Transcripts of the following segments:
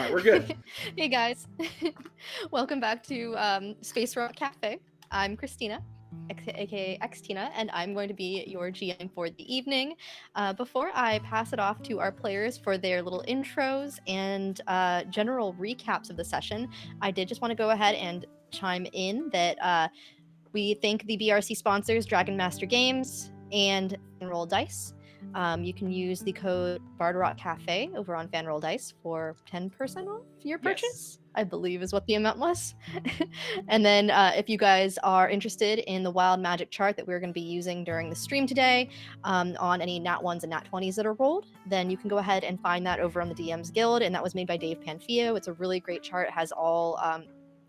right, we're good. Hey guys, welcome back to Space Rock Cafe. I'm Christina, aka Xtina, and I'm going to be your GM for the evening. Before I pass it off to our players for their little intros and general recaps of the session, I did just want to go ahead and chime in that we thank the BRC sponsors, Dragon Master Games and Roll Dice. You can use the code Bardarock Cafe over on Fanroll Dice for 10% off your purchase, Yes. I believe is what the amount was. And then if you guys are interested in the wild magic chart that we're going to be using during the stream today on any nat 1s and nat 20s that are rolled, then you can go ahead and find that over on the DM's Guild. And that was made by Dave Panfio. It's a really great chart. It has all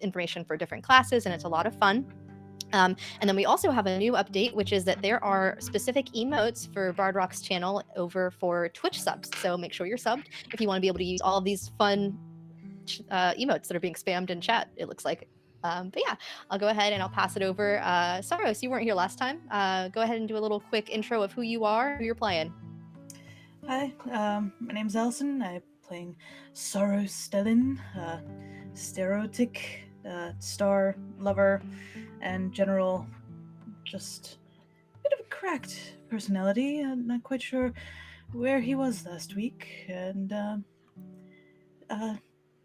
information for different classes, and it's a lot of fun. And then we also have a new update, which is that there are specific emotes for Bardrock's channel over for Twitch subs. So make sure you're subbed if you want to be able to use all of these fun emotes that are being spammed in chat, it looks like. But yeah, I'll go ahead and I'll pass it over. Sarros, you weren't here last time. Go ahead and do a little quick intro of who you are, who you're playing. Hi, my name's Alison. I'm playing Sarros Stellin, stereotic, star lover, and general, just a bit of a cracked personality. I'm not quite sure where he was last week. And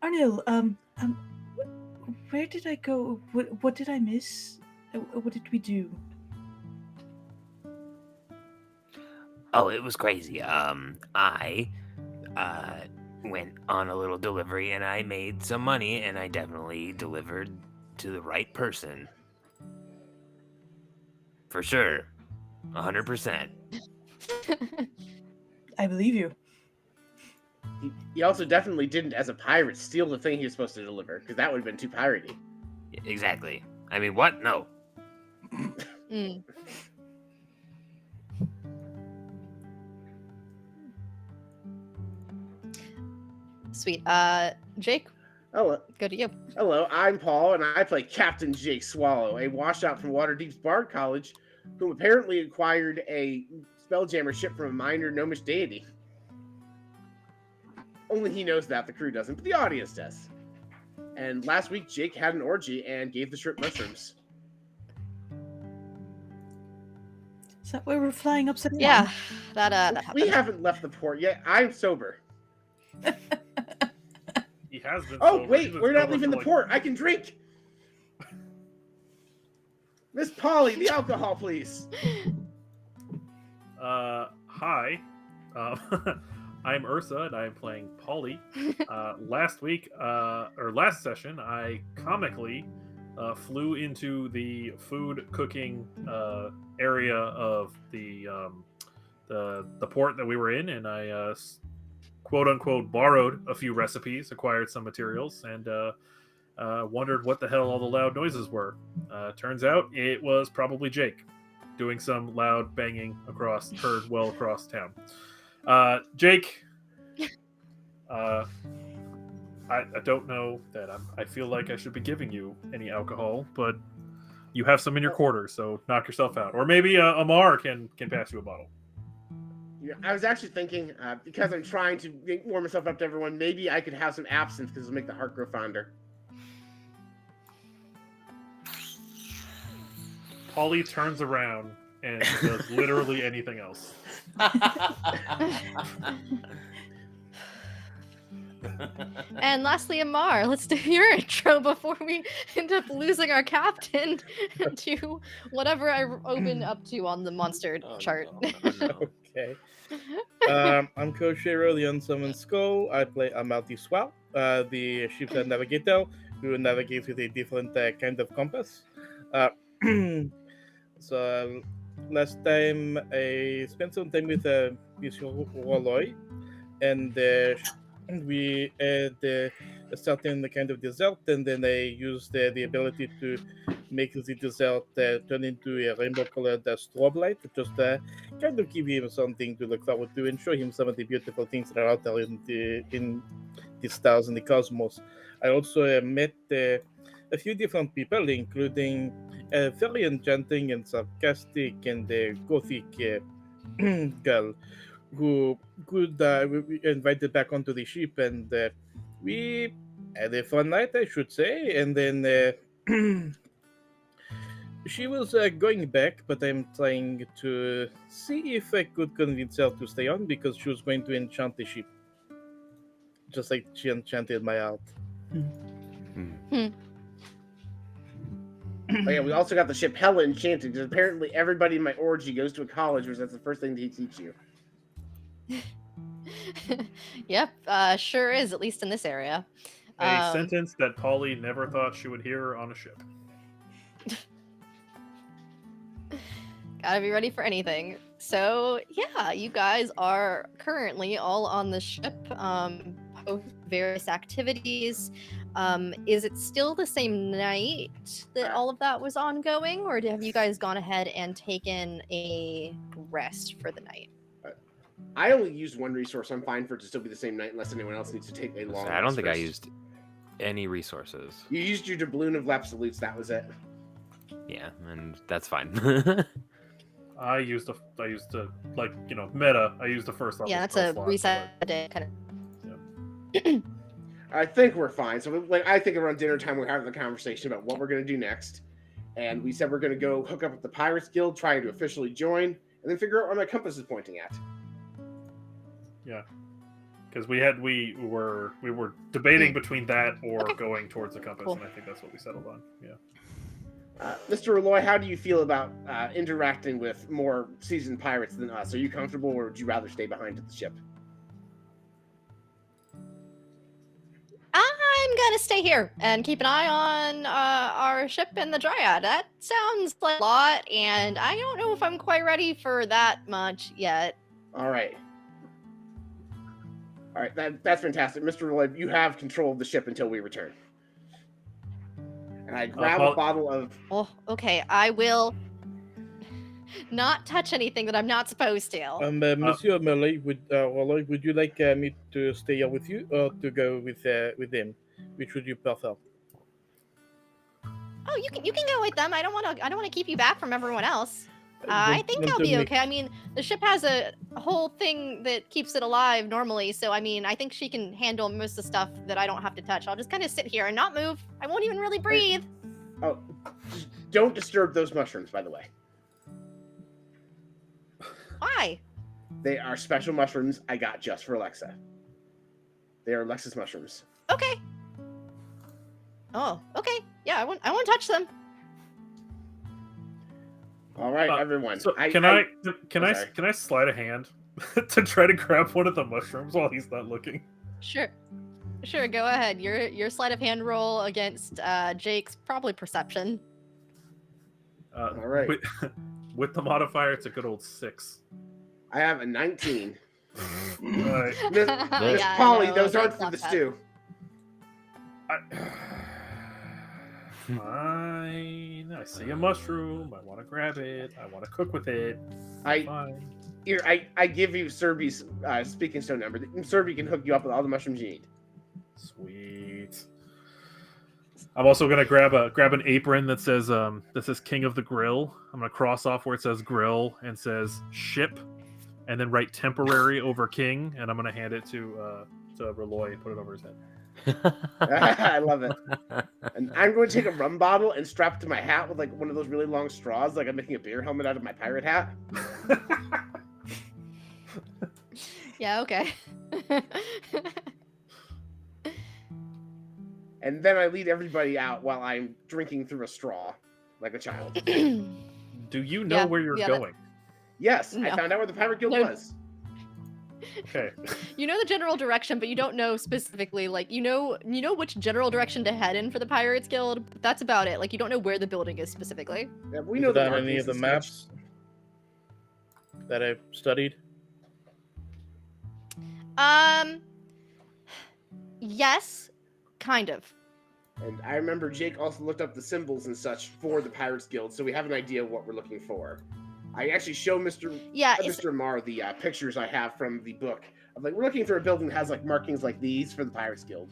Arnil, where did I go? What did I miss? What did we do? Oh, it was crazy. I went on a little delivery and I made some money, and I definitely delivered to the right person. For sure. 100%. I believe you. He also definitely didn't, as a pirate, steal the thing he was supposed to deliver, because that would have been too piratey. Exactly. I mean, what? No. Sweet. Jake, Hello. go to you. Hello, I'm Paul, and I play Captain Jake Swallow, a washout from Waterdeep's Bard College, who apparently acquired a Spelljammer ship from a minor gnomish deity. Only he knows that, the crew doesn't, but the audience does. And last week, Jake had an orgy and gave the shrimp mushrooms. Is that where we're flying upside down? Yeah, that happened. We haven't left the port yet. I'm sober. He has been. Oh, sober. wait, He's been we're not sober leaving for the port. I can drink. Miss Polly, the alcohol, please. Hi. I'm Ursa, and I'm playing Polly. Last session, I comically flew into the food cooking area of the port that we were in, and I quote unquote borrowed a few recipes, acquired some materials, and wondered what the hell all the loud noises were. Turns out it was probably Jake doing some loud banging heard well across town. Jake, I don't know that I feel like I should be giving you any alcohol, but you have some in your quarters, so knock yourself out. Or maybe Amar can pass you a bottle. Yeah, I was actually thinking, because I'm trying to warm myself up to everyone, maybe I could have some absinthe, because it'll make the heart grow fonder. Polly turns around and does literally anything else. And lastly, Amar, let's do your intro before we end up losing our captain to whatever I open up to on the monster chart. No. Okay. I'm Koshiro, the Unsummoned Skull. I play Amar the Swell, the ship's navigator who navigates with a different kind of compass. So last time I spent some time with Monsieur Rolloy, and we had a certain kind of dessert, and then I used the ability to make the dessert turn into a rainbow-colored strobe light, just kind of give him something to look forward to and show him some of the beautiful things that are out there in the stars and the cosmos. I also met a few different people, including a very enchanting and sarcastic and gothic girl who we invited back onto the ship, and We had a fun night, I should say, and then she was going back, but I'm trying to see if I could convince her to stay on because she was going to enchant the ship, just like she enchanted my art. Oh yeah, we also got the ship hella enchanted because apparently everybody in my orgy goes to a college, which that's the first thing they teach you. Yep, sure is, at least in this area. A sentence that Polly never thought she would hear on a ship. Gotta be ready for anything. So yeah, you guys are currently all on the ship, post various activities. Is it still the same night that all of that was ongoing, or have you guys gone ahead and taken a rest for the night? I only used one resource. I'm fine for it to still be the same night unless anyone else needs to take a long I don't rest think I first. used any resources. You used your doubloon of absolutes. That was it. Yeah, and that's fine. I used to like, you know, meta. I used the first level. Yeah, that's spell a slot, reset a day kind of. I think we're fine. So, like, I think around dinner time we're having the conversation about what we're going to do next, and we said we're going to go hook up with the Pirates Guild, trying to officially join, and then figure out where my compass is pointing at. Yeah, because we were debating between that or going towards the compass, and I think that's what we settled on. Yeah. Mr. Roy, how do you feel about interacting with more seasoned pirates than us? Are you comfortable, or would you rather stay behind at the ship? I'm gonna stay here and keep an eye on our ship and the Dryad. That sounds like a lot, and I don't know if I'm quite ready for that much yet. All right. All right, that's fantastic. Mr. Roy, you have control of the ship until we return. And I grab a bottle of... Oh, okay. I will not touch anything that I'm not supposed to. Monsieur Merley, would you like me to stay here with you or to go with them? Which would you prefer? Oh, you can go with them. I don't want to keep you back from everyone else. I think I'll be okay. I mean, the ship has a whole thing that keeps it alive normally, so I mean, I think she can handle most of the stuff that I don't have to touch. I'll just kind of sit here and not move. I won't even really breathe. Oh, don't disturb those mushrooms, by the way. Why? They are special mushrooms I got just for Alexa. They are Alexa's mushrooms. Okay. Oh, okay. Yeah, I won't touch them. All right, everyone. So can I slide a hand to try to grab one of the mushrooms while he's not looking? Sure, go ahead. Your sleight of hand roll against Jake's probably perception. All right. With the modifier, it's a good old 6. I have a 19. Right. Miss Yeah, Polly, no, those aren't that's for not the bad. stew. Fine. I see a mushroom. I want to grab it. I want to cook with it. Fine. Here, I give you Serby's speaking stone number. Serby can hook you up with all the mushrooms you need. Sweet. I'm also gonna grab an apron that says King of the Grill. I'm gonna cross off where it says Grill and says Ship, and then write temporary over King, and I'm gonna hand it to Reloy and put it over his head. I love it. And I'm going to take a rum bottle and strap it to my hat with like one of those really long straws, like I'm making a beer helmet out of my pirate hat. Yeah, okay. And then I lead everybody out while I'm drinking through a straw, like a child. Do you know where you're going? Yes, No. I found out where the Pirate Guild No. was. Okay. You know the general direction, but you don't know specifically. Like you know which general direction to head in for the Pirates Guild. But that's about it. Like you don't know where the building is specifically. Yeah, we Is know it the on any markings of the and maps that I've studied? Yes, kind of. And I remember Jake also looked up the symbols and such for the Pirates Guild, so we have an idea of what we're looking for. I actually show Mr. Amar the pictures I have from the book. I'm like, we're looking for a building that has like markings like these for the Pirates Guild.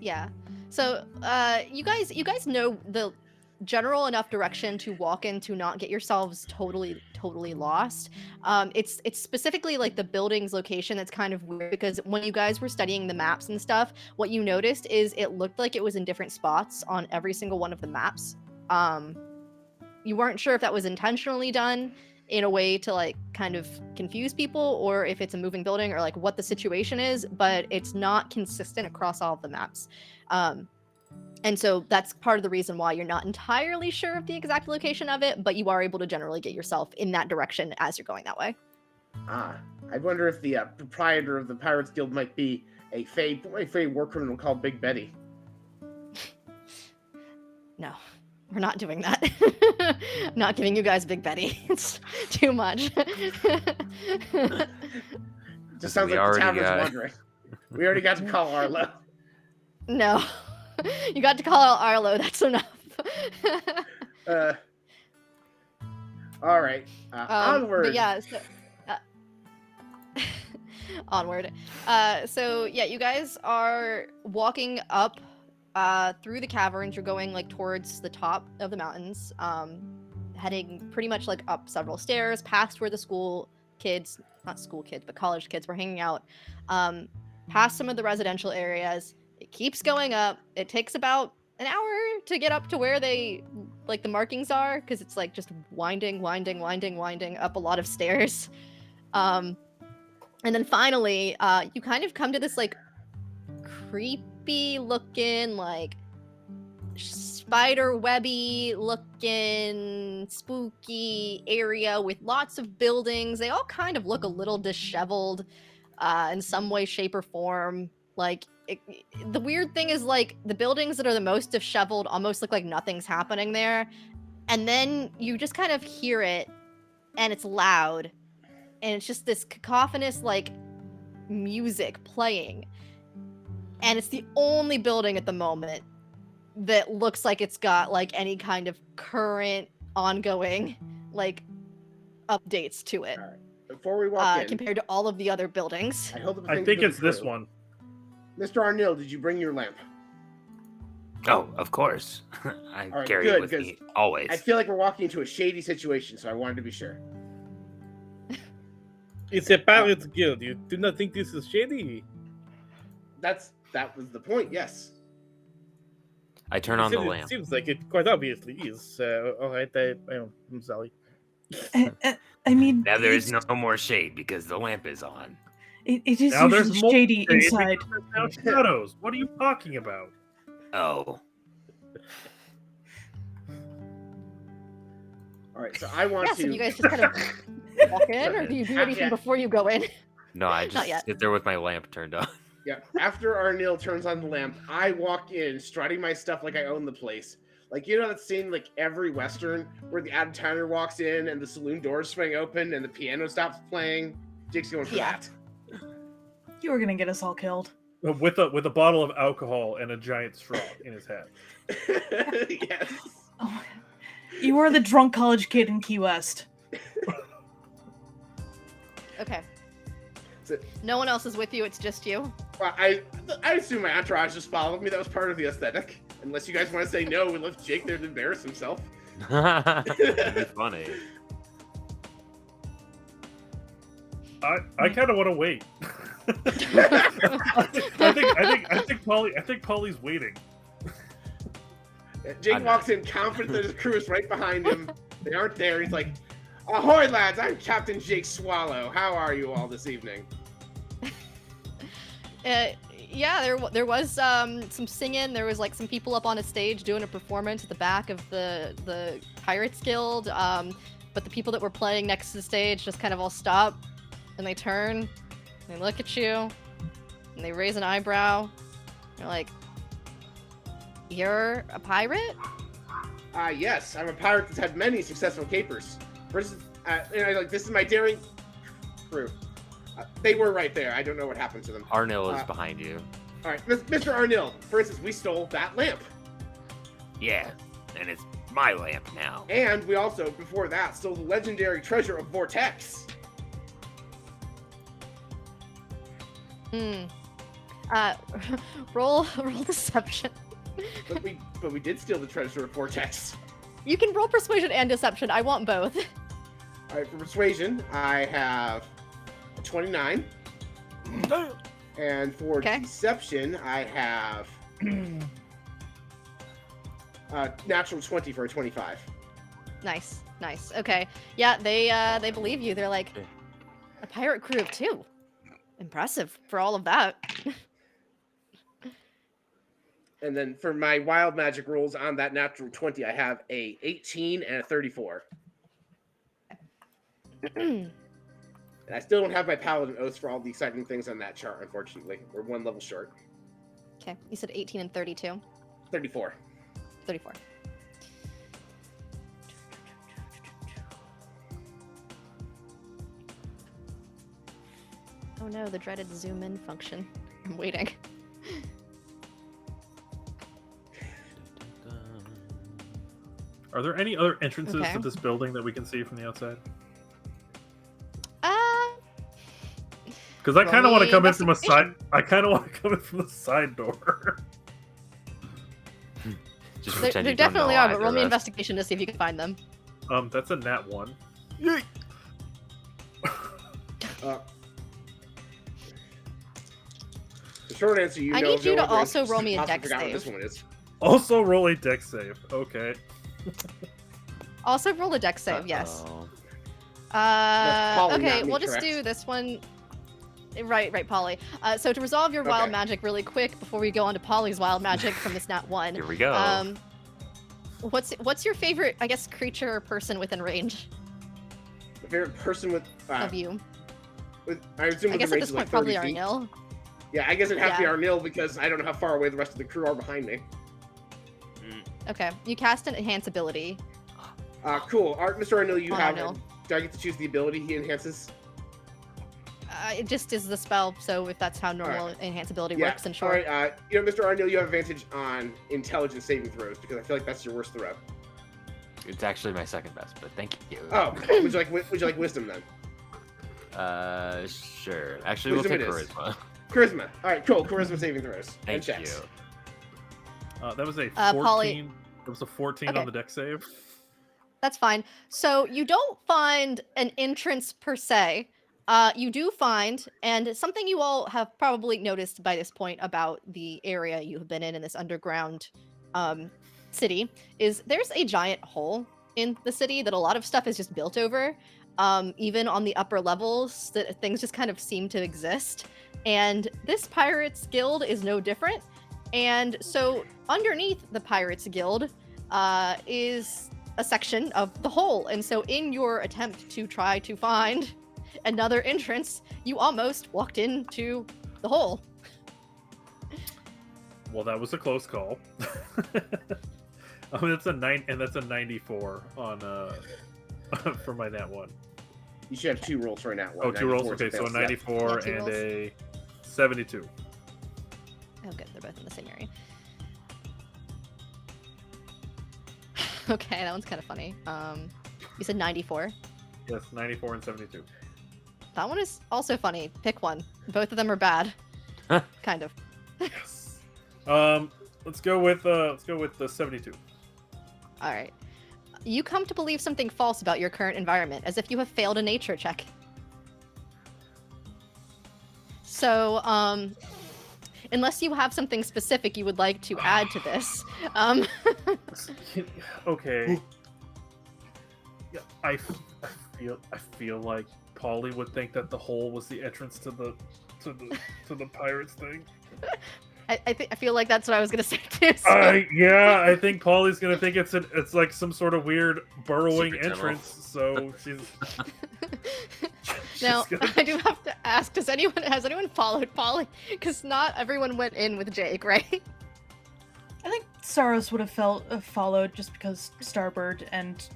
Yeah. So, you guys know general enough direction to walk in to not get yourselves totally lost. It's specifically like the building's location that's kind of weird, because when you guys were studying the maps and stuff, what you noticed is it looked like it was in different spots on every single one of the maps. You weren't sure if that was intentionally done in a way to like kind of confuse people, or if it's a moving building, or like what the situation is, but it's not consistent across all of the maps. And so that's part of the reason why you're not entirely sure of the exact location of it, but you are able to generally get yourself in that direction as you're going that way. I wonder if the proprietor of the Pirates Guild might be a Fey war criminal called Big Betty. No, we're not doing that. I'm not giving you guys Big Betty. It's too much. Just sounds like the tavern's wondering. We already got to call Arlo. No. You got to call out Arlo, that's enough. All right. Onward. But yeah, so, onward. So yeah, you guys are walking up through the caverns. You're going like towards the top of the mountains, heading pretty much like up several stairs, past where the college kids were hanging out, past some of the residential areas. It keeps going up. It takes about an hour to get up to where they, like, the markings are, because it's like just winding up a lot of stairs. And then finally, you kind of come to this like creepy looking, like spider webby looking spooky area with lots of buildings. They all kind of look a little disheveled in some way, shape, or form. Like, the weird thing is, like, the buildings that are the most disheveled almost look like nothing's happening there. And then you just kind of hear it, and it's loud. And it's just this cacophonous, like, music playing. And it's the only building at the moment that looks like it's got, like, any kind of current, ongoing, like, updates to it. All right. Before we walk in, compared to all of the other buildings. I think it's this one. Mr. Arnil, did you bring your lamp? Oh, of course. I carry it with me always. I feel like we're walking into a shady situation, so I wanted to be sure. It's a Pirates Guild. You do not think this is shady? That was the point, yes. I turn on the lamp. It seems like it quite obviously is. Alright, I'm sorry. I mean... Now there is no more shade because the lamp is on. It is now usually shady inside. Now shadows. What are you talking about? Oh. Alright, so I want to... So you guys just kind of walk in, or do you do anything before you go in? No, I just sit there with my lamp turned on. Yeah, after Arnil turns on the lamp, I walk in, strutting my stuff like I own the place. Like, you know that scene, like, every Western, where the out-of-towner walks in, and the saloon doors swing open, and the piano stops playing? Jake's going for that. You were gonna get us all killed. With a bottle of alcohol and a giant straw in his hat. Yes. Oh, you are the drunk college kid in Key West. Okay. No one else is with you, it's just you? Well, I assume my entourage just followed me. That was part of the aesthetic. Unless you guys want to say no, we left Jake there to embarrass himself. That'd be funny. I kind of want to wait. I think Polly's waiting. Jake walks in confident that his crew is right behind him. They aren't there. He's like, "Ahoy, lads! I'm Captain Jake Swallow. How are you all this evening?" Yeah, there was some singing. There was like some people up on a stage doing a performance at the back of the Pirates Guild. But the people that were playing next to the stage just kind of all stop, and they turn, and they look at you, and they raise an eyebrow. They're like, "You're a pirate?" Yes, I'm a pirate that's had many successful capers. This is my daring crew. They were right there. I don't know what happened to them. Arnil is behind you. All right, Mr. Arnil, for instance, we stole that lamp. Yeah, and it's my lamp now. And we also, before that, stole the legendary treasure of Vortex. Roll deception. But we did steal the treasure of Vortex. You can roll persuasion and deception. I want both. All right, for persuasion, I have a 29. And for deception, I have natural 20 for a 25. Nice. Okay. Yeah, they believe you. They're like, a pirate crew of 2. Impressive for all of that. And then for my wild magic rolls on that natural 20, I have a 18 and a 34. And I still don't have my paladin oaths for all the exciting things on that chart, unfortunately. We're 1 level short. Okay, you said 18 and 32? 34. 34. Oh no, the dreaded zoom in function. I'm waiting. Are there any other entrances to this building that we can see from the outside? Because I kind of want to come in from a side. I kind of want to come in from the side door. Just there definitely are, but roll me investigation to see if you can find them. That's a nat 1. The short answer, I need you to also roll me a dex save. This one is. Also roll a dex save. Okay. Also roll a dex save, yes. Polly, okay, we'll just do this one. Right, Polly. So to resolve your wild magic really quick before we go on to Polly's wild magic from this nat 1. Here we go. What's your favorite, I guess, creature or person within range? My favorite person with of you. I assume I guess at this point probably feet. Arnil. Yeah, I guess it'd have to be Arnil because I don't know how far away the rest of the crew are behind me. Okay, you cast an enhance ability. Cool. Mr. Arnil, you have. Arnil. Do I get to choose the ability he enhances? It just is the spell, so if that's how normal enhance ability works, then sure. All right. Mr. Arnil, you have advantage on intelligence saving throws because I feel like that's your worst throw. It's actually my second best, but thank you. Oh, would you like wisdom then? Sure. Actually, Wisdom we'll take charisma. Charisma. All right, cool. Charisma saving throws. Thank and checks. you. That was a 14. Polly... It was a 14 on the dex save. That's fine. So you don't find an entrance per se. You do find, and something you all have probably noticed by this point about the area you have been in this underground city, is there's a giant hole in the city that a lot of stuff is just built over. Even on the upper levels, that things just kind of seem to exist. And this Pirates Guild is no different. And so underneath the Pirates Guild is a section of the hole. And so in your attempt to try to find another entrance, you almost walked into the hole. Well, that was a close call. That's a 9, and that's a 94 on for my nat 1. You should have 2 rolls for a nat 1. Oh, 2 rolls. Okay, so a 94 and rolls. A 72. Oh, good. They're both in the same area. Okay, that one's kind of funny. You said 94? Yes, 94 and 72. That one is also funny. Pick one. Both of them are bad. Kind of. Yes. Let's go with the 72. All right. You come to believe something false about your current environment, as if you have failed a nature check. So, unless you have something specific you would like to add to this. Okay. Yeah, I feel like Polly would think that the hole was the entrance to the pirates thing. I feel like that's what I was gonna say too. So. Yeah, I think Polly's gonna think it's like some sort of weird burrowing Secret entrance. So she's. Now I do have to ask: has anyone followed Polly? Because not everyone went in with Jake, right? I think Sarros would have followed just because Starbird and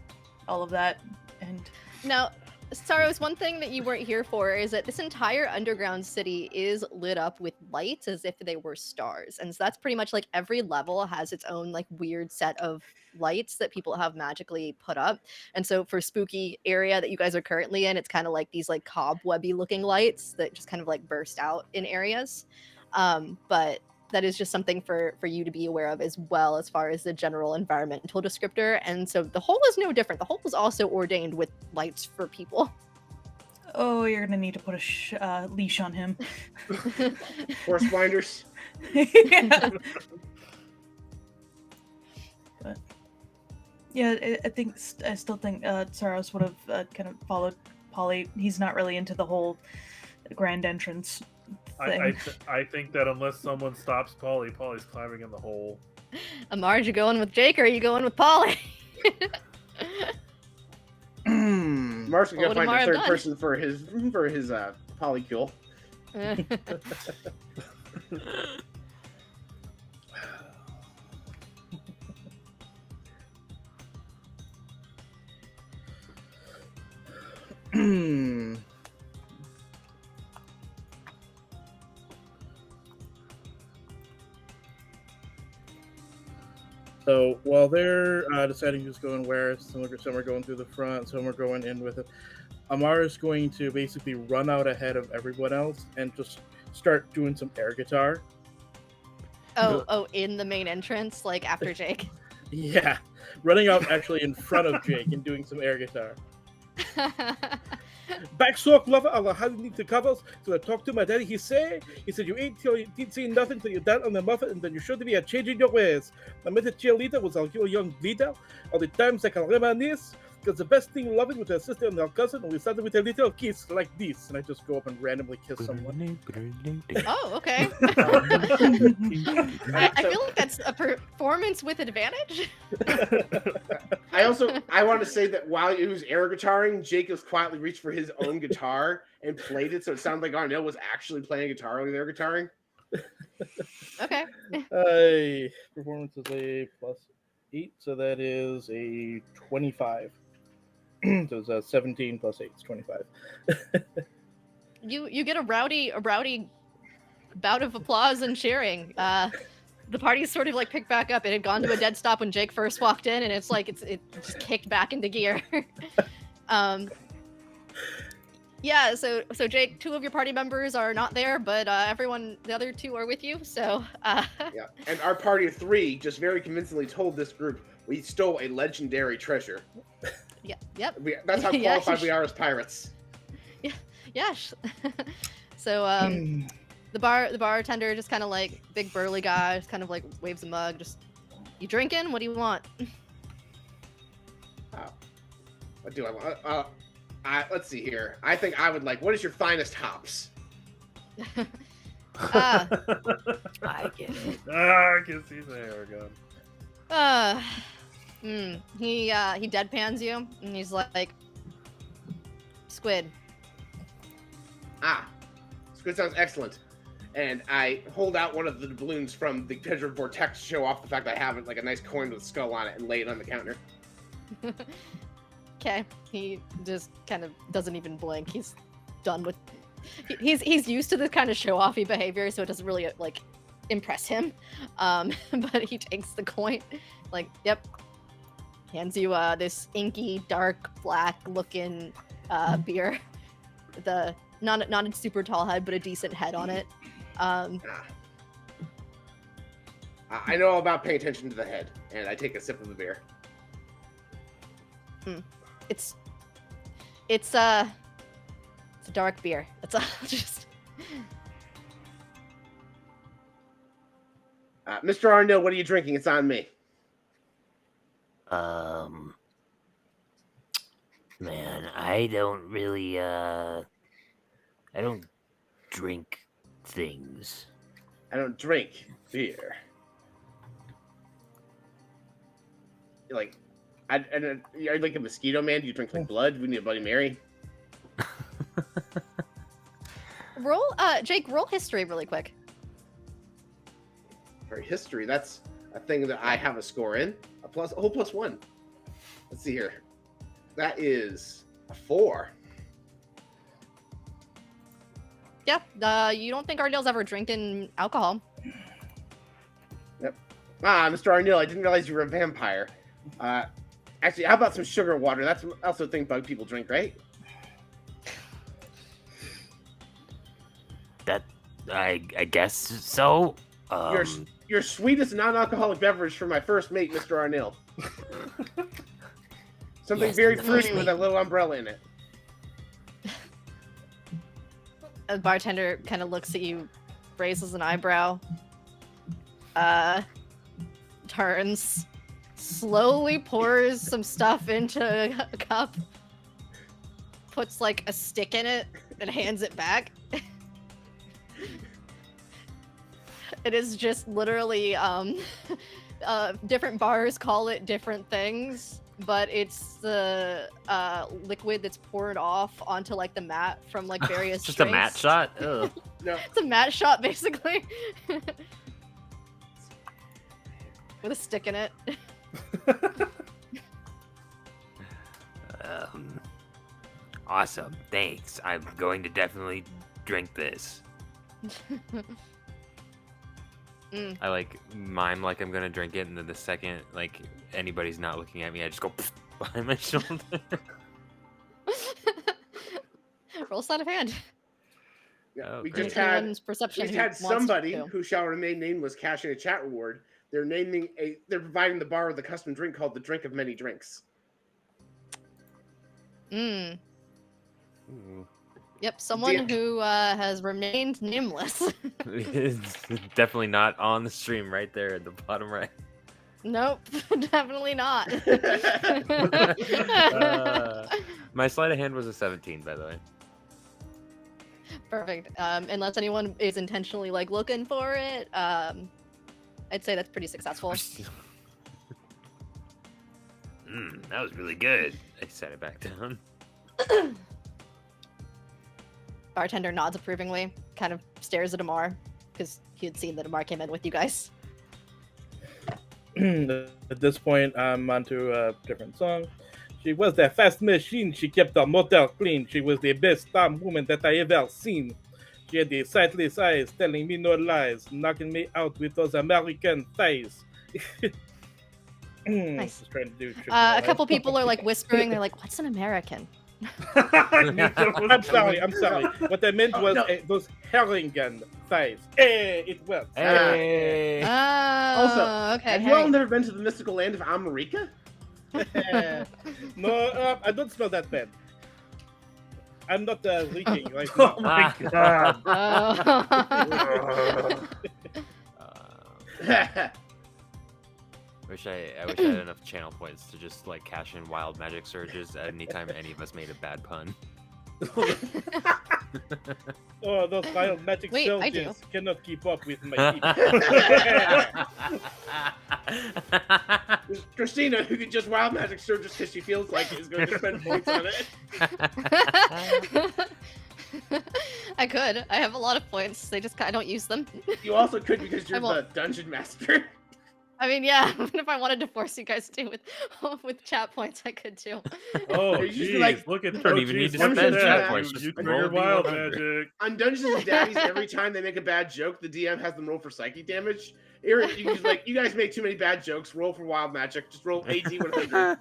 all of that. And now, Sarros, one thing that you weren't here for is that this entire underground city is lit up with lights as if they were stars. And so that's pretty much like every level has its own like weird set of lights that people have magically put up. And so for spooky area that you guys are currently in, it's kind of like these like cobwebby looking lights that just kind of like burst out in areas. But that is just something for you to be aware of as well, as far as the general environmental descriptor. And so the hole is no different. The hole is also ordained with lights for people. Oh, you're gonna need to put a leash on him. Horse blinders. Yeah. But yeah, I still think Sarros would have kind of followed Polly. He's not really into the whole grand entrance thing. I think that unless someone stops Polly's climbing in the hole. Amar, you going with Jake or are you going with Polly? Mark's gonna find a third person for his polycule. So while they're deciding who's going where, some are going through the front, some are going in with it. Amar is going to basically run out ahead of everyone else and just start doing some air guitar. Oh, in the main entrance, like after Jake. Yeah, running out actually in front of Jake and doing some air guitar. Back sock lover, I'll have need to covers. So I talked to my daddy. He said you ain't seen nothing till you're down on the muffin, and then you sure to be a changing your ways. I met a cheerleader was a young leader. All the times I can reminisce, because the best thing loving with her sister and her cousin, and we started with a little kiss like this, and I just go up and randomly kiss someone. Oh, okay. I feel like that's a performance with advantage. I want to say that while he was air guitaring, Jacobs quietly reached for his own guitar and played it, so it sounded like Arnil was actually playing guitar with air guitaring. Okay. Performance is a +8, so that is a 25. So it's a 17 plus 8 is 25. You get a rowdy bout of applause and cheering. The party's sort of like picked back up. It had gone to a dead stop when Jake first walked in, and it's like it just kicked back into gear. Yeah, so Jake, 2 of your party members are not there, but the other 2 are with you. So yeah, and our party of 3 just very convincingly told this group we stole a legendary treasure. Yeah, yep. That's how qualified we are as pirates. Yeah. So the bartender just kind of like big burly guy, just kind of like waves a mug. Just, you drinking? What do you want? What do I want? Let's see here. I think I would like. What is your finest hops? I get it. I can see the hair gun. He deadpans you, and he's like, squid. Squid sounds excellent. And I hold out one of the doubloons from the treasure vortex to show off the fact I have it, like a nice coin with a skull on it, and lay it on the counter. Okay, he just kind of doesn't even blink. He's done with. He's used to this kind of show-offy behavior, so it doesn't really like impress him. But he takes the coin, like, yep. Hands you this inky, dark, black-looking beer. The not a super tall head, but a decent head on it. I know all about paying attention to the head, and I take a sip of the beer. It's a dark beer. That's all. Just. Mr. Arnil, what are you drinking? It's on me. Man, I don't really, I don't drink things. I don't drink beer. Like, you're like a mosquito man? Do you drink like blood? We need a Bloody Mary. Jake, roll history really quick. For history, that's a thing that I have a score in. A whole +1. Let's see here. That is a 4. Yeah, you don't think Arnil's ever drinking alcohol? Yep. Mr. Arnil, I didn't realize you were a vampire. Actually, how about some sugar water? That's also a thing bug people drink, right? That I guess so. Your sweetest non-alcoholic beverage for my first mate, Mr. Arnil. Something very fruity with a little umbrella in it. The bartender kind of looks at you, raises an eyebrow, turns, slowly pours some stuff into a cup, puts like a stick in it, and hands it back. It is just literally, different bars call it different things, but it's the liquid that's poured off onto like the mat from like various Just drinks. a mat shot? Ugh. No. It's a mat shot, basically. With a stick in it. Awesome. Thanks. I'm going to definitely drink this. I like mime like I'm gonna drink it, and then the second like anybody's not looking at me, I just go behind my shoulder. Roll sleight of hand. Yeah, Oh, we great. just had Perception. we had somebody who shall remain nameless cashing a chat reward. They're providing the bar with a custom drink called the Drink of Many Drinks. Yep, someone who has remained nameless. It's definitely not on the stream right there at the bottom right. Nope, definitely not. My sleight of hand was a 17, by the way. Perfect. Unless anyone is intentionally like looking for it, I'd say that's pretty successful. That was really good. I set it back down. Bartender nods approvingly, kind of stares at Amar, because he had seen that Amar came in with you guys. At this point, I'm onto a different song. She was that fast machine. She kept the motel clean. She was the best damn woman that I ever seen. She had the sightless eyes, telling me no lies, knocking me out with those American thighs. Nice. Just trying to do A couple people are like whispering. They're like, "What's an American?" I'm sorry. What I meant was those Herringen thighs. Hey, it works. Hey. Also, okay. have you all never been to the mystical land of America? No, I don't smell that bad. I'm not leaking right now. Oh my god. I wish I had enough channel points to just like cash in wild magic surges at any time any of us made a bad pun. Oh, those wild magic Wait, I do. surges cannot keep up with my feet. Christina, who could just wild magic surge just because she feels like it, is going to spend points on it. I could. I have a lot of points. I don't use them. You also could because you're the dungeon master. I mean, yeah. If I wanted to force you guys to with chat points, I could too. Oh, You jeez, like- look at You don't even need to spend chat points. You Just roll trigger the wild 100. magic. On Dungeons and Daddies, every time they make a bad joke, the DM has them roll for psychic damage. Eric, you guys make too many bad jokes. Roll for wild magic. Just roll AD 100.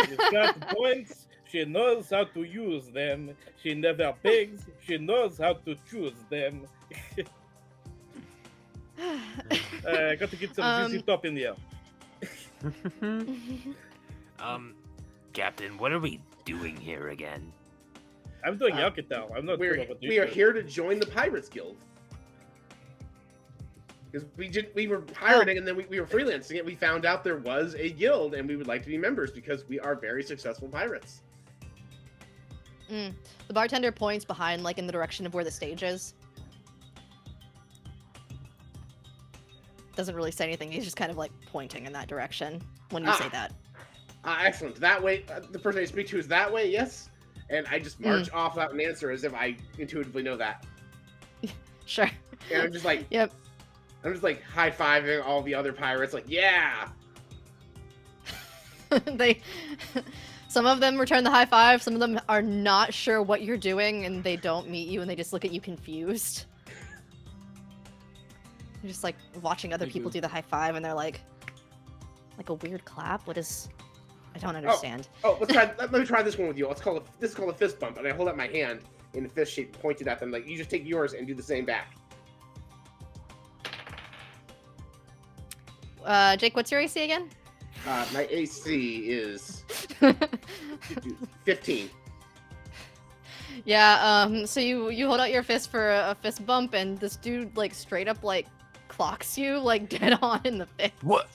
She's got points. She knows how to use them. She never begs. She knows how to choose them. Got to get some ZZ Top in there. Captain, what are we doing here again? I'm doing Yakuto. I'm not sure what We are here to join the Pirates Guild. Because we were pirating and then we were freelancing it. We found out there was a guild and we would like to be members because we are very successful pirates. The bartender points behind, like in the direction of where the stage is. Doesn't really say anything. He's just kind of like pointing in that direction when you say that. Excellent. That way, the person I speak to is that way, yes? And I just march off without an answer as if I intuitively know that. Sure. And I'm just like, Yep. I'm just like high-fiving all the other pirates, like, yeah! Some of them return the high five, some of them are not sure what you're doing, and they don't meet you, and they just look at you confused. You're just like watching other people do the high five, and they're like a weird clap. What is? I don't understand. Let me try this one with you. This is called a fist bump, and I hold up my hand in the fist shape, pointed at them. Like you just take yours and do the same back. Jake, what's your AC again? My AC is 15. Yeah, so you hold out your fist for a fist bump, and this dude, like, straight up, like, clocks you, like, dead on in the fist. What?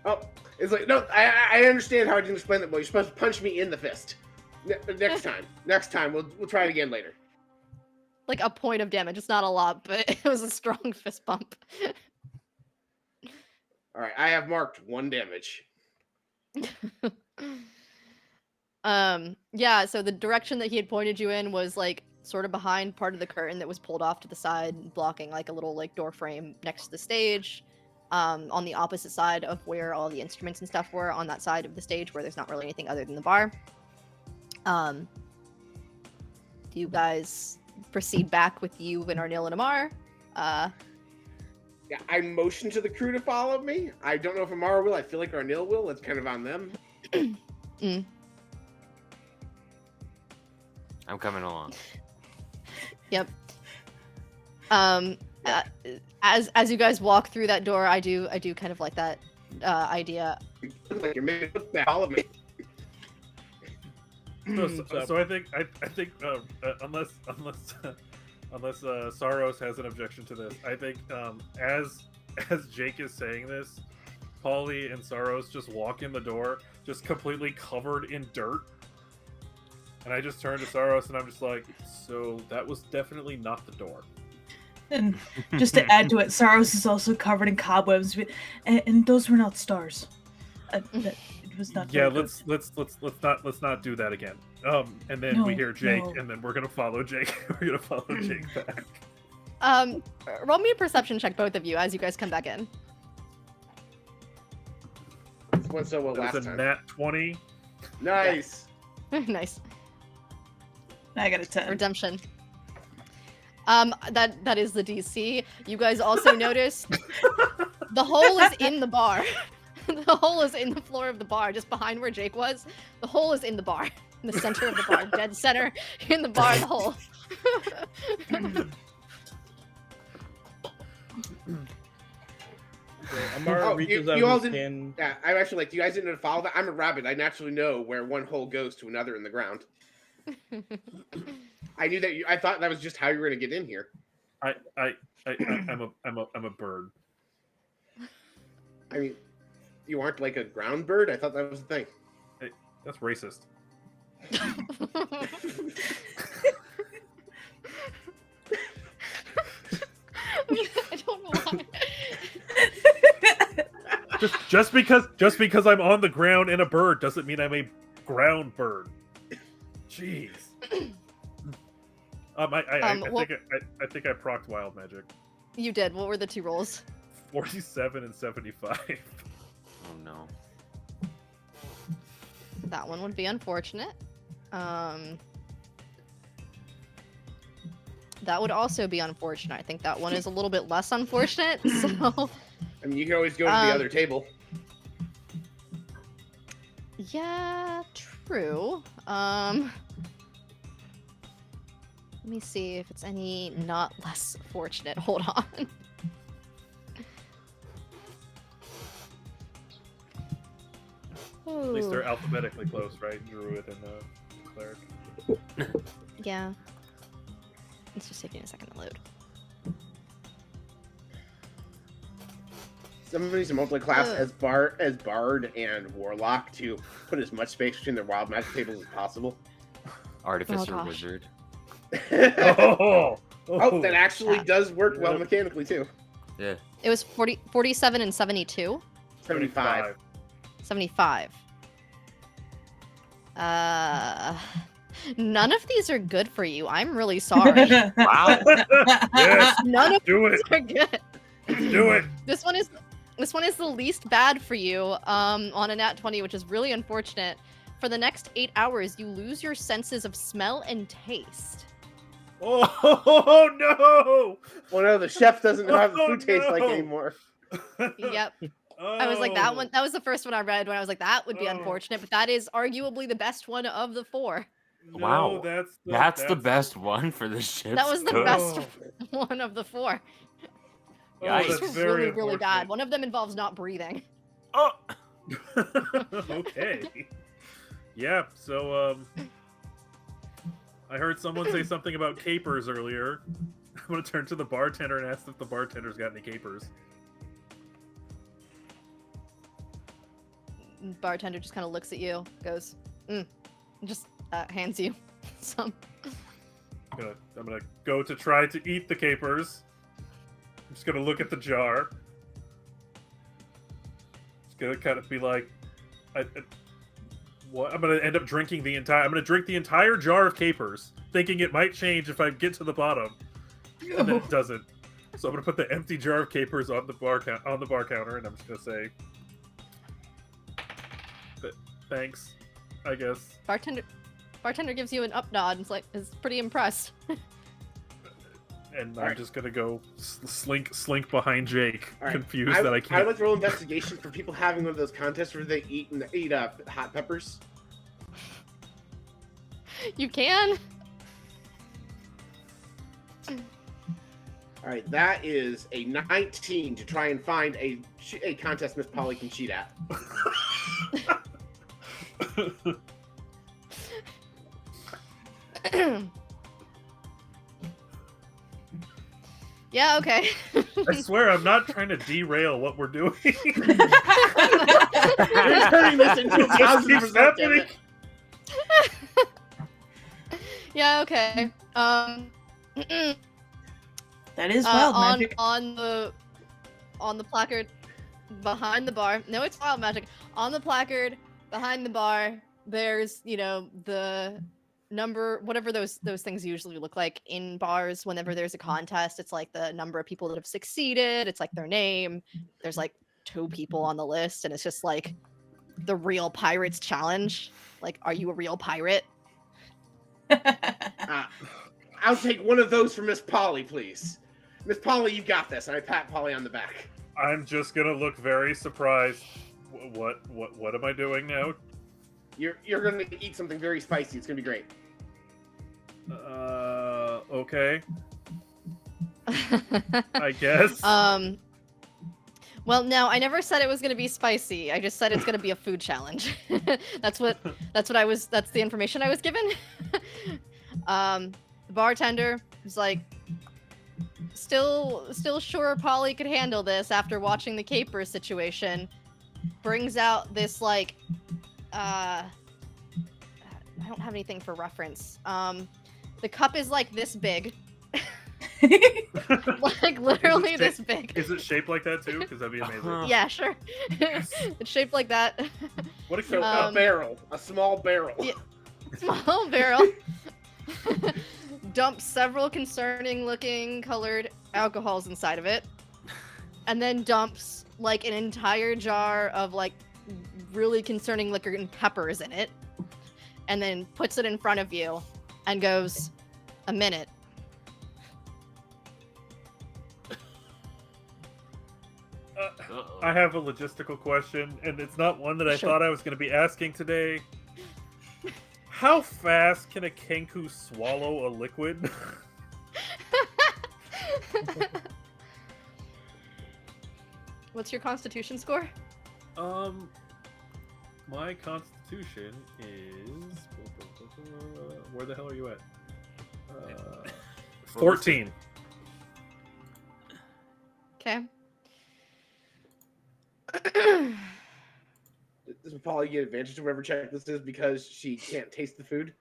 Oh, it's like, no, I understand how I didn't explain that, but you're supposed to punch me in the fist. Next time, we'll try it again later. Like, a point of damage. It's not a lot, but it was a strong fist bump. All right, I have marked 1 damage. Yeah, so the direction that he had pointed you in was, like, sort of behind part of the curtain that was pulled off to the side, blocking, like, a little, like, door frame next to the stage. On the opposite side of where all the instruments and stuff were, on that side of the stage where there's not really anything other than the bar. Do you guys proceed back with you and Arnil and Amar? Yeah, I motioned to the crew to follow me. I don't know if Amar will. I feel like Arnil will. It's kind of on them. I'm coming along. Yep. As you guys walk through that door, I do kind of like that idea. Like you're making follow me. So I think unless Sarros has an objection to this, I think as Jake is saying this, Polly and Sarros just walk in the door, just completely covered in dirt. And I just turn to Sarros and I'm just like, so that was definitely not the door. And just to add to it, Sarros is also covered in cobwebs, and those were not stars. It was not. Yeah, let's not do that again. And then we hear Jake, and then we're gonna follow Jake. We're gonna follow Jake back. Roll me a perception check, both of you, as you guys come back in. This went so well last That's a time. nat 20. Nice. Nice. I got a 10. Redemption. That is the DC. You guys also noticed the hole is in the bar. The hole is in the floor of the bar, just behind where Jake was. The hole is in the bar, in the center of the bar, dead center in the bar. The hole. Amar reaches out his hand. Yeah, I'm actually like, you guys didn't follow that. I'm a rabbit. I naturally know where one hole goes to another in the ground. I knew that. I thought that was just how you were gonna get in here. I'm a bird. I mean, you aren't like a ground bird. I thought that was the thing. Hey, that's racist. I don't know why. Just because I'm on the ground and a bird doesn't mean I'm a ground bird. Jeez. I think I procced wild magic. You did. What were the 2 rolls? 47 and 75. Oh no. That one would be unfortunate. That would also be unfortunate. I think that one is a little bit less unfortunate. So. I mean, you can always go to the other table. Yeah, true. Let me see if it's any not less fortunate. Hold on. At least they're alphabetically close, right? Druid and cleric. Yeah. It's just taking a second to load. Somebody's a multi-class as bard and warlock to put as much space between their wild magic tables as possible. Artificer wizard. Oh, that actually does work well mechanically too. Yeah. It was 47 and 72. 75. 75. None of these are good for you. I'm really sorry. Wow. Yes. None of Do these it. are good. Do it. This one is the least bad for you on a nat 20, which is really unfortunate. For the next 8 hours, you lose your senses of smell and taste. Oh no! Well, no, the chef doesn't know how the food tastes like anymore. Yep. I was like, that one. That was the first one I read when I was like, that would be unfortunate, but that is arguably the best one of the 4. No, Wow. that's the best one for the ship. That was the best one of the 4. Oh, These that's are very really, really bad. unfortunate. One of them involves not breathing. Oh, Okay. Yeah, so, I heard someone say something about capers earlier. I'm gonna turn to the bartender and ask if the bartender's got any capers. Bartender just kind of looks at you, goes, and just hands you some. I'm gonna go to try to eat the capers. I'm just gonna look at the jar. Just gonna kind of be like, what? I'm gonna end up drinking the entire. I'm gonna drink the entire jar of capers, thinking it might change if I get to the bottom, and then it doesn't. So I'm gonna put the empty jar of capers on the bar counter, and I'm just gonna say, thanks, I guess. Bartender gives you an up nod and is pretty impressed. And I'm just gonna go slink behind Jake, confused that I can't. I would like to roll investigation for people having one of those contests where they eat hot peppers. You can. All right, that is a 19 to try and find a contest Miss Polly can cheat at. Yeah, okay. I swear, I'm not trying to derail what we're doing. You're turning this into a positive result, damn it. Yeah, okay. That is wild magic. On the placard behind the bar. No, it's wild magic. On the placard behind the bar, there's, the number, whatever those things usually look like in bars whenever there's a contest. It's like the number of people that have succeeded. It's like their name. There's like 2 people on the list, and it's just like the real pirates challenge. Like, are you a real pirate? I'll take one of those for Miss Polly, please. Miss Polly, you got this. And I pat Polly on the back. I'm just gonna look very surprised. What am I doing now? You're gonna eat something very spicy. It's gonna be great. Okay. I guess. Well, no, I never said it was gonna be spicy. I just said it's gonna be a food challenge. That's the information I was given. The bartender was like, still sure Polly could handle this after watching the caper situation. Brings out this I don't have anything for reference. The cup is like this big. Like literally this big. Is it shaped like that too? Because that'd be amazing. Yeah, sure. It's shaped like that. What a a barrel, a small barrel. Yeah, small barrel. Dumps several concerning-looking colored alcohols inside of it, and then dumps like an entire jar of like really concerning liquor and peppers in it, and then puts it in front of you, and goes, "A minute." I have a logistical question, and it's not one that I thought I was going to be asking today. How fast can a kenku swallow a liquid? What's your constitution score? My constitution is... Where the hell are you at? 14. Okay. Does Polly get advantage to whoever check this is because she can't taste the food?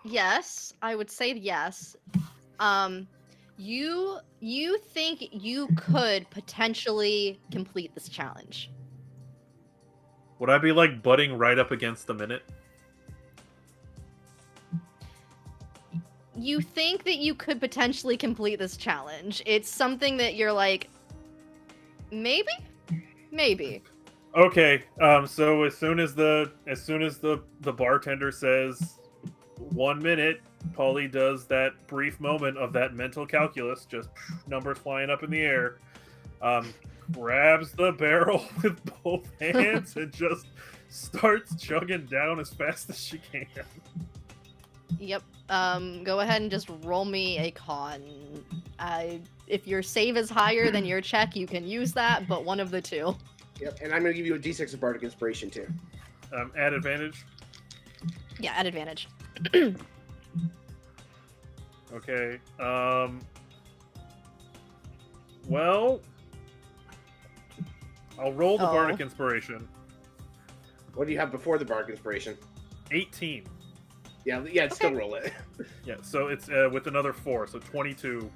Yes, I would say yes. You think you could potentially complete this challenge? Would I be like butting right up against the minute? You think that you could potentially complete this challenge. It's something that you're like, maybe. Okay. So as soon as the bartender says 1 minute, Polly does that brief moment of that mental calculus, just numbers flying up in the air. Grabs the barrel with both hands and just starts chugging down as fast as she can. Yep. Go ahead and just roll me a con If your save is higher than your check, you can use that, but one of the two. Yep, and I'm going to give you a D6 of Bardic Inspiration, too. Add advantage? Yeah, add advantage. Okay. Well, I'll roll the Bardic Inspiration. What do you have before the Bardic Inspiration? 18. Yeah, still roll it. Yeah, so it's with another 4, so 22.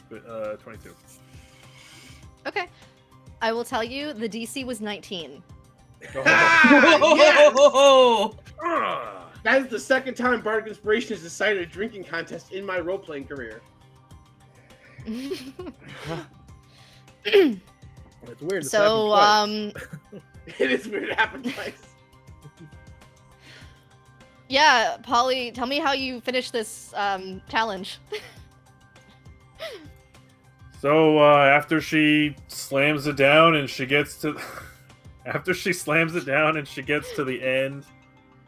22. Okay. I will tell you, the DC was 19. Oh, That is the second time Bardic Inspiration has decided a drinking contest in my role-playing career. It's weird. So, It is weird it happened twice. Yeah, Polly, tell me how you finished this challenge. So, after she slams it down and she gets to... After she slams it down and she gets to the end,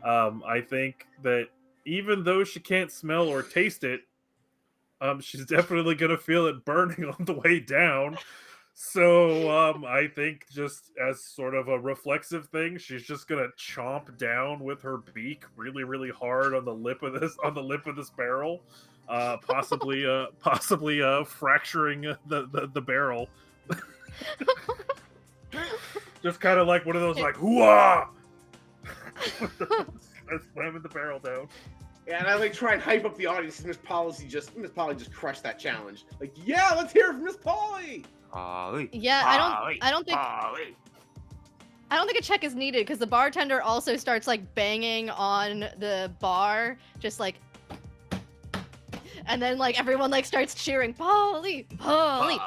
I think that even though she can't smell or taste it, she's definitely going to feel it burning on the way down. So, I think just as sort of a reflexive thing, she's just going to chomp down with her beak really, really hard on the lip of this barrel, possibly fracturing the barrel. Just kind of like one of those like hoo-ah! Slamming the barrel down. Yeah, and I like try and hype up the audience. Miss Polly just crushed that challenge. Like, yeah, let's hear it from Miss Polly. Yeah, I don't think a check is needed because the bartender also starts like banging on the bar, just like, and then like everyone like starts cheering, Polly. Okay,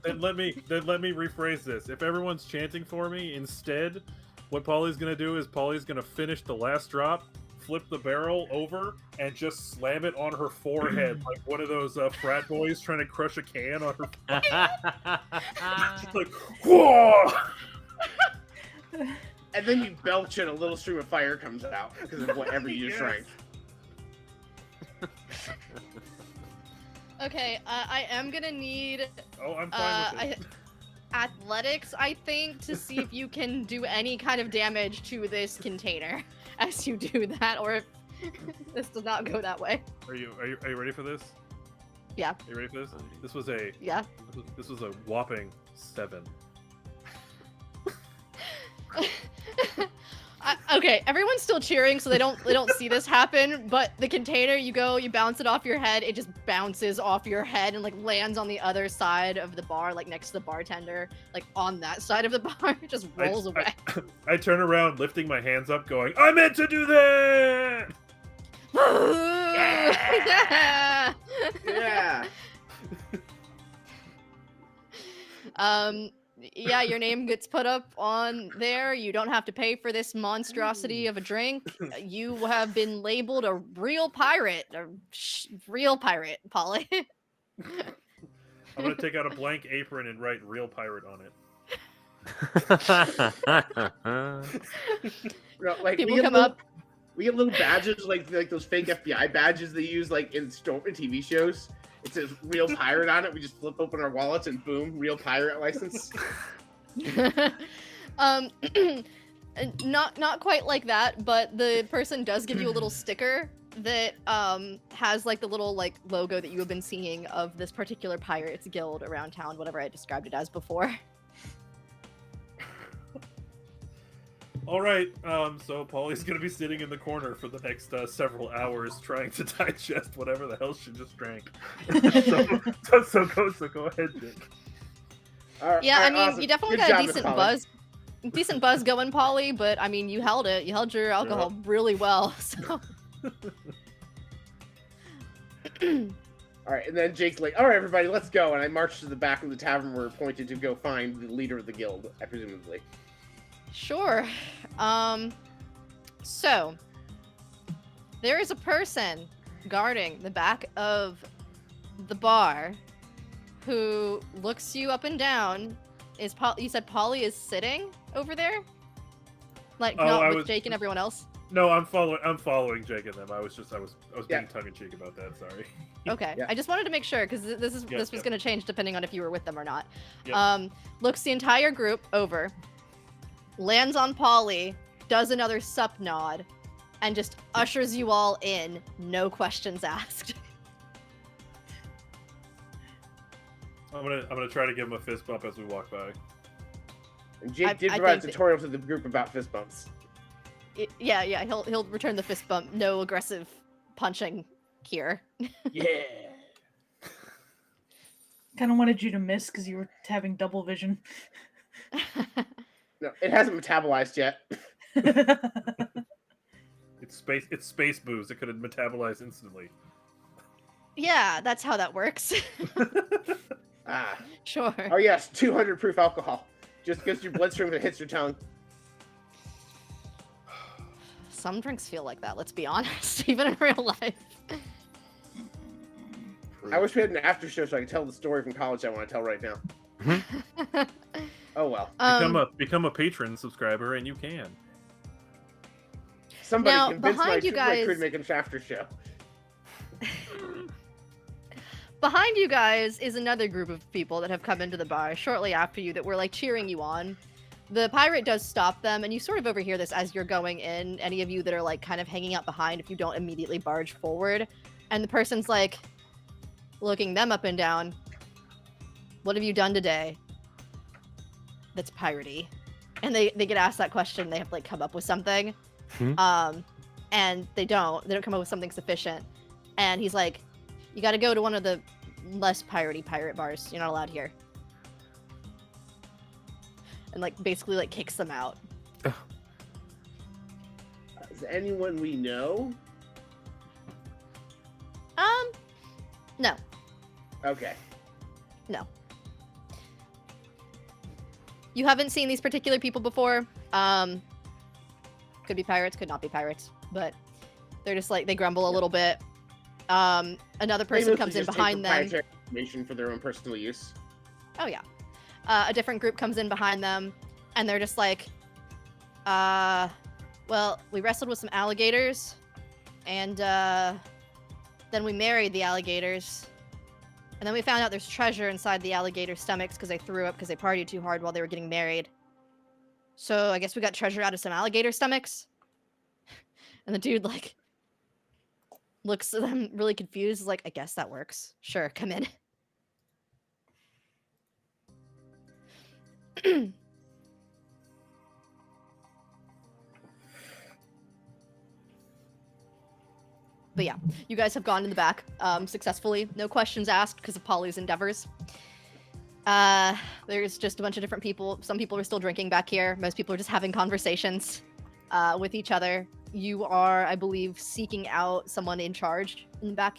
then let me rephrase this. If everyone's chanting for me, instead, what Polly's gonna do is Polly's gonna finish the last drop, flip the barrel over, and just slam it on her forehead like one of those frat boys trying to crush a can on her forehead. Just like, whoa! And then you belch and a little stream of fire comes out because of whatever you just drank. Okay, I am gonna need I'm fine with it. athletics, I think, to see if you can do any kind of damage to this container as you do that, or if this does not go that way. Are you ready for this? Yeah. Are you ready for this? This was a This was a whopping 7. Okay, everyone's still cheering, so they don't see this happen. But the container, you bounce it off your head. It just bounces off your head and like lands on the other side of the bar, like next to the bartender, like on that side of the bar. It just rolls away. I turn around, lifting my hands up, going, "I meant to do that!" Yeah. Yeah. Yeah, your name gets put up on there. You don't have to pay for this monstrosity of a drink. You have been labeled a real pirate. Real pirate, Polly. I'm gonna take out a blank apron and write "real pirate" on it. Like, people come up. We get little badges like those fake FBI badges they use like in TV shows. It says "real pirate" on it. We just flip open our wallets and boom, real pirate license. Not quite like that, but the person does give you a little sticker that has like the little like logo that you have been seeing of this particular pirates guild around town, whatever I described it as before. All right, so Polly's gonna be sitting in the corner for the next several hours trying to digest whatever the hell she just drank. so go ahead, Jake. Yeah, I mean, awesome. you definitely Good got a job, decent buzz going, Polly, but I mean, you held it. You held your alcohol really well, so. All right, and then Jake's like, "All right, everybody, let's go." And I march to the back of the tavern where we're appointed to go find the leader of the guild, presumably. Sure. So there is a person guarding the back of the bar who looks you up and down. You said Polly is sitting over there? Like, not with Jake and everyone else? No, I'm following Jake and them. I was being tongue in cheek about that. Sorry. Okay, I just wanted to make sure because this was going to change depending on if you were with them or not. Yep. Looks the entire group over, lands on Polly, does another sup nod, and just ushers you all in, no questions asked. I'm gonna try to give him a fist bump as we walk by. And Jake did provide a tutorial to the group about fist bumps. Yeah, he'll return the fist bump. No aggressive punching here. Yeah. Kind of wanted you to miss because you were having double vision. No, it hasn't metabolized yet. It's space booze. It could have metabolized instantly. Yeah, that's how that works. Sure. Oh yes, 200 proof alcohol. Just goes through bloodstream and it hits your tongue. Some drinks feel like that, let's be honest, even in real life. I wish we had an after show so I could tell the story from college I want to tell right now. Oh well. Become a patron subscriber and you can. Somebody now, convince my guys... crew to make an after show. Behind you guys is another group of people that have come into the bar shortly after you that were like cheering you on. The pirate does stop them, and you sort of overhear this as you're going in. Any of you that are like kind of hanging out behind if you don't immediately barge forward. And the person's like looking them up and down. What have you done today that's piratey? And they get asked that question. They have to like come up with something. And they don't come up with something sufficient. And he's like, you got to go to one of the less piratey pirate bars. You're not allowed here. And like basically like kicks them out. Is anyone we know? No. Okay. No. You haven't seen these particular people before. Could be pirates, could not be pirates, but they're just like they grumble a little bit. Another person comes in behind them. Information for their own personal use. Oh yeah. A different group comes in behind them, and they're just like, well, we wrestled with some alligators, and then we married the alligators, and then we found out there's treasure inside the alligator stomachs because they threw up because they partied too hard while they were getting married. So I guess we got treasure out of some alligator stomachs. And the dude like looks at them really confused, is like, I guess that works. Sure, come in. But yeah, you guys have gone in the back successfully. No questions asked because of Polly's endeavors. There's just a bunch of different people. Some people are still drinking back here. Most people are just having conversations with each other. You are, I believe, seeking out someone in charge in the back.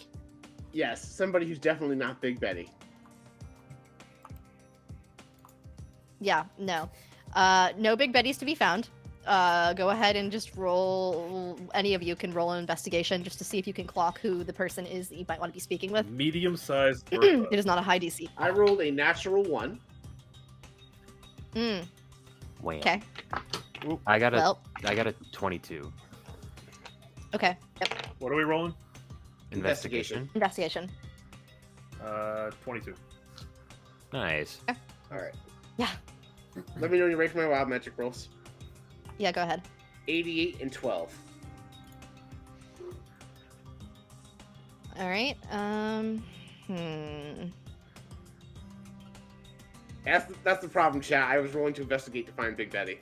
Yes, somebody who's definitely not Big Betty. Yeah, no. No Big Betties to be found. Go ahead and just roll. Any of you can roll an investigation just to see if you can clock who the person is that you might want to be speaking with. Medium-sized. It is not a high DC. I rolled a natural 1. Okay. I got a 22. Okay. Yep. What are we rolling? Investigation. 22. Nice. Okay. All right. Yeah. Let me know when you're ready for my wild magic rolls. Yeah, go ahead. 88 and 12. All right. That's the problem, chat. I was rolling to investigate to find Big Betty.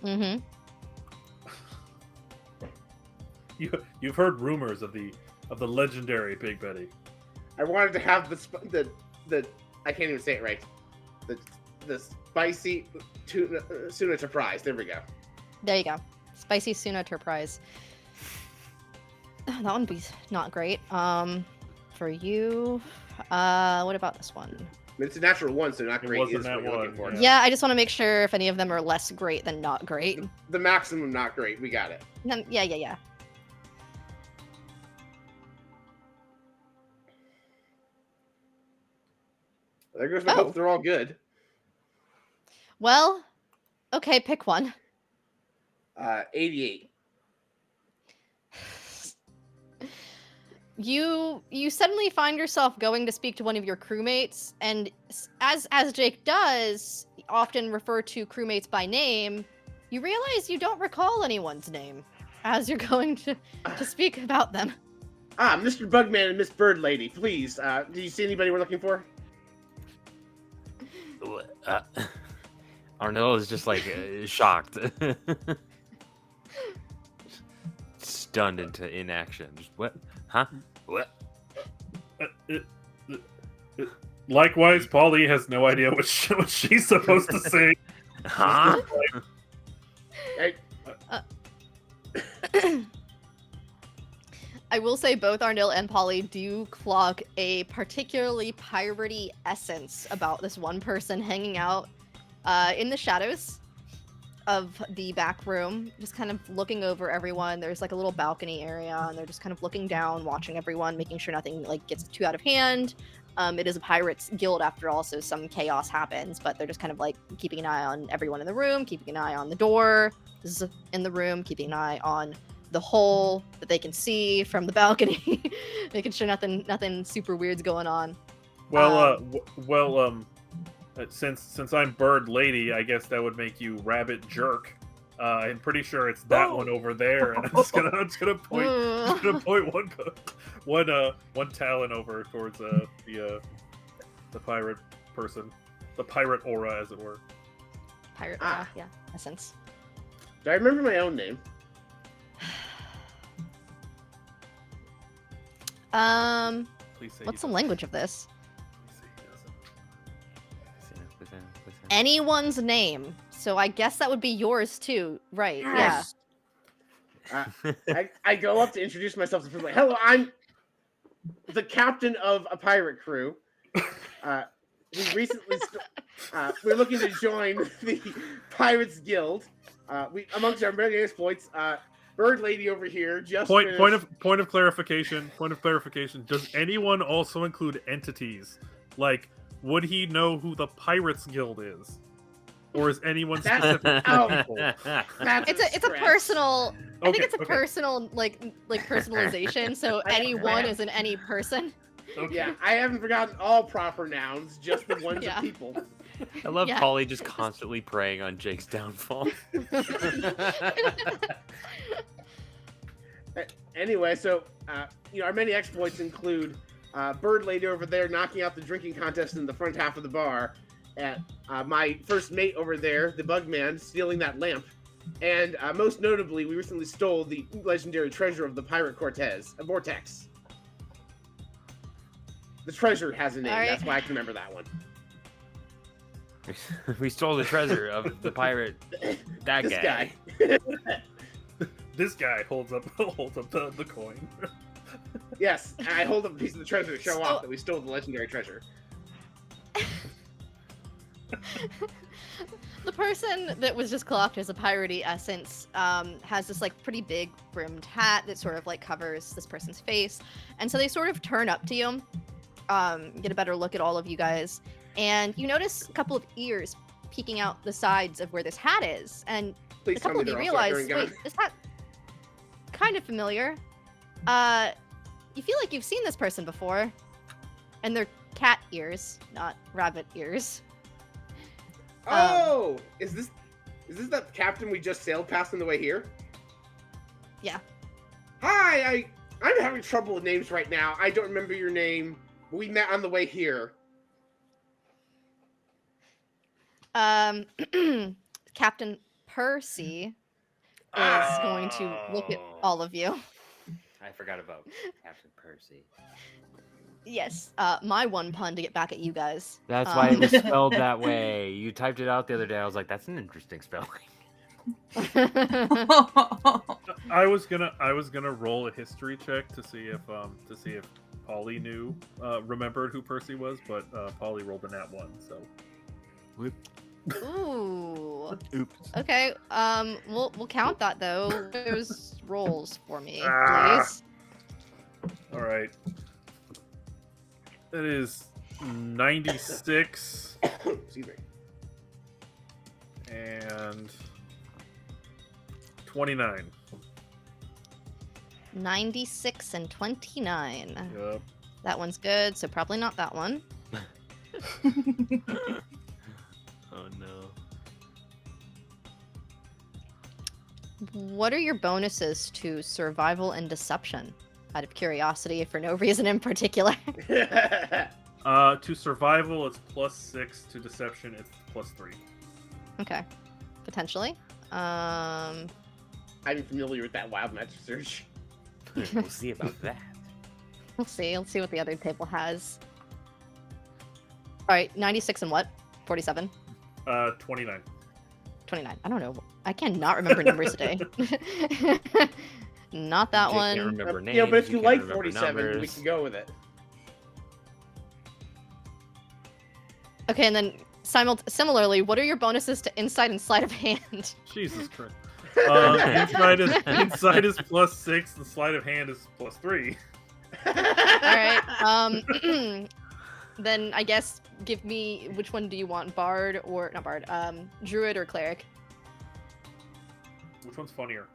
Mm-hmm. You've heard rumors of the legendary Big Betty. I wanted to have the I can't even say it right. The spicy tuna surprise. There we go. There you go. Spicy tuna surprise. That would be not great. For you, what about this one? It's a natural 1, so not great. Wasn't that one? Yeah, I just want to make sure if any of them are less great than not great. The maximum not great. We got it. Yeah. There goes my hope they're all good. Well, okay, pick one. 88. you suddenly find yourself going to speak to one of your crewmates, and as Jake does often refer to crewmates by name, you realize you don't recall anyone's name as you're going to speak about them. Mr. Bugman and Miss Bird Lady, please. Do you see anybody we're looking for? Arnil is just like shocked, stunned into inaction. Just, what? Huh? What? Likewise, Polly has no idea what she's supposed to say. Huh? I will say both Arnil and Polly do clock a particularly piratey essence about this one person hanging out in the shadows of the back room, just kind of looking over everyone. There's like a little balcony area, and they're just kind of looking down, watching everyone, making sure nothing like gets too out of hand. It is a pirates guild after all, so some chaos happens, but they're just kind of like keeping an eye on everyone in the room, keeping an eye on the door. This is in the room, keeping an eye on the hole that they can see from the balcony, making sure nothing super weird's going on. Since I'm Bird Lady, I guess that would make you Rabbit Jerk. I'm pretty sure it's that one over there, and I'm just gonna point one talon over towards the pirate person, the pirate aura, as it were. Pirate aura, yeah, essence. Do I remember my own name? What's the language of this? Anyone's name. So I guess that would be yours too, right? Yes. Yeah. I go up to introduce myself to people. Like, hello, I'm the captain of a pirate crew. We recently we're looking to join the Pirates Guild. We amongst our many exploits. Bird Lady over here just point of clarification. Does anyone also include entities? Like, would he know who the Pirates Guild is, or is anyone specific? It's a personal. I think it's a personal like personalization. So anyone is in any person. Okay. Yeah, I haven't forgotten all proper nouns, just the ones of people. I love Polly just constantly preying on Jake's downfall. Anyway, so our many exploits include Bird Lady over there knocking out the drinking contest in the front half of the bar, and my first mate over there, the Bugman, stealing that lamp, and most notably, we recently stole the legendary treasure of the Pirate Cortez, a Vortex. The treasure has a name. Right. That's why I can remember that one. We stole the treasure of the pirate. This guy. This guy holds up the coin. Yes, and I hold up a piece of the treasure to show off that we stole the legendary treasure. The person that was just clocked as a piratey essence has this like pretty big brimmed hat that sort of like covers this person's face, and so they sort of turn up to you, get a better look at all of you guys, and you notice a couple of ears peeking out the sides of where this hat is, and please a couple of you realize, wait, this hat kind of familiar. You feel like you've seen this person before, and they're cat ears, not rabbit ears. Oh, is this that captain we just sailed past on the way here? Yeah. Hi, I'm having trouble with names right now. I don't remember your name. We met on the way here. Captain Percy is going to look at all of you. I forgot about Captain Percy. Yes, my one pun to get back at you guys. That's why it was spelled that way. You typed it out the other day. I was like, that's an interesting spelling. I was gonna roll a history check to see if Polly remembered who Percy was, but Polly rolled a nat 1, so. Whoop. Ooh. Oops. Okay. We'll count that though. Those rolls for me, please. All right. That is 96. Excuse me. And 29. 96 and 29. Yep. That one's good, so probably not that one. Oh no. What are your bonuses to survival and deception? Out of curiosity, for no reason in particular. To survival, it's +6. To deception, it's +3. Okay. Potentially. I'm familiar with that wild magic search. We'll see about that. We'll see. Let's see what the other table has. Alright, 96 and what? 47? 29. 29. I don't know. I cannot remember numbers today. Not that You one. can't remember names. Yeah, but if you can't like remember 47, we numbers. can go with it. Okay, and then similarly, what are your bonuses to insight and sleight of hand? Jesus Christ. Inside is +6. The sleight of hand is +3. Alright, then I guess give me, which one do you want? Bard or, not Bard, Druid or Cleric? Which one's funnier?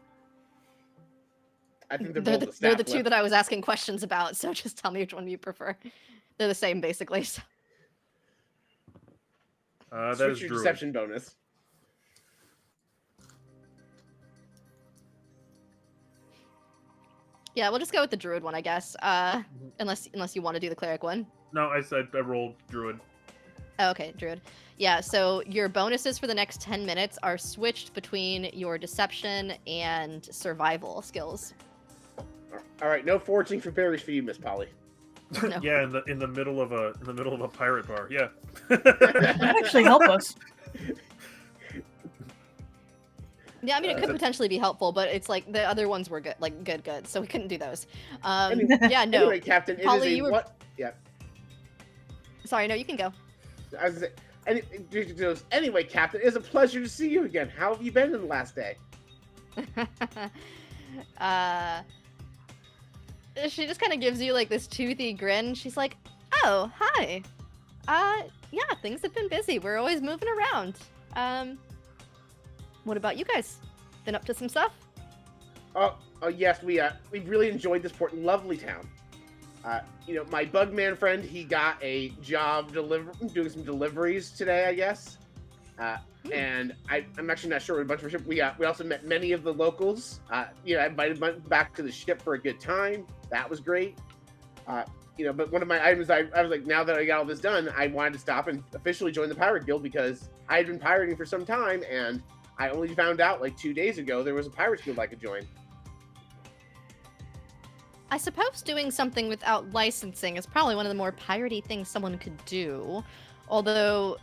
I think they're They're both the, they're the two that I was asking questions about, so just tell me which one you prefer. They're the same, basically. So. That Switch is your Druid. deception bonus. Yeah, we'll just go with the Druid one, I guess. Unless you want to do the Cleric one. No, I said I rolled Druid. Oh, okay, Druid. Yeah, so your bonuses for the next 10 minutes are switched between your deception and survival skills. All right, no foraging for berries for you, Miss Polly. No. Yeah, in the middle of a pirate bar. Yeah. That'd actually help us. Yeah, I mean, it could potentially be helpful, but it's like the other ones were good, good, so we couldn't do those. Yeah, no. Anyway, Captain, it Polly, is a you were... what? Yeah. Sorry, no, you can go. I was anyway, Captain, it is a pleasure to see you again. How have you been in the last day? She just kind of gives you like this toothy grin. She's like, "Oh, hi. Yeah, things have been busy. We're always moving around. What about you guys? Been up to some stuff?" Oh, yes, we've really enjoyed this port. Lovely town. My Bugman friend, he got a job doing some deliveries today, I guess. And I'm actually not sure. A bunch of ship. We also met many of the locals. I invited them back to the ship for a good time. That was great. But one of my items, I was like, now that I got all this done, I wanted to stop and officially join the Pirate Guild because I had been pirating for some time, and I only found out like 2 days ago there was a Pirates Guild I could join. I suppose doing something without licensing is probably one of the more piratey things someone could do. Although,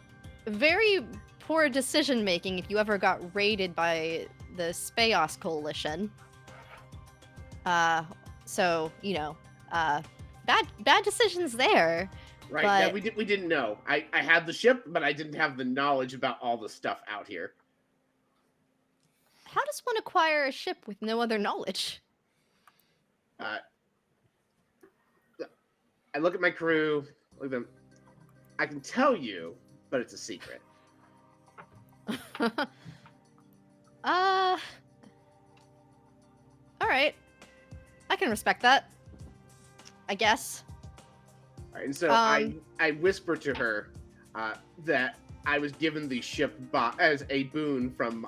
very poor decision making if you ever got raided by the Speos Coalition. So, bad decisions there. Right, but... yeah, we didn't know. I had the ship, but I didn't have the knowledge about all the stuff out here. How does one acquire a ship with no other knowledge? I look at my crew, look at them. I can tell you, but it's a secret. All right. I can respect that, I guess. All right, and so I whisper to her that I was given the ship as a boon from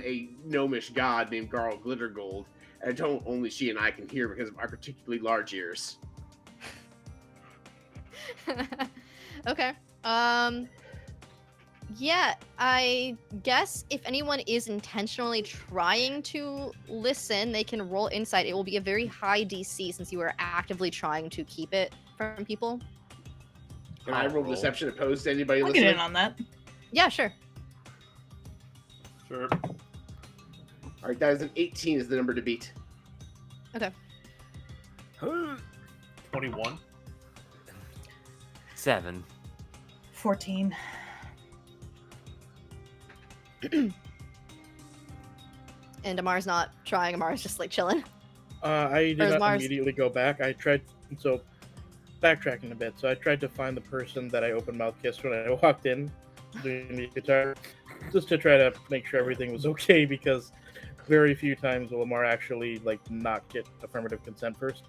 a gnomish god named Garl Glittergold, and I told only she and I can hear because of our particularly large ears. Okay. Yeah, I guess if anyone is intentionally trying to listen, they can roll insight. It will be a very high DC since you are actively trying to keep it from people. Can I roll deception opposed to anybody I'll listening? get in on that. Yeah, sure. Sure. All right, that is an 18 is the number to beat. Okay. 21. 7. 14. And Amar's not trying. Amar's just like chilling. I did not Mars? immediately go back. I tried, so backtracking a bit. So I tried to find the person that I open mouth kissed when I walked in doing the guitar, just to try to make sure everything was okay because very few times will Amar actually like not get affirmative consent first.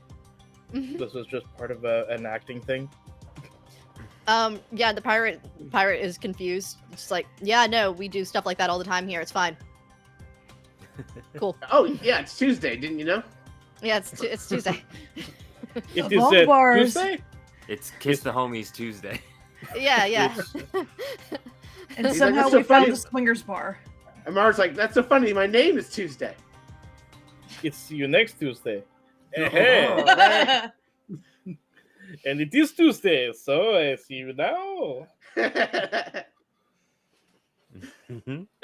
This was just part of an acting thing. Yeah, the pirate is confused. It's like, yeah, no, we do stuff like that all the time here. It's fine. Cool. Oh yeah, it's Tuesday. Didn't you know? Yeah, it's Tuesday. It is Tuesday. It's Kiss the Homies Tuesday. Yeah. And He's somehow like, "That's so we found funny." the swingers bar. Amar's like, that's so funny. My name is Tuesday. It's see you next Tuesday. Oh, right. And it is Tuesday, so I see you now. Hey,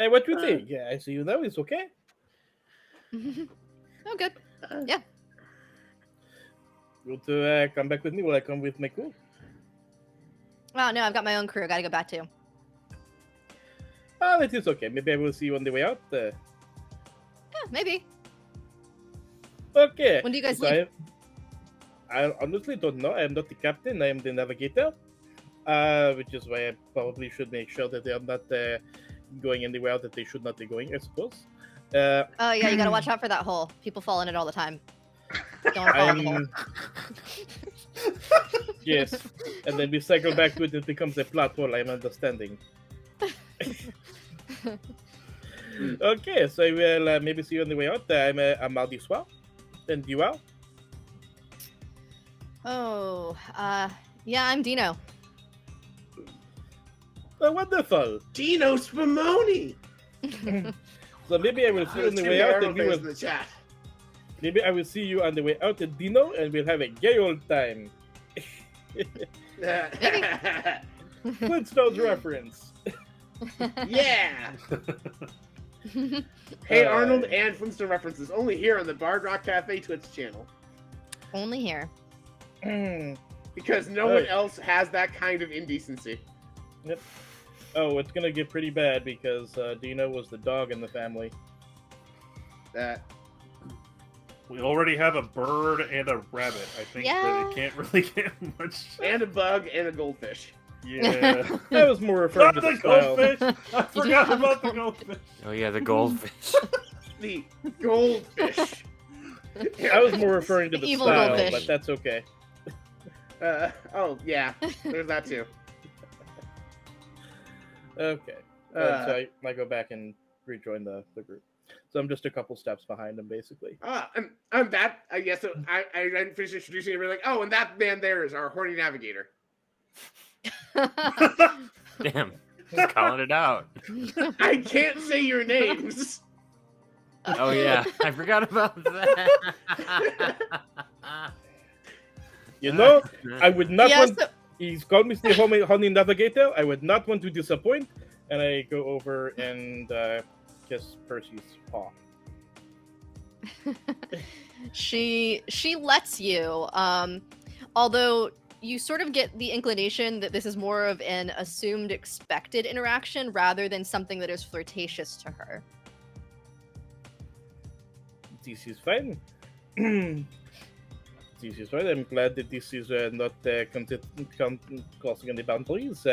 what do you think? Yeah, I see you now. It's okay. Oh, good. Yeah. You want to come back with me? Will I come with my crew? Oh no, I've got my own crew. Gotta go back to. Oh, it is okay. Maybe I will see you on the way out. Yeah, maybe. Okay. When do you guys So leave? I honestly don't know. I am not the captain. I am the navigator. Which is why I probably should make sure that they are not going anywhere that they should not be going, I suppose. Oh yeah, you gotta watch out for that hole. People fall in it all the time. Don't fall in the hole. Yes. And then we cycle back to it, it becomes a plot hole, I'm understanding. Okay, so I will maybe see you on the way out. I'm Amar this soir. And you are? Oh, yeah, I'm Dino. Oh, wonderful. Dino Spumoni. So maybe I will see you on the way out, and we will. In the chat. Maybe I will see you on the way out at Dino, and we'll have a gay old time. Flintstones reference. Yeah. Hey Arnold and Flintstone references only here on the Bard Rock Cafe Twitch channel. Only here. Because no one else has that kind of indecency. Yep. Oh, it's gonna get pretty bad because Dino was the dog in the family. We already have a bird and a rabbit. I think that it can't really get much. And a bug and a goldfish. Yeah. I was more referring to the goldfish. I forgot about the goldfish. Oh yeah, the goldfish. The goldfish. I was more referring to the Evil style, goldfish. but that's okay. Oh yeah, there's that too. Okay. So I go back and rejoin the group. So I'm just a couple steps behind them, basically. And that, I guess, I didn't finish introducing everybody. Like, oh, and that man there is our horny navigator. Damn, just calling it out. I can't say your names. Oh yeah, I forgot about that. You know, I would not Yeah, want. He's called me the honey navigator. I would not want to disappoint. And I go over and kiss Percy's paw. She lets you, although you sort of get the inclination that this is more of an assumed expected interaction rather than something that is flirtatious to her. This is fine. This is fine. I'm glad that this is not crossing any boundaries.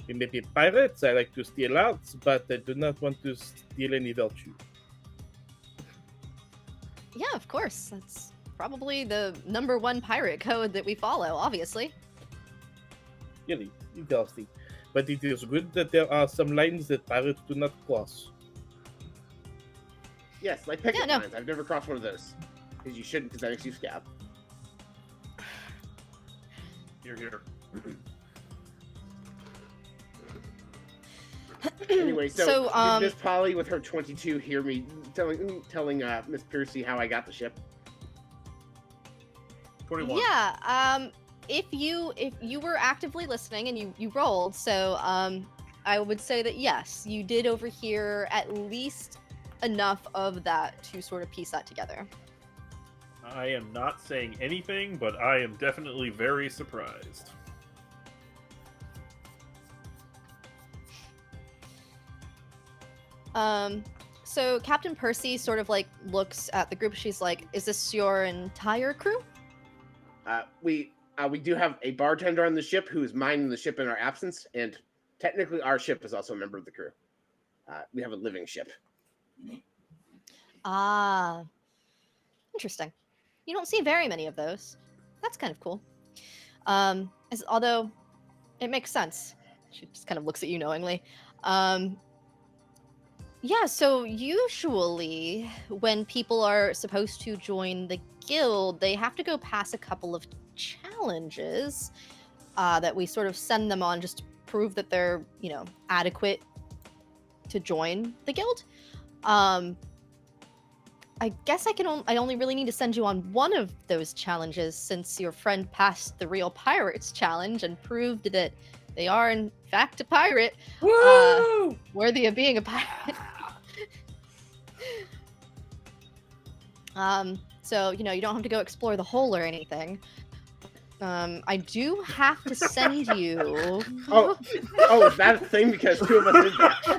We may be pirates. I like to steal arts, but I do not want to steal any virtue. Yeah, of course. That's probably the #1 pirate code that we follow, obviously. Really, interesting. But it is good that there are some lines that pirates do not cross. Yes, like picket Yeah, no. lines. I've never crossed one of those. Because you shouldn't, because that makes you scab. Here. Anyway, so So, did Miss Polly with her 22 hear me telling Miss Percy how I got the ship? 21. Yeah, if you were actively listening and you rolled, so I would say that yes, you did overhear at least enough of that to sort of piece that together. I am not saying anything, but I am definitely very surprised. So Captain Percy sort of like looks at the group. She's like, "Is this your entire crew?" We do have a bartender on the ship who is minding the ship in our absence, and technically our ship is also a member of the crew. We have a living ship. Ah, interesting. You don't see very many of those. That's kind of cool. Although it makes sense. She just kind of looks at you knowingly. Yeah, so usually when people are supposed to join the guild, they have to go past a couple of challenges that we sort of send them on just to prove that they're, adequate to join the guild. I guess I only really need to send you on one of those challenges since your friend passed the Real Pirates challenge and proved that they are in fact a pirate. Woo! Worthy of being a pirate. So, you don't have to go explore the hole or anything. I do have to send you... Oh, is that a thing? Because two of us did that.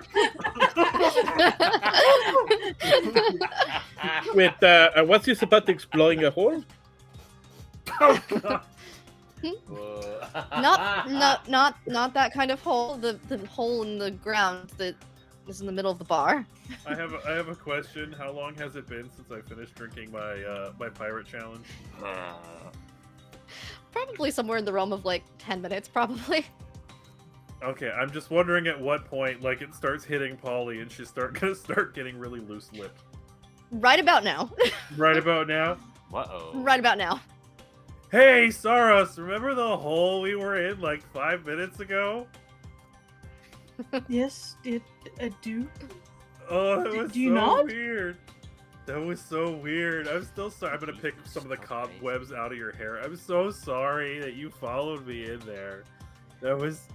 Wait, what's this about exploring a hole? Oh, God. Not that kind of hole. The hole in the ground that is in the middle of the bar. I have a question. How long has it been since I finished drinking my pirate challenge? Probably somewhere in the realm of like 10 minutes, probably. Okay, I'm just wondering at what point it starts hitting Polly and she's gonna start getting really loose-lipped. Right about now. Right about now? Uh-oh. Right about now. Hey, Sarros, remember the hole we were in 5 minutes ago? Yes, I do. Oh, that was do you so not? weird. That was so weird. I'm still sorry. I'm gonna pick some of the cobwebs out of your hair. I'm so sorry that you followed me in there. That was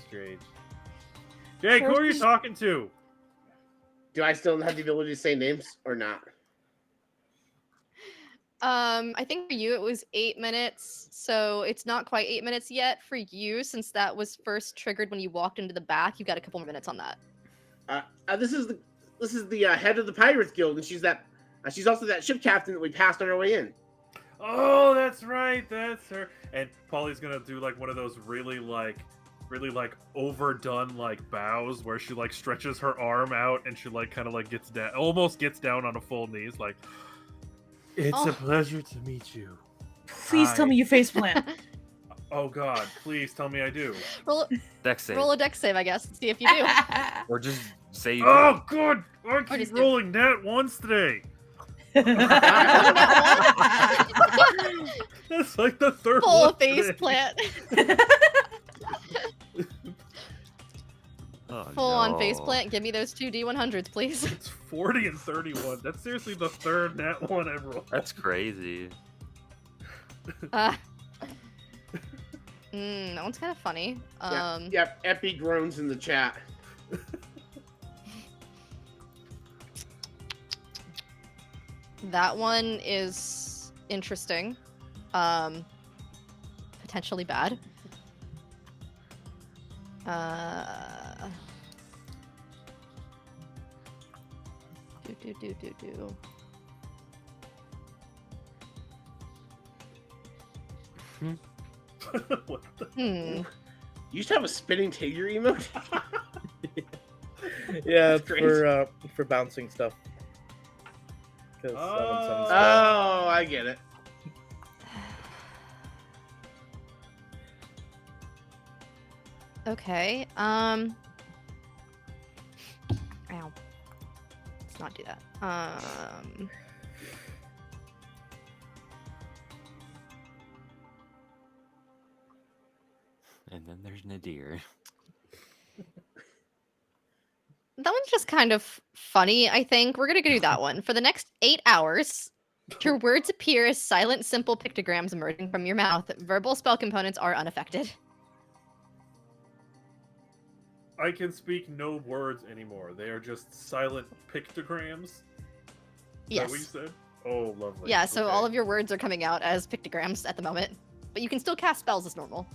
strange. Jake, who are you talking to? Do I still have the ability to say names or not? I think for you it was 8 minutes, so it's not quite 8 minutes yet for you since that was first triggered when you walked into the bath. You've got a couple more minutes on that. This is the head of the Pirates Guild, and she's also that ship captain that we passed on our way in. Oh, that's right, that's her. And Polly's gonna do one of those really overdone bows where she stretches her arm out and she kind of gets down, almost gets down on a full knees, it's a pleasure to meet you. Please tell me you faceplant. Oh God, please tell me I do. Roll a dex save, I guess. See if you do. Or just say you Oh God, I Or keep just do. rolling nat ones today. That's the third Full one face today. plant. Oh, Full on face plant. Give me those 2 D100s, please. It's 40 and 31. That's seriously the third nat one I've rolled. That's crazy. That one's kind of funny. Yep, Epi groans in the chat. That one is interesting. Potentially bad. Do. What the? You used to have a spinning tiger emote? Yeah, That's crazy. for bouncing stuff. Oh, I get it. Okay. Ow. Let's not do that. And then there's Nadir. That one's just kind of funny, I think. We're gonna do that one. For the next 8 hours, your words appear as silent, simple pictograms emerging from your mouth. Verbal spell components are unaffected. I can speak no words anymore. They are just silent pictograms. Is Yes. that what you said? Oh, lovely. Yeah, so Okay. all of your words are coming out as pictograms at the moment. But you can still cast spells as normal.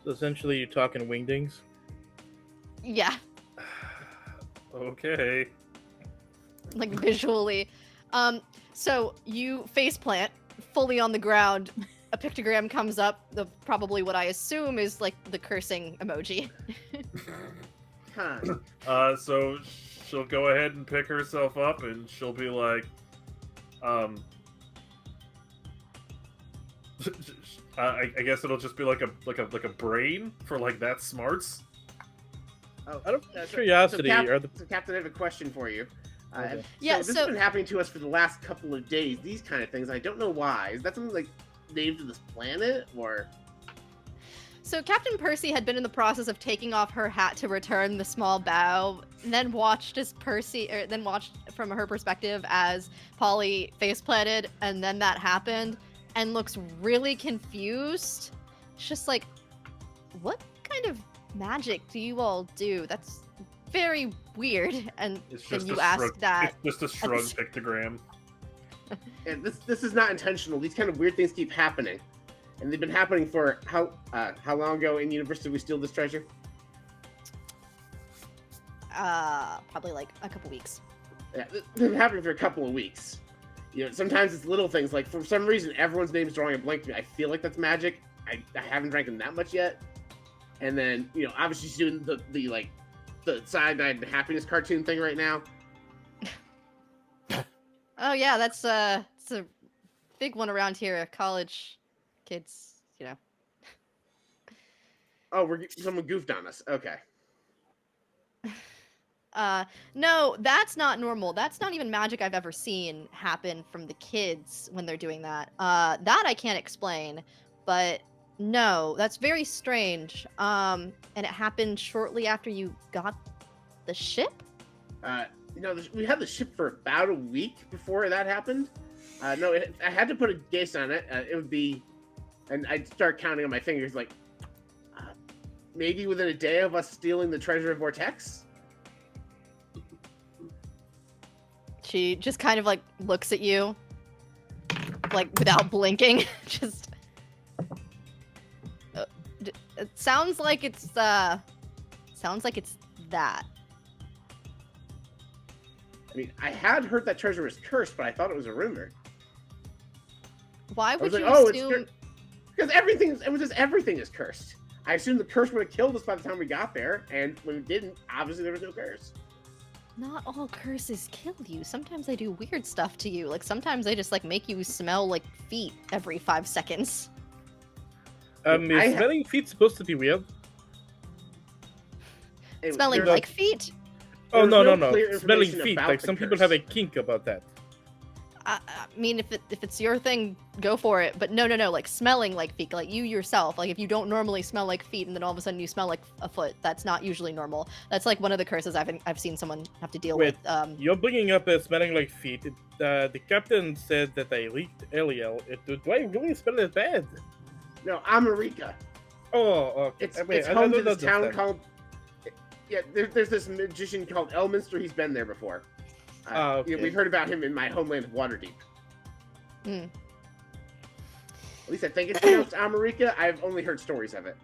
So essentially, you're talking wingdings. Yeah, Okay. like visually. So you faceplant fully on the ground. A pictogram comes up. Probably what I assume is the cursing emoji. Huh. So she'll go ahead and pick herself up, and she'll be like, I guess it'll just be like a brain for like that smarts. Oh, Out of curiosity, Captain, I have a question for you. Okay. This has been happening to us for the last couple of days. These kind of things, I don't know why. Is that something like named to this planet, or? So Captain Percy had been in the process of taking off her hat to return the small bow, and then watched from her perspective as Polly face planted, and then that happened, and looks really confused. It's just like, what kind of magic do you all do? That's very weird. And you ask that. It's just a shrug pictogram. And this is not intentional. These kind of weird things keep happening. And they've been happening for how long ago in university did we steal this treasure? Probably like a couple weeks. Yeah, it's been happening for a couple of weeks. You know, sometimes it's little things, like for some reason everyone's name's drawing a blank to me. I feel like that's magic. I haven't drank them that much yet. And then, you know, obviously she's doing the side-eyed happiness cartoon thing right now. Oh yeah, it's a big one around here. College kids, you know. Oh, someone goofed on us. Okay. No, that's not normal. That's not even magic I've ever seen happen from the kids when they're doing that. That I can't explain, but no, that's very strange. And it happened shortly after you got the ship? You know, we had the ship for about a week before that happened. No, I had to put a guess on it. It would be, and I'd start counting on my fingers, like, maybe within a day of us stealing the treasure of Vortex? She just kind of, like, looks at you, like, without blinking. Just... it sounds like it's that. I mean, I had heard that treasure was cursed, but I thought it was a rumor. Why would you assume? Because everything is cursed. I assumed the curse would have killed us by the time we got there, and when it didn't, obviously there was no curse. Not all curses kill you. Sometimes they do weird stuff to you. Like, sometimes they just, like, make you smell like feet every 5 seconds. Is smelling feet supposed to be weird? Smelling like feet? Oh, no. Smelling feet. Like, some people have a kink about that. I mean, if it's your thing, go for it. But no. Like, smelling like feet. Like, you yourself. Like, if you don't normally smell like feet and then all of a sudden you smell like a foot, that's not usually normal. That's, like, one of the curses I've seen someone have to deal with. You're bringing up smelling like feet. The captain said that I leaked earlier. Do I really smell as bad? No, America. Oh, okay. It's home to this town called... Yeah, there's this magician called Elminster. He's been there before. Okay. We've heard about him in my homeland of Waterdeep. At least I think it's pronounced America. I've only heard stories of it.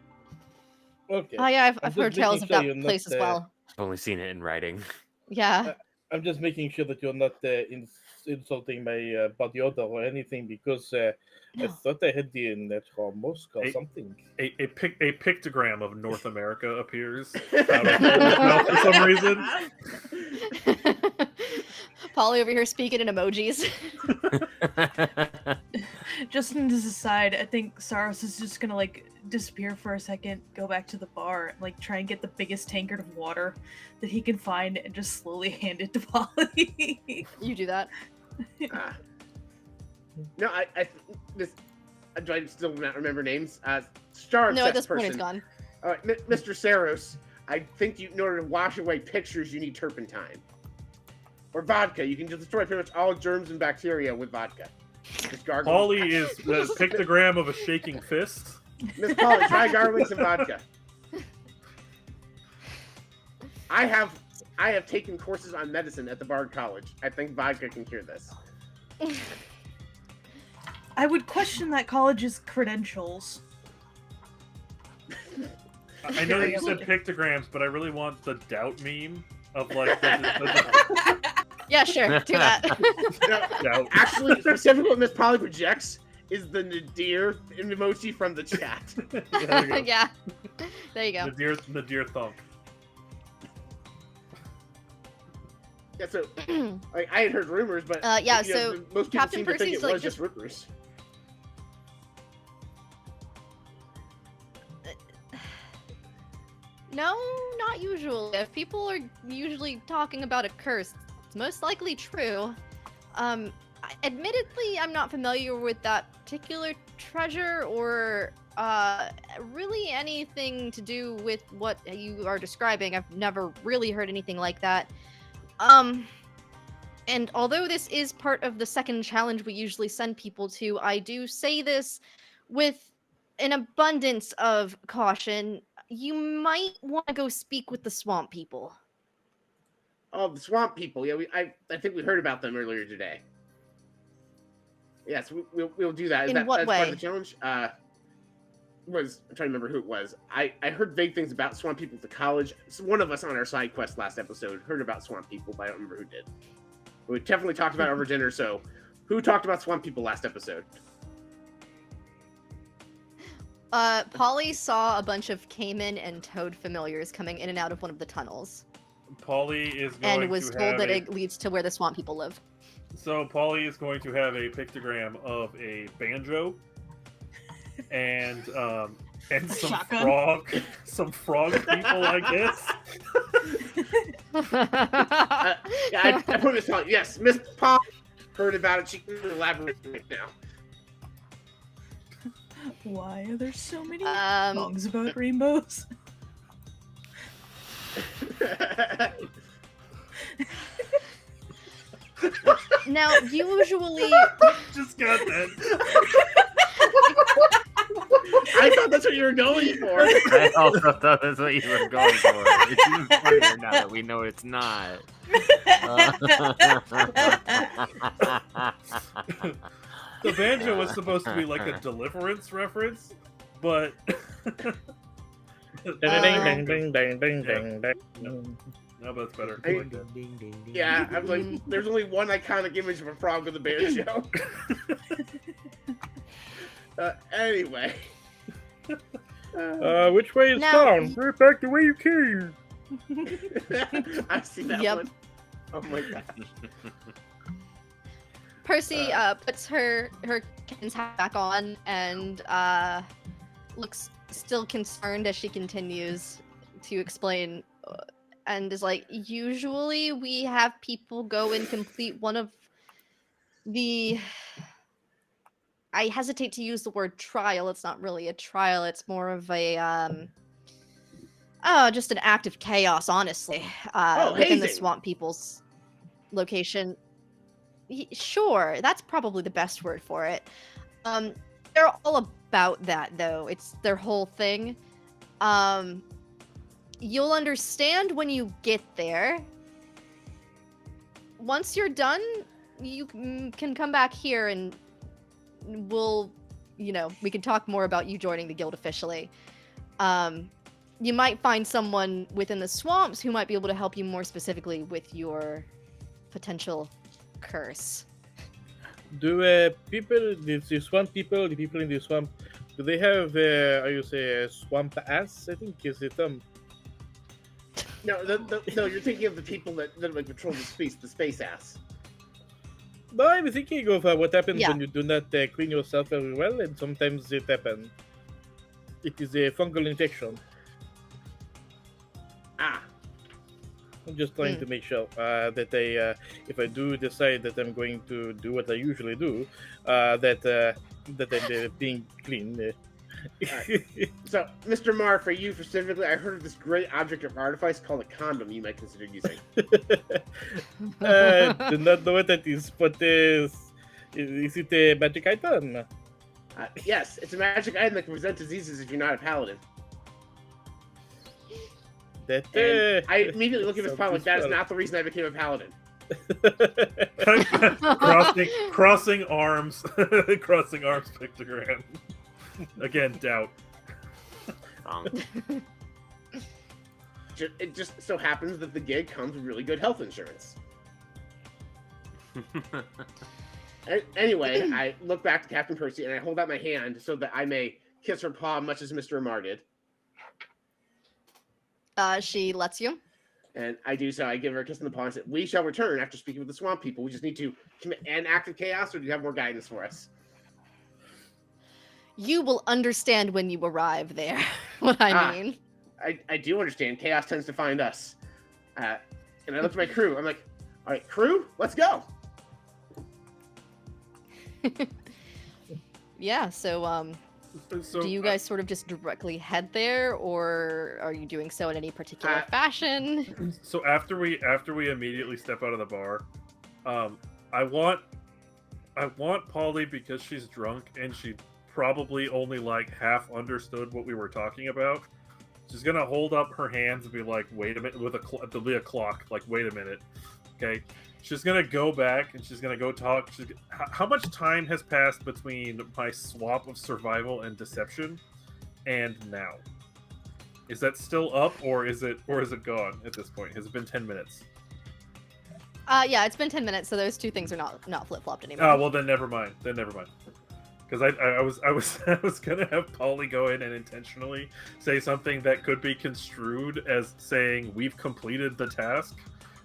Okay. Oh yeah, I've heard tales of that place as well. I've only seen it in writing. Yeah. I'm just making sure that you're not insulting my body odor or anything, because I thought I had the natural musk or something. A pictogram of North America appears out of his mouth for some reason. Polly over here speaking in emojis. Just as an aside, I think Sarros is just gonna, like, disappear for a second, go back to the bar, and, like, try and get the biggest tankard of water that he can find and just slowly hand it to Polly. You do that. No, do I still not remember names? Star no, at this person. point it's gone. All right, Mr. Sarros, I think in order to wash away pictures, you need turpentine. Or vodka. You can just destroy pretty much all germs and bacteria with vodka. Just gargle. Polly is the pictogram of a shaking fist. Miss Polly, try gargling some vodka. I have taken courses on medicine at the Bard College. I think vodka can cure this. I would question that college's credentials. I know you said pictograms, but I really want the doubt meme of, like, Yeah, sure, do that. No, actually, specifically what Miss Polly projects is the nadir emoji from the chat. Yeah, there you go. Nadir thunk. Yeah, so I had heard rumors, but so most people Captain seem to think Percy's it like was just rumors. No, not usually. If people are usually talking about a curse, it's most likely true. Admittedly, I'm not familiar with that particular treasure or really anything to do with what you are describing. I've never really heard anything like that. And although this is part of the second challenge we usually send people to, I do say this with an abundance of caution. You might want to go speak with the swamp people. Oh, the swamp people. Yeah, I think we heard about them earlier today. Yes, we'll do that. In what that's way? Part of the challenge? I'm trying to remember who it was. I heard vague things about swamp people at the college. So one of us on our side quest last episode heard about swamp people, but I don't remember who did. We definitely talked about it over dinner, so who talked about swamp people last episode? Polly saw a bunch of caiman and toad familiars coming in and out of one of the tunnels. Polly is going and was to told that it leads to where the swamp people live. So Polly is going to have a pictogram of a banjo and some frog people, I guess. I put this on. Yes, Miss Polly heard about it. She can elaborate right now. Why are there so many songs about rainbows? Now, usually... Just got that. I thought that's what you were going for. I also thought that's what you were going for. It's even funnier now that we know it's not. The banjo was supposed to be like a Deliverance reference, but... Ding, ding, ding, ding, ding, ding. No, but it's better. Yeah, I'm like, there's only one iconic image of a frog with a banjo. Anyway. Which way is down? Right back the way you came. I see that one. Oh my gosh. Percy puts her Ken's hat back on and looks still concerned as she continues to explain, and is like, usually we have people go and complete one of the... I hesitate to use the word trial. It's not really a trial. It's more of a just an act of chaos, honestly. Within the swamp people's location. Sure, that's probably the best word for it. They're all about that, though. It's their whole thing. You'll understand when you get there. Once you're done, you can come back here and we can talk more about you joining the guild officially. You might find someone within the swamps who might be able to help you more specifically with your potential curse. Do the swamp people, the people in the swamp, do they have, a swamp ass? I think is it No, you're thinking of the people that like patrol the space ass. No, I'm thinking of what happens when you do not clean yourself very well, and sometimes it happens. It is a fungal infection. I'm just trying to make sure that if I do decide that I'm going to do what I usually do, that I'm being clean. Right. So, Mr. Mar, for you specifically, I heard of this great object of artifice called a condom you might consider using. Do not know what that is, but is it a magic item? Yes, it's a magic item that can prevent diseases if you're not a paladin. I immediately look at this pile like that is not the reason I became a paladin. crossing arms pictogram. Again, doubt. It just so happens that the gig comes with really good health insurance. Anyway, I look back to Captain Percy and I hold out my hand so that I may kiss her paw much as Mr. Amar did. She lets you. And I do so. I give her a kiss on the paw and say, "We shall return after speaking with the swamp people. We just need to commit an act of chaos, or do you have more guidance for us?" You will understand when you arrive there. What I mean. I do understand. Chaos tends to find us. And I look at my crew. I'm like, "All right, crew, let's go." Yeah. So do you guys sort of just directly head there, or are you doing so in any particular fashion? So after we immediately step out of the bar, I want Polly, because she's drunk and she probably only like half understood what we were talking about. She's gonna hold up her hands and be like, "Wait a minute," with there'll be a clock. Like, "Wait a minute." Okay. She's gonna go back and she's gonna go talk. How much time has passed between my swap of survival and deception and now? Is that still up, or is it gone at this point? Has it been 10 minutes? Yeah, it's been 10 minutes, so those two things are not flip-flopped anymore. Oh, well then never mind. Because I was gonna have Polly go in and intentionally say something that could be construed as saying we've completed the task.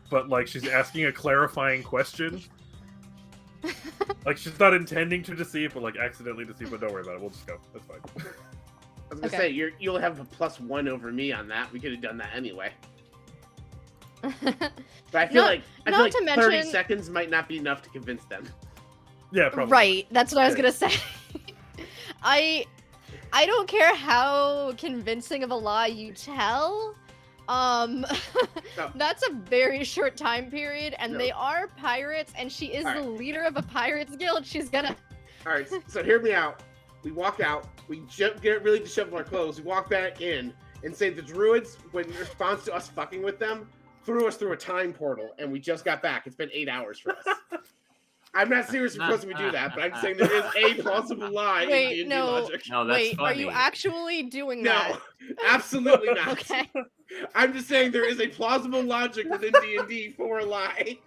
But, like, she's asking a clarifying question. Like, she's not intending to deceive, but, like, accidentally deceive. But don't worry about it. We'll just go. That's fine. I was gonna say, you'll have a +1 over me on that. We could have done that anyway. But I feel like 30 seconds might not be enough to convince them. Yeah, probably. Right. That's what I was gonna say. I don't care how convincing of a lie you tell. No. That's a very short time period, and they are pirates, and she is the leader of a pirates guild. She's gonna. All right, so hear me out. We walk out. We get really disheveled our clothes. We walk back in and say the druids, in response to us fucking with them, threw us through a time portal, and we just got back. It's been 8 hours for us. I'm not seriously supposed to do that, but I'm saying there is a plausible lie in D&D logic. No, that's funny. Are you actually doing that? No, absolutely not. Okay. I'm just saying there is a plausible logic within D&D for a lie.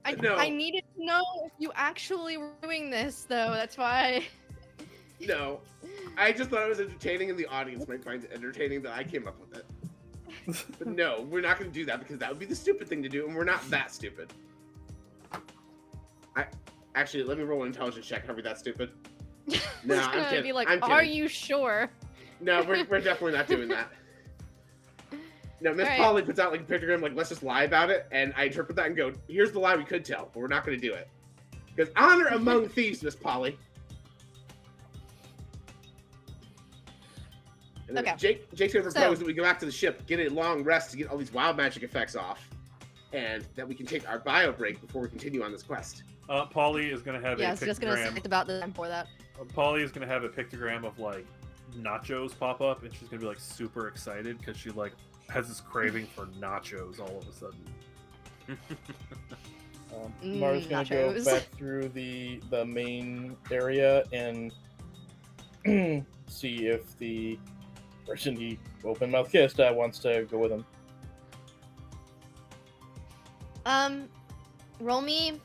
I needed to know if you actually were doing this, though. That's why. No, I just thought it was entertaining, and the audience might find it entertaining that I came up with it. But no, we're not going to do that because that would be the stupid thing to do, and we're not that stupid. Actually, let me roll an intelligence check. Are we that stupid? No, I'm kidding. Be like, I'm kidding. Are you sure? No, we're definitely not doing that. No, Miss Polly puts out like a pictogram, like, let's just lie about it, and I interpret that and go, here's the lie we could tell, but we're not going to do it. Because honor among thieves, Miss Polly. And then Jake's going to propose that we go back to the ship, get a long rest to get all these wild magic effects off, and that we can take our bio break before we continue on this quest. Polly is going to have a pictogram. Yeah, I was just going to say about the time for that. Polly is going to have a pictogram of, like, nachos pop up, and she's going to be, like, super excited because she, like, has this craving for nachos all of a sudden. Marty's going to go back through the main area and see if the person he open mouth kissed wants to go with him. Roll me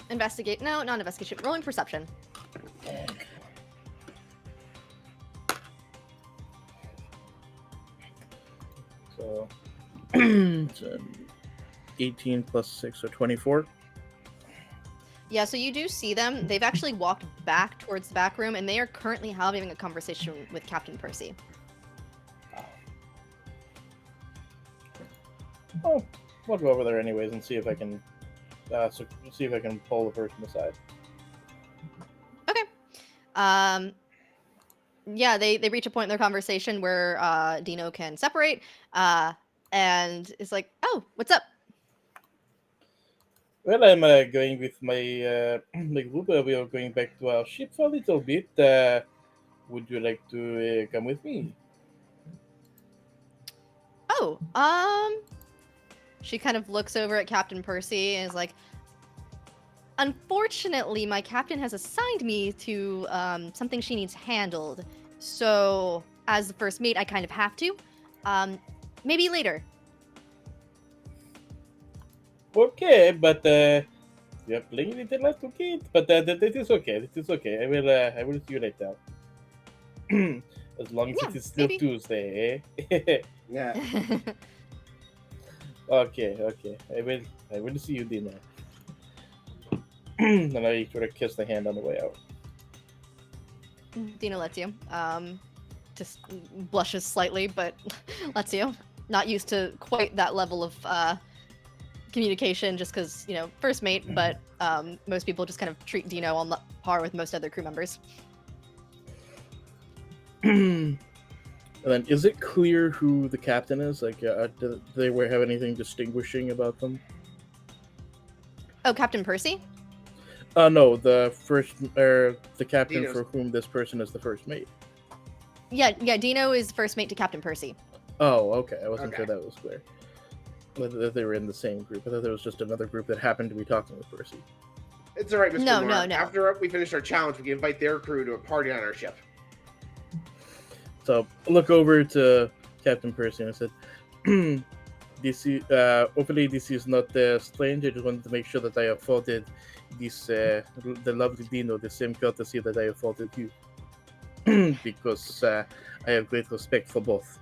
investigate. No, not investigation. Rolling perception. So, 18 plus 6, so 24. Yeah, so you do see them. They've actually walked back towards the back room, and they are currently having a conversation with Captain Percy. Oh, we'll go over there anyways and see if I can pull the person aside. Okay. Yeah, they reach a point in their conversation where Dino can separate, and is like, "Oh, what's up?" Well, I'm going with my group. We are going back to our ship for a little bit. Would you like to come with me? Oh, she kind of looks over at Captain Percy and is like, "Unfortunately, my captain has assigned me to something she needs handled. So, as the first mate, I kind of have to. Maybe later." Okay, but we are playing little less to get. But that is okay. It is okay. I will see you later. As long as it is still maybe. Tuesday, eh? Yeah. Okay. I will see you dinner. And I sort of kiss the hand on the way out. Dino lets you. Just blushes slightly, but lets you. Not used to quite that level of communication, just because, first mate, but most people just kind of treat Dino on par with most other crew members. And then, is it clear who the captain is? Like, do they have anything distinguishing about them? Oh, Captain Percy? No, the captain Dino's. for whom this person is the first mate. Yeah, Dino is first mate to Captain Percy. Oh, okay. I wasn't Okay. sure that was clear. That they were in the same group. I thought there was just another group that happened to be talking with Percy. It's all right, Mr. No, Amar. no. After we finish our challenge, we can invite their crew to a party on our ship. So I look over to Captain Percy and I said, hopefully this is not strange. I just wanted to make sure that I afforded the lovely Dino the same courtesy that I afforded you. Because I have great respect for both.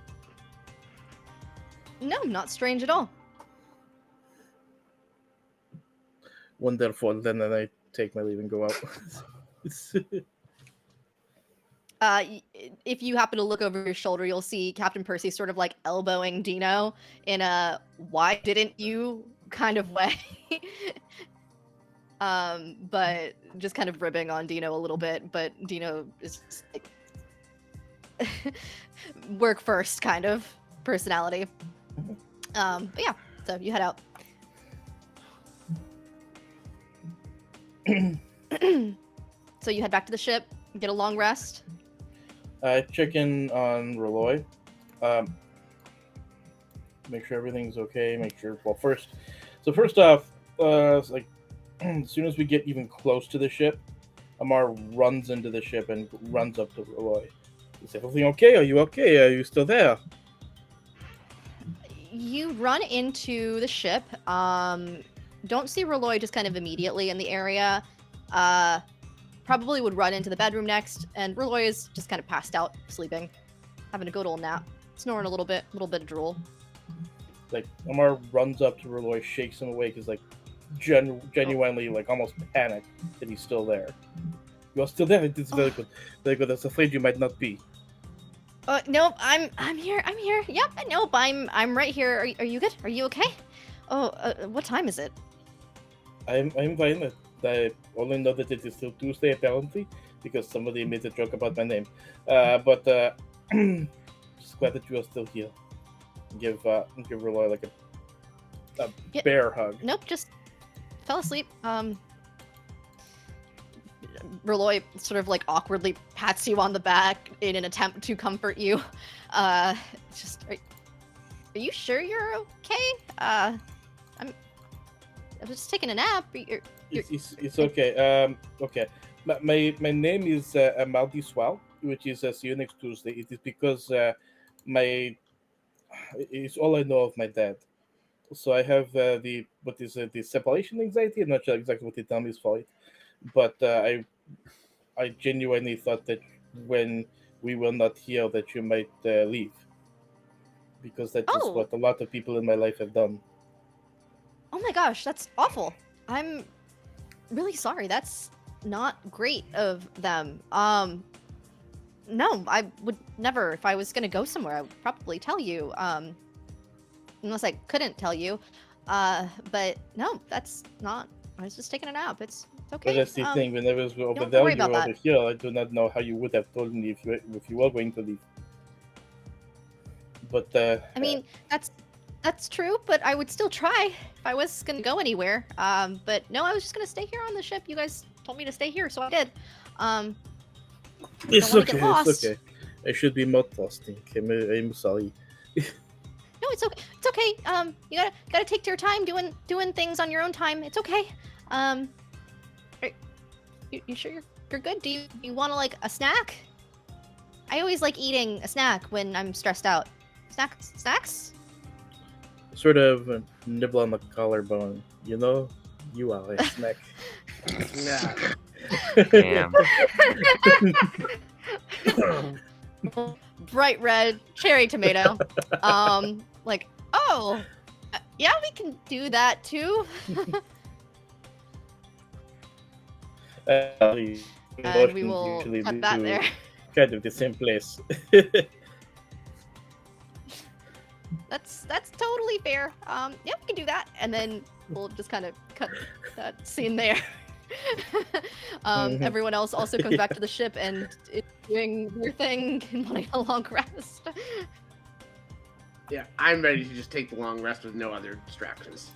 No, not strange at all. Wonderful. Then I take my leave and go out. If you happen to look over your shoulder, you'll see Captain Percy sort of like elbowing Dino in a "why didn't you" kind of way. But just kind of ribbing on Dino a little bit. But Dino is just like work first kind of personality. But yeah, so you head out. So you head back to the ship, get a long rest. I check in on Reloy. Make sure everything's okay. First off, like as soon as we get even close to the ship, Amar runs into the ship and runs up to Reloy. Is everything okay? Are you okay? Are you still there? You run into the ship. Don't see Reloy just kind of immediately in the area. Probably would run into the bedroom next, and Reloy is just kind of passed out, sleeping, having a good old nap, snoring a little bit of drool. Like Amar runs up to Reloy, shakes him awake, is like genuinely like almost panicked that he's still there. You are still there. It's very good. Very good. I was afraid you might not be. Nope. I'm here. Yep. Nope. I'm right here. Are you good? Are you okay? Oh, what time is it? I'm fine. I only know that it is still Tuesday apparently because somebody made a joke about my name. But just glad that you are still here. Give Reloy like a bear hug. Nope. Just fell asleep. Reloy sort of like awkwardly pats you on the back in an attempt to comfort you. Just, are you sure you're okay? I was just taking a nap. It's okay. Okay. My name is Marty Swell, which is see you next Tuesday. It is because it's all I know of my dad. So I have the separation anxiety. I'm not sure exactly what the term is for it, but I genuinely thought that when we were not here that you might leave, because that is what a lot of people in my life have done. Oh my gosh, that's awful. I'm really sorry. That's not great of them. No, I would never. If I was gonna go somewhere, I would probably tell you. Unless I couldn't tell you. But no, that's not. I was just taking a nap. It's okay. But that's the thing. When I was over don't there, worry you were about over here. I do not know how you would have told me if you were going to leave. But I mean, that's true. But I would still try if I was gonna go anywhere. But no, I was just gonna stay here on the ship. You guys told me to stay here, so I did. It's okay. It's okay. I should be more trusting. I'm sorry. No, it's okay. It's okay. You gotta take your time doing things on your own time. It's okay. You sure you're good? Do you want like a snack? I always like eating a snack when I'm stressed out. Snacks? Sort of nibble on the collarbone. You know, you are a snack. Damn. bright red cherry tomato. Like, oh, yeah, we can do that too. And we will cut that there. Kind of the same place. That's totally fair. Yeah, we can do that, and then we'll just kind of cut that scene there. Everyone else also comes back to the ship and is doing their thing and wanting a long rest. Yeah, I'm ready to just take the long rest with no other distractions.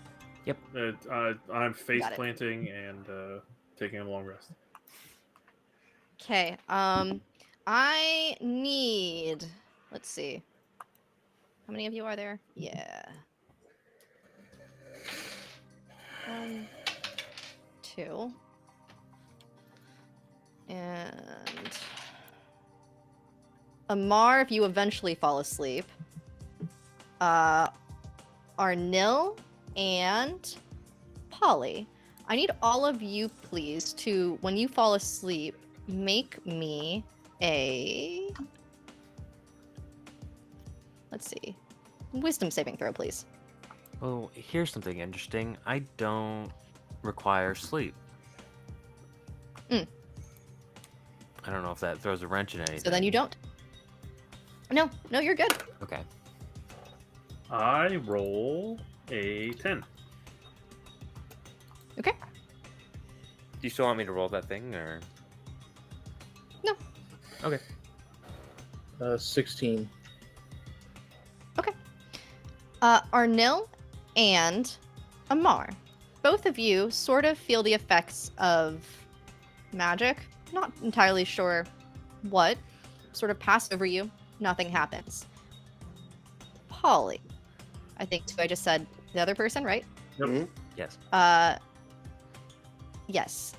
Yep. I'm face planting and taking a long rest. Okay. I need. Let's see. How many of you are there? Yeah. 1, 2. And Amar, if you eventually fall asleep. Arnil and Polly. I need all of you, please, to, when you fall asleep, make me a... Let's see. Wisdom saving throw, please. Oh, here's something interesting. I don't require sleep. I don't know if that throws a wrench in anything. So then you don't. No, you're good. Okay. I roll a 10. Okay. Do you still want me to roll that thing, or? No. Okay. 16. Okay. Arnil and Amar. Both of you sort of feel the effects of magic. Not entirely sure what. Sort of pass over you. Nothing happens. Polly. I think I just said the other person, right? Yep. Yes. Yes.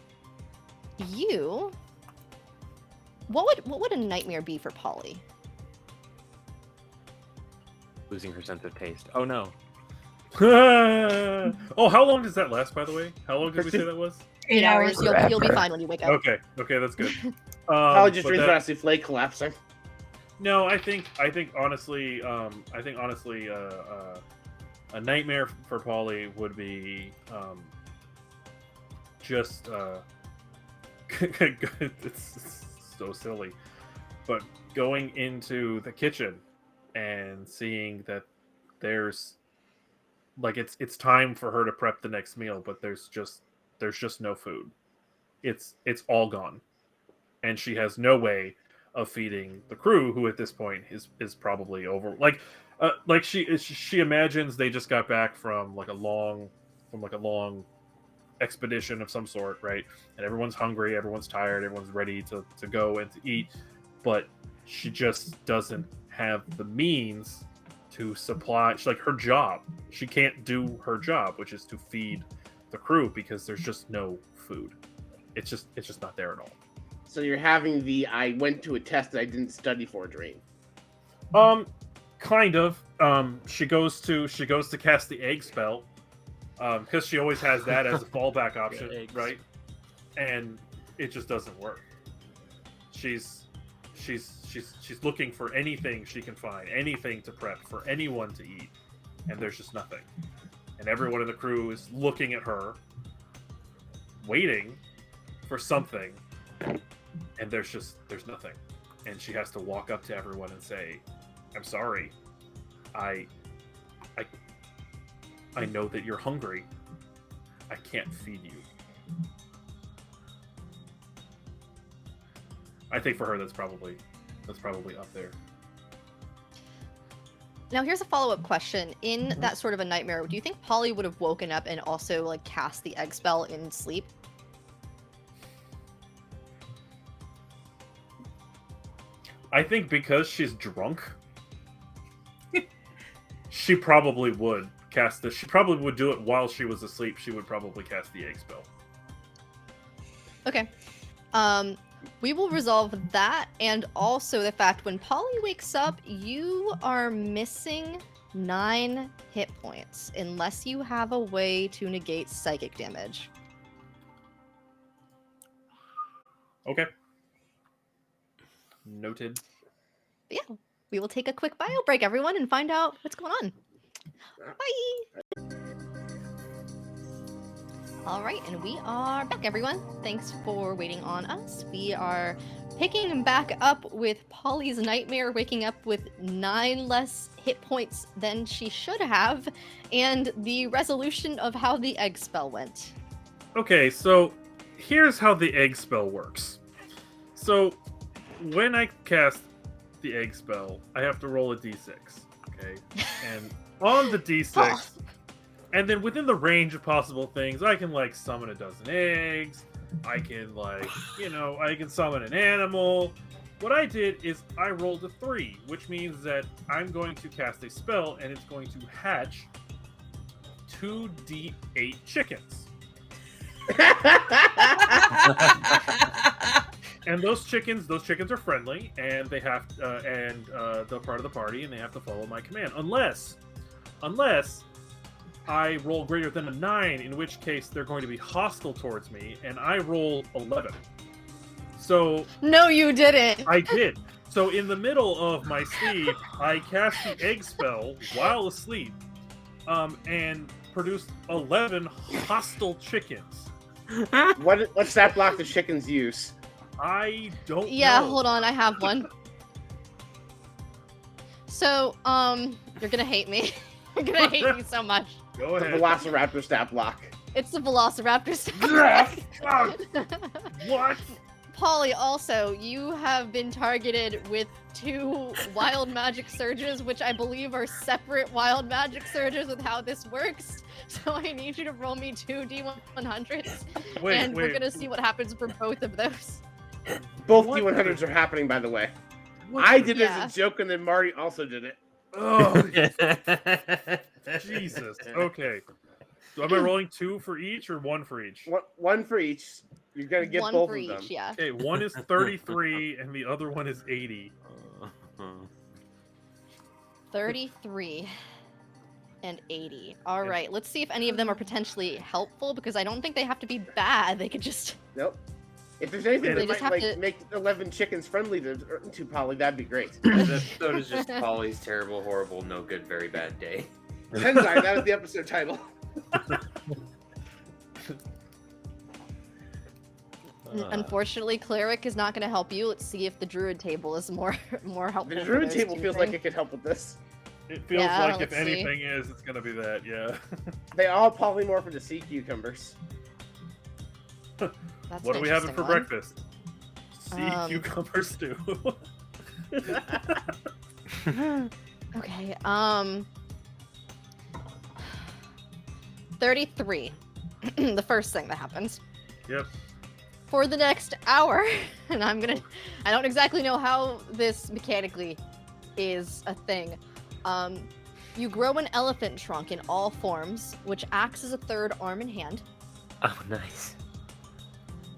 You. What would a nightmare be for Polly? Losing her sense of taste. Oh no. Oh, how long does that last, by the way? How long did we say that was? 8 hours. You'll be fine when you wake up. Okay, that's good. I'll just dream about a souffle collapsing. No, I think honestly, a nightmare for Polly would be just it's so silly, but going into the kitchen and seeing that there's like it's time for her to prep the next meal, but there's just no food. It's all gone, and she has no way of feeding the crew, who at this point is probably over. Like she imagines they just got back from a long expedition of some sort, right? And everyone's hungry, everyone's tired, everyone's ready to go and to eat, but she just doesn't have the means to supply. Like her job, she can't do her job, which is to feed the crew, because there's just no food. It's just not there at all. So you're having the I went to a test that I didn't study for dream. Kind of. She goes to cast the egg spell, because she always has that as a fallback option, right? And it just doesn't work. She's looking for anything she can find, anything to prep for anyone to eat, and there's just nothing. And everyone in the crew is looking at her, waiting for something, and there's nothing. And she has to walk up to everyone and say, "I'm sorry. I know that you're hungry. I can't feed you." I think for her that's probably up there. Now here's a follow-up question. In that sort of a nightmare, do you think Polly would have woken up and also cast the egg spell in sleep? I think because she's drunk, she probably would cast this. She probably would do it while she was asleep. She would probably cast the egg spell. Okay. We will resolve that, and also the fact when Polly wakes up, you are missing 9 hit points, unless you have a way to negate psychic damage. Okay. Noted. But yeah, we will take a quick bio break, everyone, and find out what's going on. Bye! All right, and we are back, everyone. Thanks for waiting on us. We are picking back up with Polly's nightmare, waking up with 9 less hit points than she should have, and the resolution of how the egg spell went. Okay, so here's how the egg spell works. So when I cast the egg spell, I have to roll a d6. Okay, and on the d6, and then within the range of possible things, I can like summon a dozen eggs. I can like, I can summon an animal. What I did is I rolled a 3, which means that I'm going to cast a spell and it's going to hatch 2d8 chickens. And those chickens are friendly, and they have they're part of the party, and they have to follow my command, unless I roll greater than a 9, in which case they're going to be hostile towards me, and I roll 11. So no, you didn't. I did. So in the middle of my sleep, I cast the egg spell while asleep, and produced 11 hostile chickens. What's that block the chickens use? I don't know. Yeah, hold on, I have one. So, you're gonna hate me. You're gonna hate me so much. Go ahead. The Velociraptor stat block. It's the Velociraptor stat block. What? Polly, also, you have been targeted with 2 wild magic surges, which I believe are separate wild magic surges with how this works. So I need you to roll me 2 D100s, and we're gonna see what happens for both of those. Both D100s are happening, by the way. I did it as a joke, and then Marty also did it. Oh, Jesus. Okay. So am I rolling 2 for each or 1 for each? One for each. You're gonna get one both for of each, them. Yeah. Okay, one is 33 and the other one is 80. 33 and 80. All right, let's see if any of them are potentially helpful, because I don't think they have to be bad. They could just... Nope. If there's anything They that just might have to- make 11 chickens friendly to Polly, that'd be great. So does just Polly's terrible, horrible, no good, very bad day. Tenzai, that was the episode title. Unfortunately, cleric is not going to help you. Let's see if the druid table is more helpful. The for druid those table two feels like things. it could help with this. It feels Yeah, like if let's see. anything is, it's gonna be that, yeah. They all polymorph into sea cucumbers. That's What an are we having interesting for one. breakfast? Sea cucumber stew. Okay, 33. The first thing that happens. Yep. For the next hour, and I don't exactly know how this mechanically is a thing. You grow an elephant trunk in all forms, which acts as a third arm and hand. Oh, nice.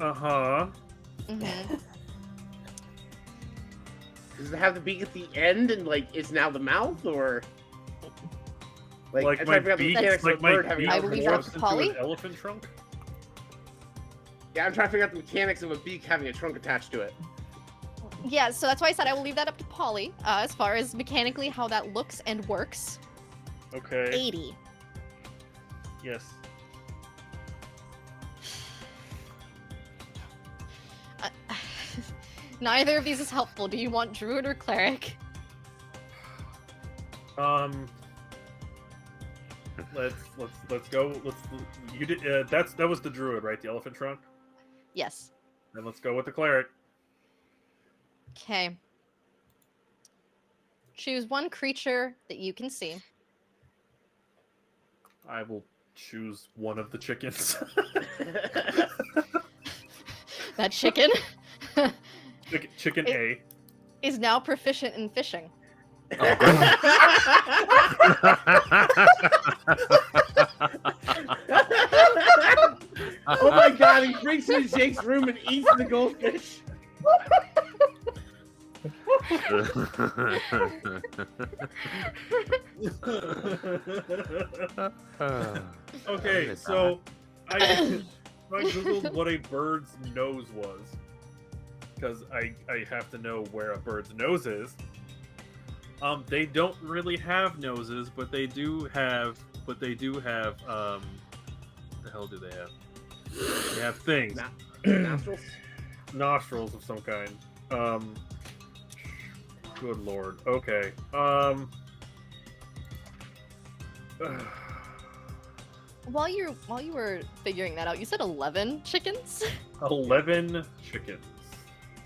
Uh-huh. Mm-hmm. Does it have the beak at the end and it's now the mouth, or Like I'm my trying to figure out the beak, mechanics of a bird having I an believe elephant that's trunk. Polly? an elephant trunk? Yeah, I'm trying to figure out the mechanics of a beak having a trunk attached to it. Yeah, so that's why I said I will leave that up to Polly, as far as mechanically how that looks and works. Okay. 80. Yes. Neither of these is helpful. Do you want druid or cleric? Let's go. You did. That was the druid, right? The elephant trunk. Yes. Then let's go with the cleric. Okay. Choose one creature that you can see. I will choose one of the chickens. That chicken Chicken A. is now proficient in fishing. Oh my god, he breaks into Jake's room and eats the goldfish. Okay, so I googled what a bird's nose was, because I have to know where a bird's nose is. They don't really have noses, but they do have. What the hell do they have? They have things. Nostrils? Nostrils of some kind. Good lord. Okay. While you were figuring that out, you said 11 chickens? 11 chickens.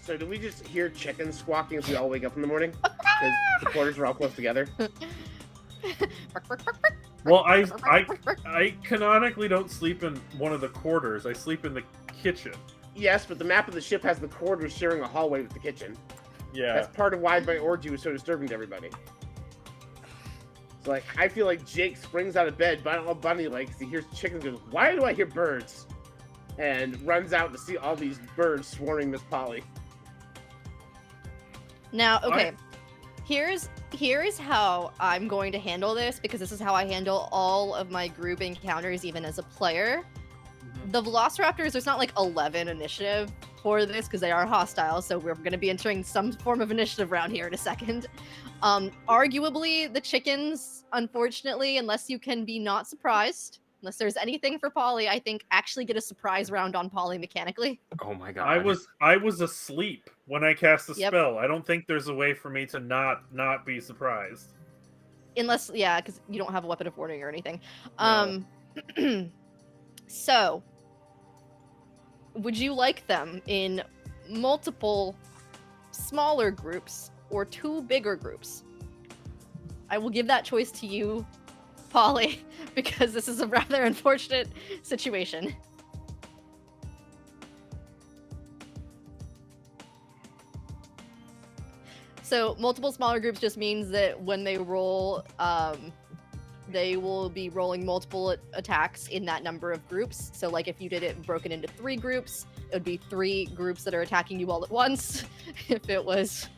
So do we just hear chickens squawking as we all wake up in the morning? Because the quarters are all close together? Well, I canonically don't sleep in one of the quarters. I sleep in the kitchen. Yes, but the map of the ship has the quarters sharing a hallway with the kitchen. Yeah. That's part of why my orgy was so disturbing to everybody. So, like, I feel like Jake springs out of bed, all bunny legs, he hears chickens, goes, "Why do I hear birds?" And runs out to see all these birds swarming Miss Polly. Now, okay, here's how I'm going to handle this, because this is how I handle all of my group encounters, even as a player. The Velociraptors, there's not like 11 initiative for this, because they are hostile, so we're going to be entering some form of initiative round here in a second. Arguably, the chickens, unfortunately, unless you can be not surprised, unless there's anything for Polly, I think actually get a surprise round on Polly mechanically. Oh my god. I was asleep when I cast the spell. I don't think there's a way for me to not be surprised. Unless, yeah, because you don't have a weapon of warning or anything. No. So, would you like them in multiple smaller groups or 2 bigger groups? I will give that choice to you, Polly, because this is a rather unfortunate situation. So multiple smaller groups just means that when they roll, they will be rolling multiple attacks in that number of groups. So like if you did it broken into 3 groups, it would be 3 groups that are attacking you all at once. If it was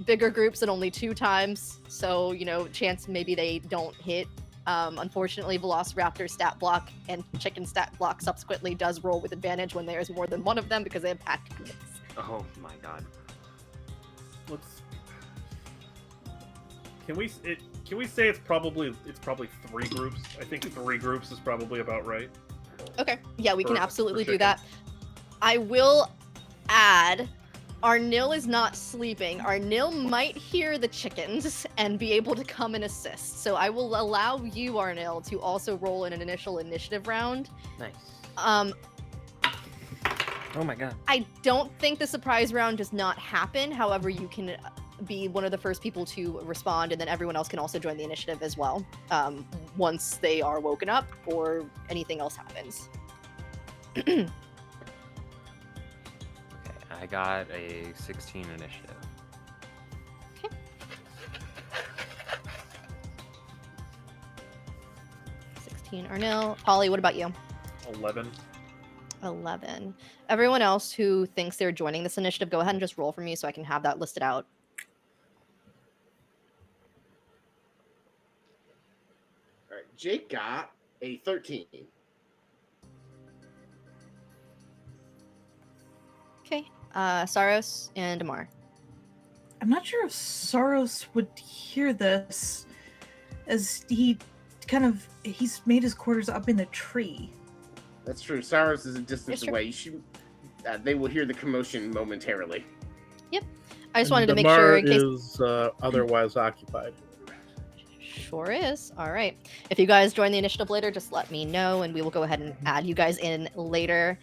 bigger groups, and only 2 times. So, you know, chance maybe they don't hit. Unfortunately, Velociraptor stat block and Chicken stat block subsequently does roll with advantage when there's more than one of them because they have packed units. Oh my god. Can we say it's probably 3 groups? I think 3 groups is probably about right. Okay. Yeah, we can absolutely do that. I will add, Arnil is not sleeping. Arnil might hear the chickens and be able to come and assist. So I will allow you, Arnil, to also roll in an initial initiative round. Nice. Oh my god. I don't think the surprise round does not happen. However, you can be one of the first people to respond, and then everyone else can also join the initiative as well, once they are woken up or anything else happens. Okay, I got a 16 initiative. Okay. 16 Arnil. Polly, what about you? 11. 11. Everyone else who thinks they're joining this initiative, go ahead and just roll for me so I can have that listed out. All right, Jake got a 13. Okay. Sarros and Amar. I'm not sure if Sarros would hear this, as he's made his quarters up in a tree. That's true. Sarros is a distance away. They will hear the commotion momentarily. Yep. I just wanted to make sure in case is otherwise occupied. Sure is. All right. If you guys join the initiative later, just let me know, and we will go ahead and add you guys in later.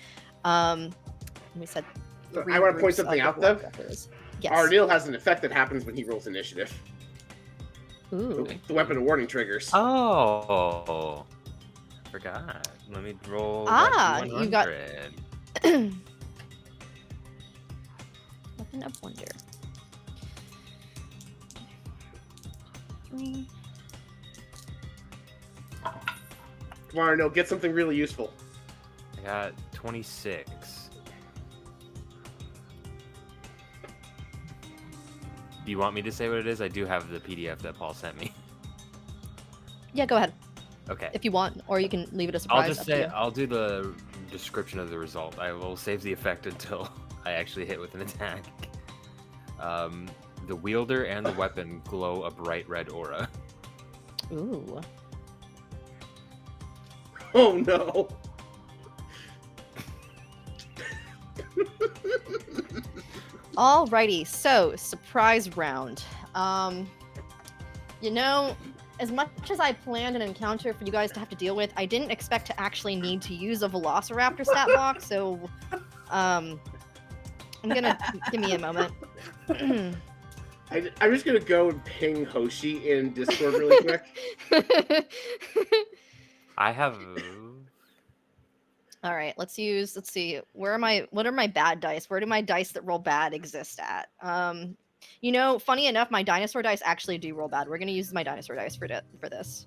We said. I want to point something out, though. Yes. Arnil has an effect that happens when he rolls initiative. Ooh. The weapon of warning triggers. Oh. Forgot. Let me roll. You got. Weapon of wonder. 3. Come on, Arnil, get something really useful. I got 26. Do you want me to say what it is? I do have the PDF that Paul sent me. Yeah, go ahead. Okay. If you want, or you can leave it a surprise. I'll just say, I'll do the description of the result. I will save the effect until I actually hit with an attack. The wielder and the weapon glow a bright red aura. Ooh. Oh no. Alrighty, so surprise round. You know, as much as I planned an encounter for you guys to have to deal with, I didn't expect to actually need to use a Velociraptor stat block, so I'm gonna give me a moment. I'm just gonna go and ping Hoshi in Discord really quick. I have. All right, let's see. What are my bad dice? Where do my dice that roll bad exist at? You know, funny enough, my dinosaur dice actually do roll bad. We're going to use my dinosaur dice for this.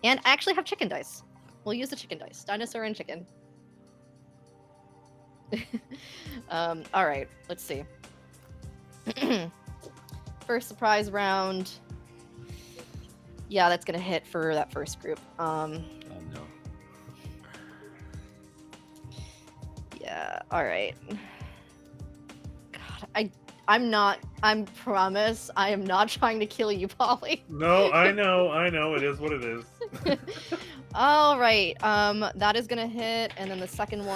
And I actually have chicken dice. We'll use the chicken dice. Dinosaur and chicken. All right, let's see. First surprise round. Yeah, that's going to hit for that first group. Oh no. Yeah, all right. God, I promise, I am not trying to kill you, Polly. No, I know, it is what it is. All right, that is gonna hit, and then the second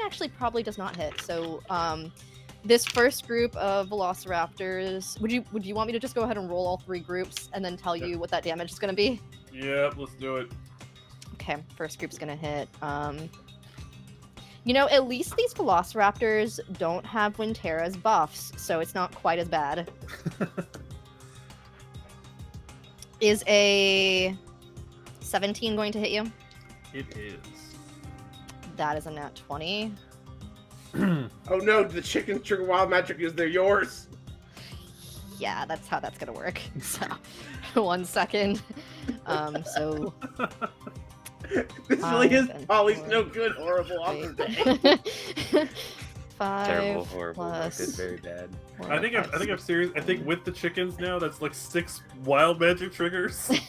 actually probably does not hit. So, this first group of Velociraptors, would you want me to just go ahead and roll all three groups and then tell you what that damage is gonna be? Yep, let's do it. Okay, first group's gonna hit. You know, at least these Velociraptors don't have Wintera's buffs, so it's not quite as bad. Is a 17 going to hit you? It is. That is a nat 20. Oh no, the chickens trigger wild magic is they're yours. Yeah, that's how that's gonna work. So, 1 second. So... This really is Polly's no good, horrible, awesome day. 5 Terrible, horrible. plus It's very bad. 4, I think I'm serious. I think with the chickens now, that's like 6 wild magic triggers. It's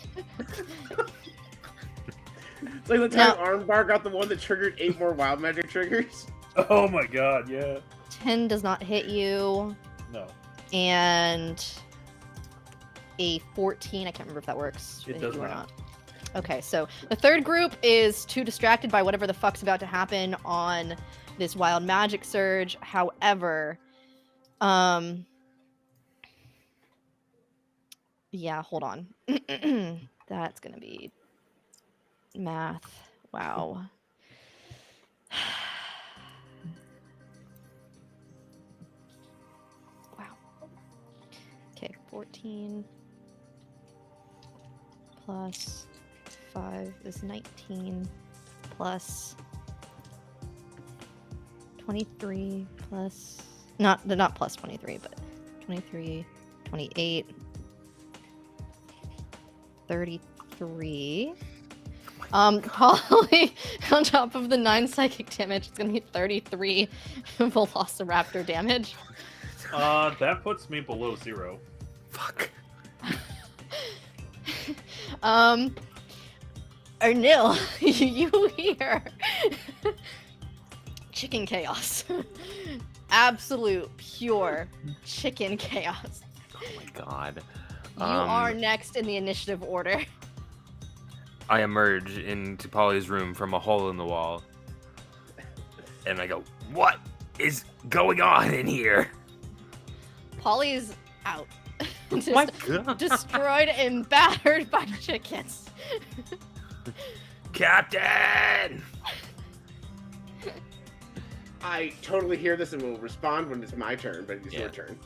like the time Arnbar got the one that triggered 8 more wild magic triggers. Oh my god, yeah. 10 does not hit you. No. And a 14, I can't remember if that works. It does not. Okay, so the third group is too distracted by whatever the fuck's about to happen on this wild magic surge. However, yeah, hold on. That's gonna be math. Wow. Wow. Okay, 14 plus 5 is 19 plus 23 plus not plus 23, but 23, 28, 33. Probably on top of the 9 psychic damage, it's gonna be 33 Velociraptor damage. That puts me below 0. Fuck. Arnil, you hear chicken chaos. Absolute, pure chicken chaos. Oh my god. You are next in the initiative order. I emerge into Polly's room from a hole in the wall. And I go, what is going on in here? Polly's out. Oh my god. Destroyed and battered by chickens. Captain! I totally hear this and will respond when it's my turn, but it's your turn.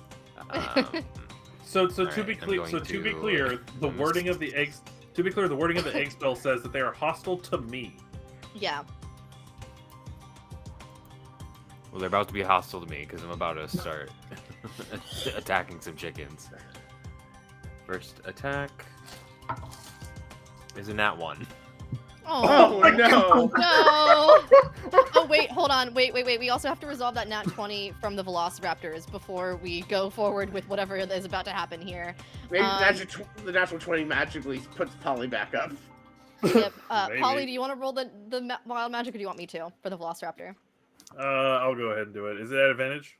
So to be clear, the wording of the egg spell says that they are hostile to me. Yeah. Well, they're about to be hostile to me because I'm about to start attacking some chickens. First attack is a nat 1. Oh no! No! Oh wait, hold on. Wait. We also have to resolve that nat 20 from the Velociraptors before we go forward with whatever is about to happen here. Maybe the natural 20 magically puts Polly back up. Yep. Polly, do you want to roll the wild magic, or do you want me to for the Velociraptor? I'll go ahead and do it. Is it at advantage?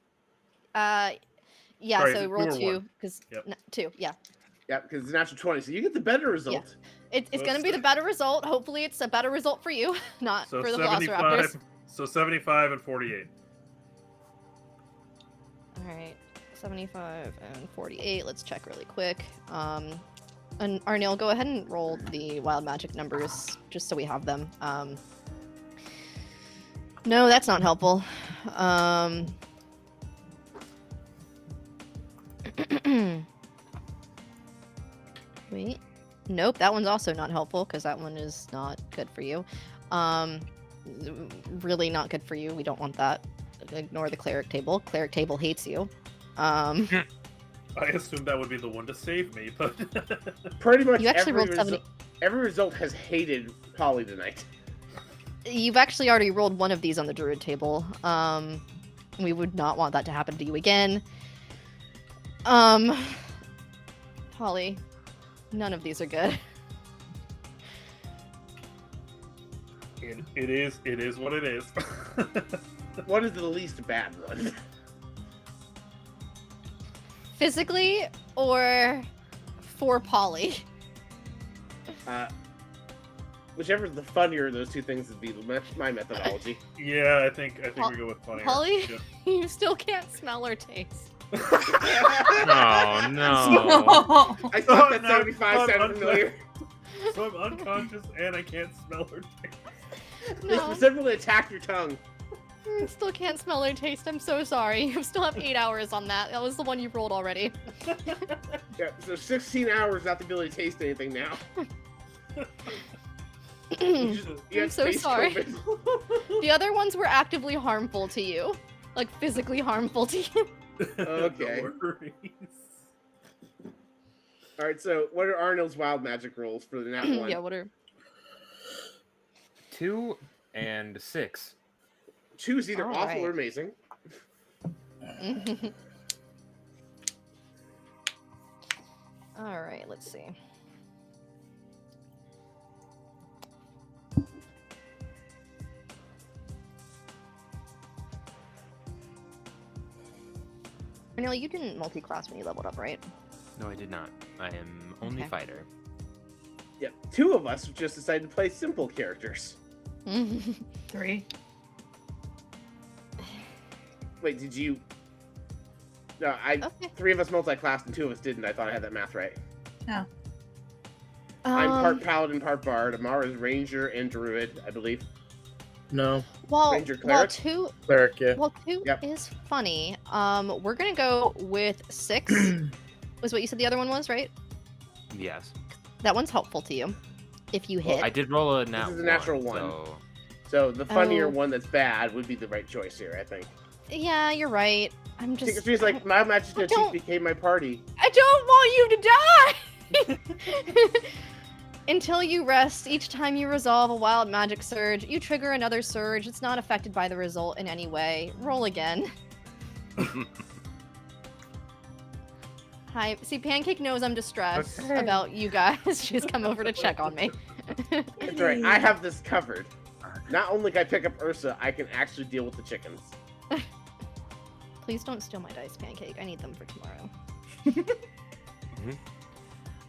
Yeah, Sorry, so it's roll two or 2 one. because Yep. 2. Yeah, Yeah, because it's a natural 20, so you get the better result. it's gonna be the better result. Hopefully, it's a better result for you, not So for the 75. Velociraptors. So 75 and 48. All right, 75 and 48. Let's check really quick. And Arnil, go ahead and roll the wild magic numbers just so we have them. No, that's not helpful. Wait. Nope, that one's also not helpful because that one is not good for you. Really not good for you. We don't want that. Ignore the cleric table. Cleric table hates you. I assumed that would be the one to save me, but Pretty much You actually every, rolled 70. every result has hated Polly tonight. You've actually already rolled one of these on the druid table. We would not want that to happen to you again. Polly, none of these are good. it is what it is. What is the least bad one? Physically or for Polly? Whichever's the funnier of those two things would be my methodology. Yeah, I think we go with funny. Polly, Yeah. you still can't smell or taste. Oh no. I thought that No, 75 I'm sounded familiar. So I'm unconscious and I can't smell or taste. They No, specifically attacked your tongue. still can't smell or taste. I'm so sorry. You still have 8 hours on that. That was the one you rolled already. Yeah, so 16 hours without the ability to taste anything now. You I'm have so space sorry. COVID. The other ones were actively harmful to you. Like, physically harmful to you. Okay. No worries. Alright, so what are Arnold's wild magic rolls for the nat 1? Yeah, what are... 2 and 6. 2 is either All awful right. or amazing. Alright, let's see. Arnil, you didn't multi-class when you leveled up, right? No, I did not. I am only Okay. fighter. Yep, 2 of us just decided to play simple characters. 3. Wait, did you... No, Okay. 3 of us multi-classed and 2 of us didn't. I thought I had that math right. No. I'm part paladin, part bard. Amar is ranger and druid, I believe. No, Ranger cleric? cleric, yeah. Well, 2 Yep. is funny. We're gonna go with 6. Was what you said the other one was, right? Yes. That one's helpful to you. If you hit. Well, I did roll a nat is a natural 1. So... So the funnier Oh. one that's bad would be the right choice here, I think. Yeah, you're right. I'm just... Tigress like, my magic I chief don't- became my party. I don't want you to die! Until you rest, each time you resolve a wild magic surge, you trigger another surge. It's not affected by the result in any way. Roll again. Hi. See, Pancake knows I'm distressed Okay. about you guys. She's come over to check on me. That's right, I have this covered. Not only can I pick up Ursa, I can actually deal with the chickens. Please don't steal my dice, Pancake. I need them for tomorrow.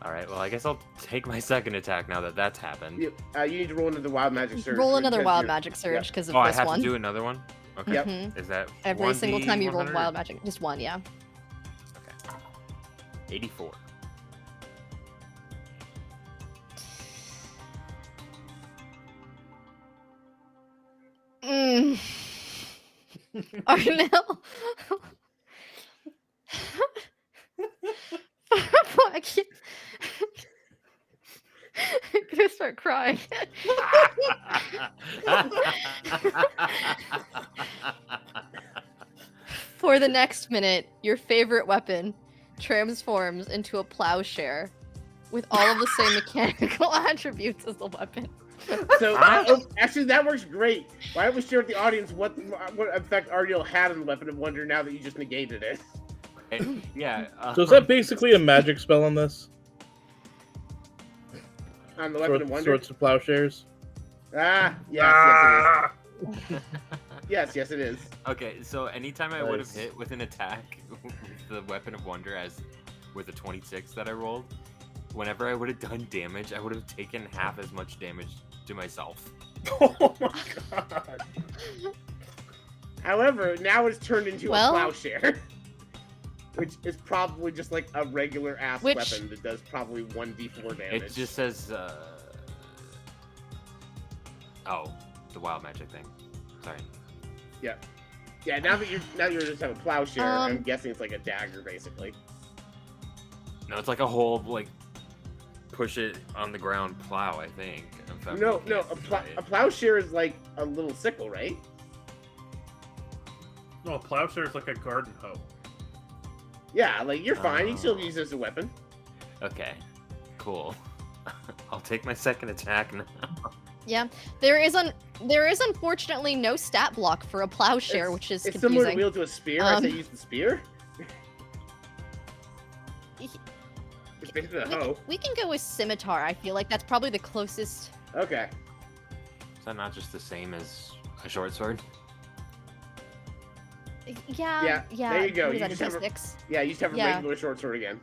All right. Well, I guess I'll take my second attack now that that's happened. You need to roll another wild magic surge. Roll another because wild you're- magic surge because of Oh, I this have one. to do another one. Okay. Yep. Mhm. Is that Every single time you roll 1d100? wild magic, just one, yeah. 84. Mm. Arnil. I can't. I'm gonna start crying. For the next minute, your favorite weapon transforms into a plowshare with all of the same mechanical attributes as the weapon. So, actually, that works great. Why don't we share with the audience what effect Arnil had on the weapon of wonder now that you just negated it? Yeah. So is that basically a magic spell on this? On the weapon of wonder? Swords of plowshares? Ah, yes, yes, it is. Yes, it is. Okay, so anytime I would have Nice. hit with an attack the weapon of wonder as with a 26 that I rolled, whenever I would have done damage, I would have taken half as much damage to myself. Oh my god. However, now it's turned into a plowshare. Which is probably just like a regular ass weapon that does probably 1d4 damage. It just says, oh, the wild magic thing. Sorry. Yeah. Yeah, now that you just have a plowshare, I'm guessing it's like a dagger, basically. No, it's like a whole, like, push it on the ground plow, I think. No, a plowshare is like a little sickle, right? No, a plowshare is like a garden hoe. Yeah, like, you're fine. You can still use it as a weapon. Okay, cool. I'll take my second attack now. Yeah, there is unfortunately no stat block for a plowshare, which is confusing. It's similar to wield to a spear. I say use the spear. It's basically a hoe. We can go with scimitar. I feel like that's probably the closest. Okay. Is that not just the same as a short sword? Yeah. There you go. You just have a regular short sword again.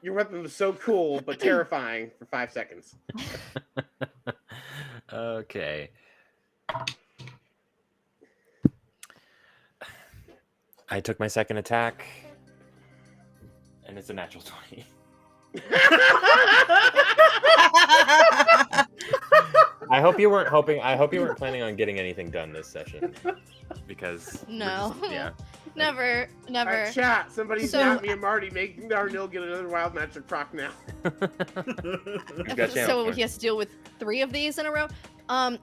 Your weapon was so cool, but terrifying for 5 seconds. Okay. I took my second attack, and it's a natural 20. I hope you weren't planning on getting anything done this session, because no, yeah, never. Chat, somebody snap me and Marty, make Arnil get another wild magic proc now. So he has to deal with 3 of these in a row.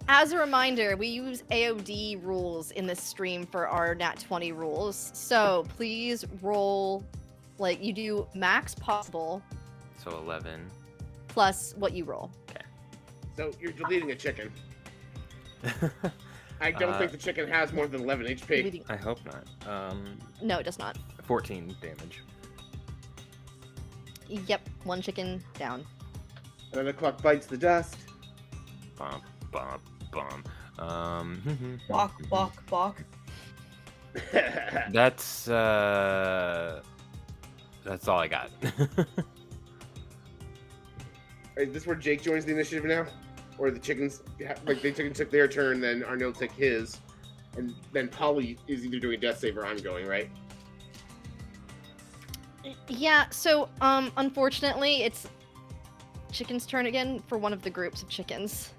As a reminder, we use AOD rules in this stream for our Nat 20 rules. So please roll, like, you do max possible. So 11. Plus what you roll. Okay. So you're deleting a chicken. I don't think the chicken has more than 11 HP. I hope not. No, it does not. 14 damage. Yep, 1 chicken down. And the clock bites the dust. Bump, bump, bump. Balk. That's all I got. Is this where Jake joins the initiative now? Or the chickens, like, they took their turn, then Arnil took his, and then Polly is either doing a death save or I'm going, right? Yeah, so, unfortunately, it's chicken's turn again for one of the groups of chickens.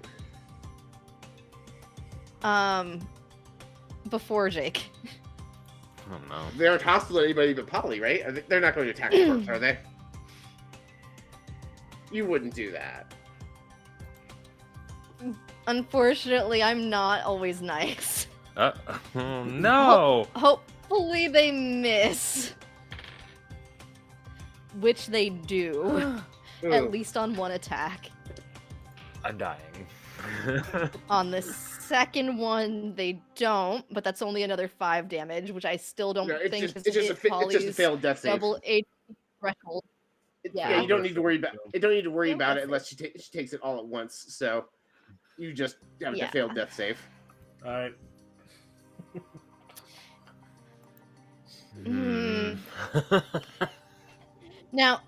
Before Jake. Oh no. They aren't hostile to anybody but Polly, right? They're not going to attack you first, are they? You wouldn't do that. Unfortunately, I'm not always nice. Oh no! Hopefully they miss. Which they do. At least on 1 attack. I'm dying. On the second one, they don't, but that's only another 5 damage, which I still don't think is it's just a failed death save. Double HP threshold. Yeah, you don't need to worry about it. Don't need to worry about it unless she takes it all at once. So you just have to fail death save. All right. Now,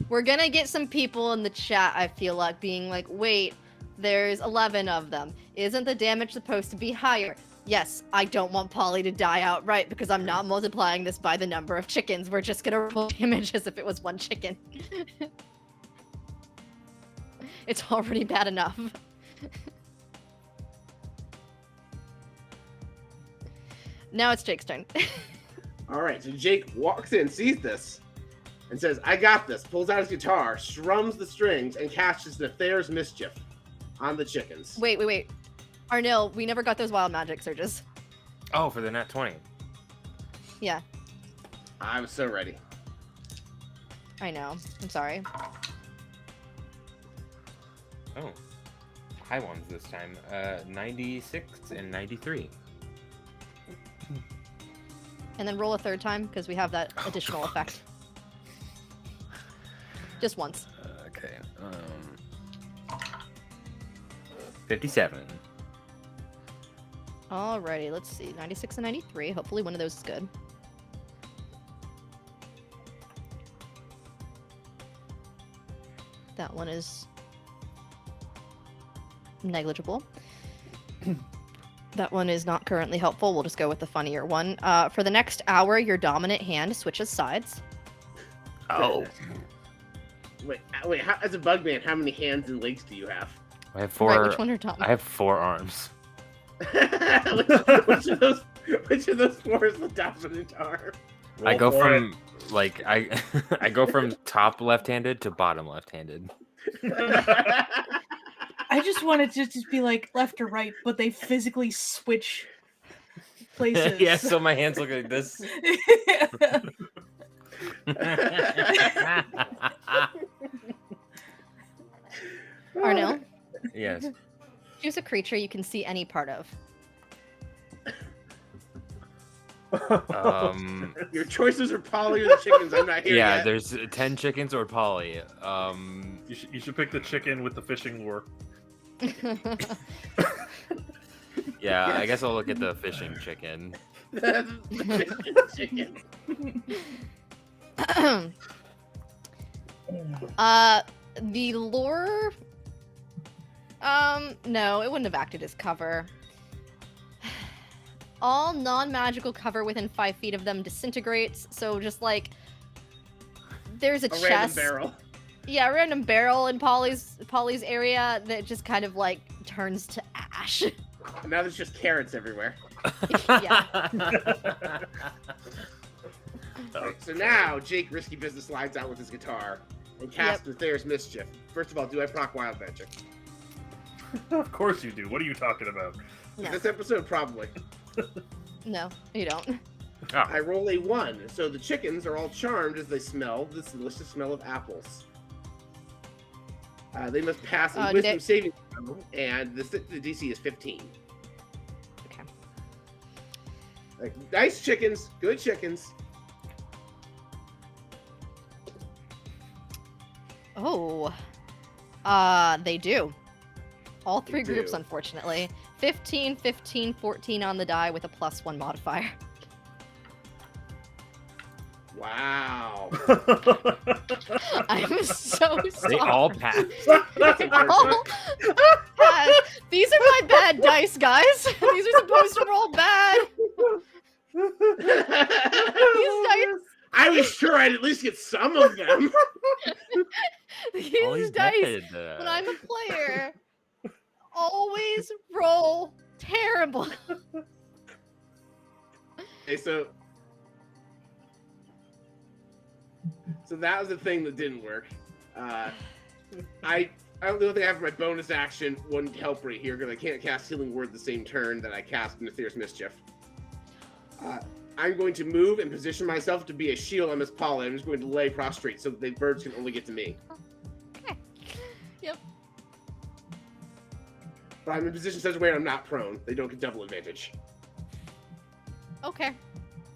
we're gonna get some people in the chat, I feel like, being like, wait, there's 11 of them. Isn't the damage supposed to be higher? Yes, I don't want Polly to die outright because I'm not multiplying this by the number of chickens. We're just gonna roll damage as if it was 1 chicken. It's already bad enough. Now it's Jake's turn. Alright, so Jake walks in, sees this, and says, I got this, pulls out his guitar, strums the strings, and casts Nefarious Mischief on the chickens. Wait. Arnil, we never got those wild magic surges. Oh, for the nat 20. Yeah. I was so ready. I know. I'm sorry. Oh. High ones this time. 96 and 93. And then roll a 3rd time, because we have that additional effect. Just once. Okay. 57. Alrighty, let's see. 96 and 93. Hopefully one of those is good. That one is negligible. That one is not currently helpful. We'll just go with the funnier one. For the next hour, your dominant hand switches sides. Oh. Wait. As a bug man, how many hands and legs do you have? I have 4. Right, which one are Tom? I have 4 arms. which of those 4 is the dominant arm? I go from I go from top left-handed to bottom left-handed. I just wanted to just be like left or right, but they physically switch places. Yeah, so my hands look like this. Arnil, Yes. choose a creature you can see any part of. Your choices are Polly or the chickens. I'm not here Yeah, yet. there's 10 chickens or Polly. You should pick the chicken with the fishing lure. Yeah, I guess I'll look at the fishing chicken. The chicken. The lure. No, it wouldn't have acted as cover. All non-magical cover within 5 feet of them disintegrates. So just like there's a chest. Random barrel. Yeah, a random barrel in Polly's area that just kind of like turns to ash. Now there's just carrots everywhere. Yeah. Right, so now Jake Risky Business slides out with his guitar and casts the There's Mischief. First of all, do I proc Wild Magic? Of course you do. What are you talking about? No. This episode, probably. No, you don't. Oh. I roll a 1, so the chickens are all charmed as they smell the delicious smell of apples. They must pass a wisdom saving throw, and the DC is 15. Okay. Like, nice chickens, good chickens. Oh. They do. All 3 They groups, do. unfortunately. 15, 15, 14 on the die with a +1 modifier. Wow. I'm so sorry. They all pass. all pass. These are my bad dice, guys. These are supposed to roll bad. These dice. I was sure I'd at least get some of them. These dice, when I'm a player, always roll terrible. Okay, so that was the thing that didn't work. I don't know what I have for my bonus action wouldn't help right here because I can't cast Healing Word the same turn that I cast There's Mischief. I'm going to move and position myself to be a shield on Miss Paula. I'm just going to lay prostrate so that the birds can only get to me. Okay. Yep. But I'm in position such a way I'm not prone. They don't get double advantage. Okay.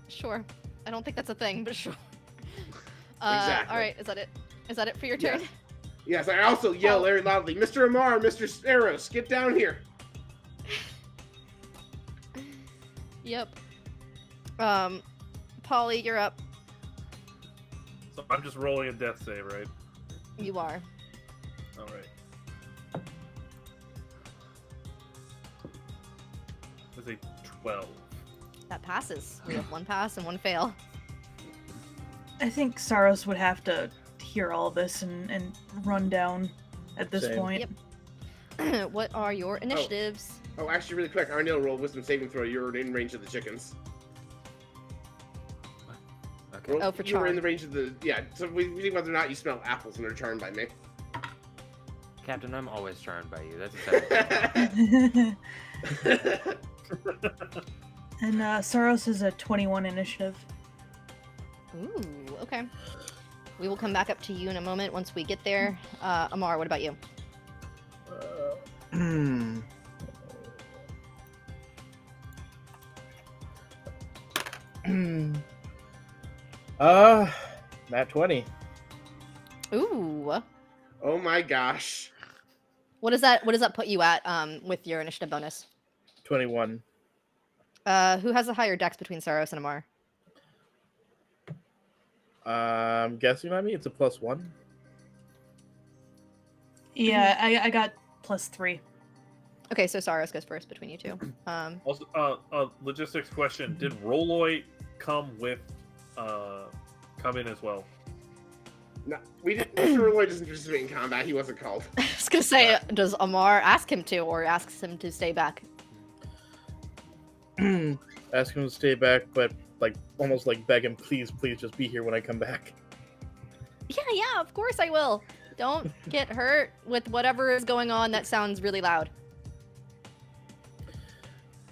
Sure. I don't think that's a thing, but sure. Exactly. All right. Is that it? Is that it for your turn? Yes. I also yell very loudly, Mr. Amar, Mr. Sarros, get down here. Yep. Polly, you're up. So I'm just rolling a death save, right? You are. All right. That's a 12. That passes. We have 1 pass and 1 fail. I think Sarros would have to hear all this and run down at this Same. point. Yep. What are your initiatives? Oh, actually, really quick, Arnil, roll Wisdom saving throw. You're in range of the chickens. Okay. Roll, Oh, for you were in charm. the range of the So we see whether or not you smell apples when they're charmed by me. Captain, I'm always charmed by you. That's a And Sarros is a 21 initiative. Ooh, okay. We will come back up to you in a moment once we get there. Amar, what about you? Nat 20. Ooh. Oh my gosh. What does that put you at with your initiative bonus? 21. Who has a higher dex between Sarros and Amar? I'm guessing on me. It's a +1. Yeah, I got +3. Okay, so Sarros goes first between you two. Also, logistics question: did Rolloy come in as well? No, we didn't. Mr. Roy doesn't participate in combat. He wasn't called. I was gonna say, does Amar ask him to, or asks him to stay back? Ask him to stay back, but almost beg him, please just be here when I come back. Yeah, of course I will. Don't get hurt with whatever is going on that sounds really loud.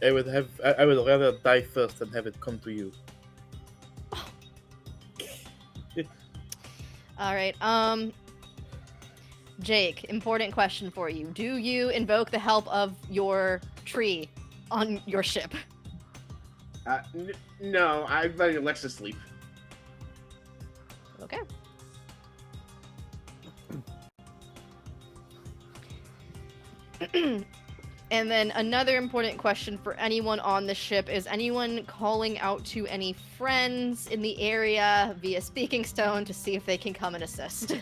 I would rather die first than have it come to you. All right. Jake, important question for you. Do you invoke the help of your tree on your ship? No, I'm letting Alexa sleep. Okay. And then another important question for anyone on the ship: is anyone calling out to any friends in the area via speaking stone to see if they can come and assist?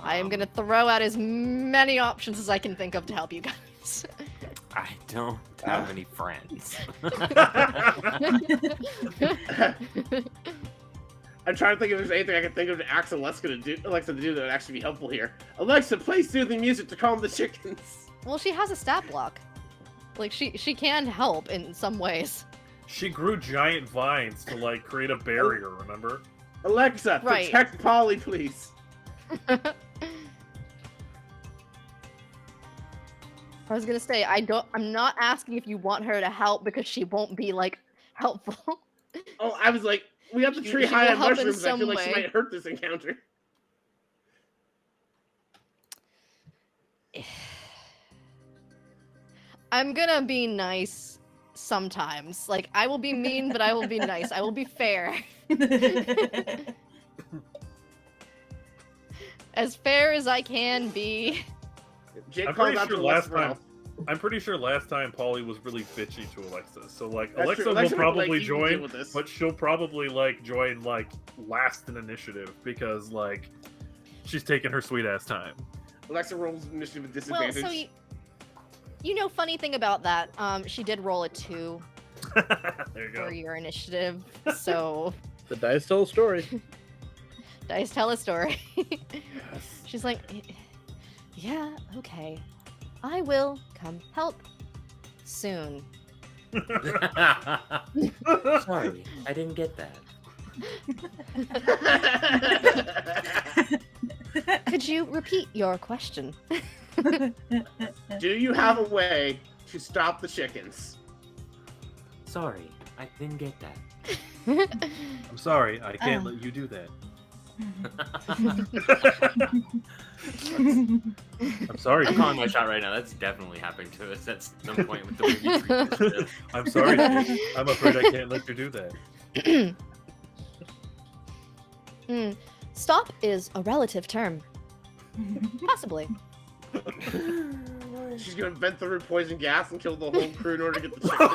I am gonna throw out as many options as I can think of to help you guys. I don't have any friends. I'm trying to think if there's anything I can think of to ask Alexa to do that would actually be helpful here. Alexa, play soothing music to calm the chickens. Well, she has a stat block. She can help in some ways. She grew giant vines to create a barrier. Remember? Alexa, Right. protect Polly, please. I was gonna say, I'm not asking if you want her to help because she won't be helpful. Oh, I was like, we have the tree She high will on help in mushrooms. I feel some like she way. might hurt this encounter. I'm gonna be nice sometimes. I will be mean, but I will be nice. I will be fair. As fair as I can be. Jake I'm called pretty out sure to last Alexa. time. I'm pretty sure last time Polly was really bitchy to Alexa. So That's Alexa true. will Alexa would, probably you can deal join, with this. but she'll probably join last in initiative because she's taking her sweet ass time. Alexa rolls initiative with Well, disadvantage. so funny thing about that, she did roll a 2 There you go. for your initiative, so The dice tell a story. dice tell a story. She's like, yeah, okay. I will come help soon. Sorry, I didn't get that. Could you repeat your question? Do you have a way to stop the chickens? Sorry, I didn't get that. I'm sorry, I can't let you do that. I'm sorry. I'm Dude. calling my shot right now. That's definitely happening to us at some point with the way we treat this ship. I'm sorry, dude. I'm afraid I can't let you do that. Stop is a relative term. Possibly. She's gonna vent through poison gas and kill the whole crew in order to get the chickens.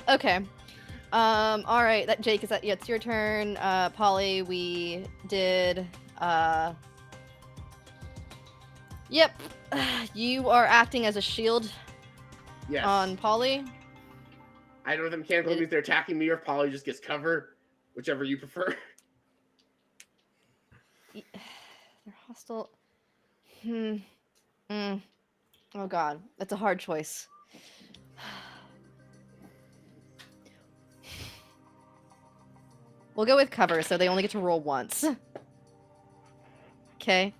Okay. All right. That Jake, yeah, it's your turn. Polly, we did. Yep. You are acting as a shield Yes. on Polly. I don't know if the mechanical means they're attacking me or if Polly just gets cover, whichever you prefer. They're hostile. Oh god, that's a hard choice. We'll go with cover, so they only get to roll once. Okay.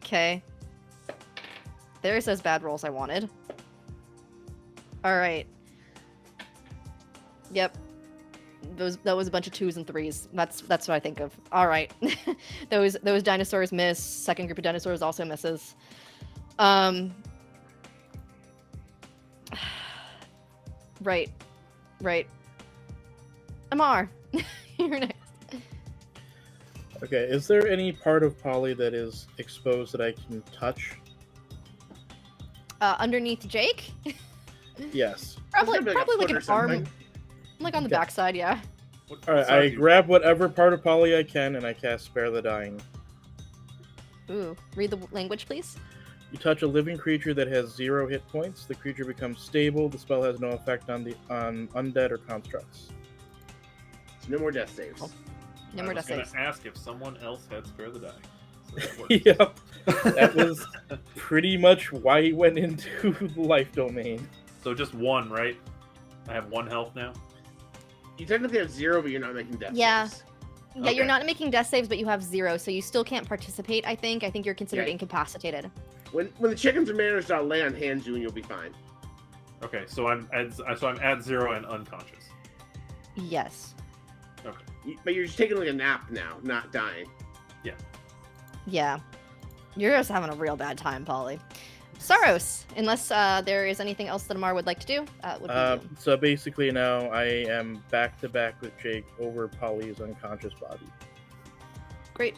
Okay. There's those bad rolls I wanted. Alright. Yep. That was a bunch of 2s and 3s. That's what I think of. Alright. those dinosaurs miss. Second group of dinosaurs also misses. Right. Amar. You're next. Okay, is there any part of Polly that is exposed that I can touch? Underneath Jake? Yes. Probably There's gonna be like a an foot or arm. something. Like on the Okay. backside, yeah. Alright, I grab whatever part of Polly I can and I cast Spare the Dying. Ooh. Read the language, please. You touch a living creature that has 0 hit points. The creature becomes stable. The spell has no effect on undead or constructs. So no more death saves. No more death I saves. was gonna ask if someone else had Spare the Dying. So that works. Yep. That was pretty much why he went into the life domain. So just 1, right? I have 1 health now. You technically have 0, but you're not making death Yeah. saves. Yeah, you're Okay. not making death saves, but you have 0, so you still can't participate, I think. I think you're considered Yeah. incapacitated. When the chickens are managed, I'll lay on hands you and you'll be fine. Okay, so I'm at 0 and unconscious. Yes. Okay. But you're just taking like a nap now, not dying. Yeah. You're just having a real bad time, Polly. Sarros, unless there is anything else that Amar would like to do, would be you. So basically now I am back to back with Jake over Polly's unconscious body. Great.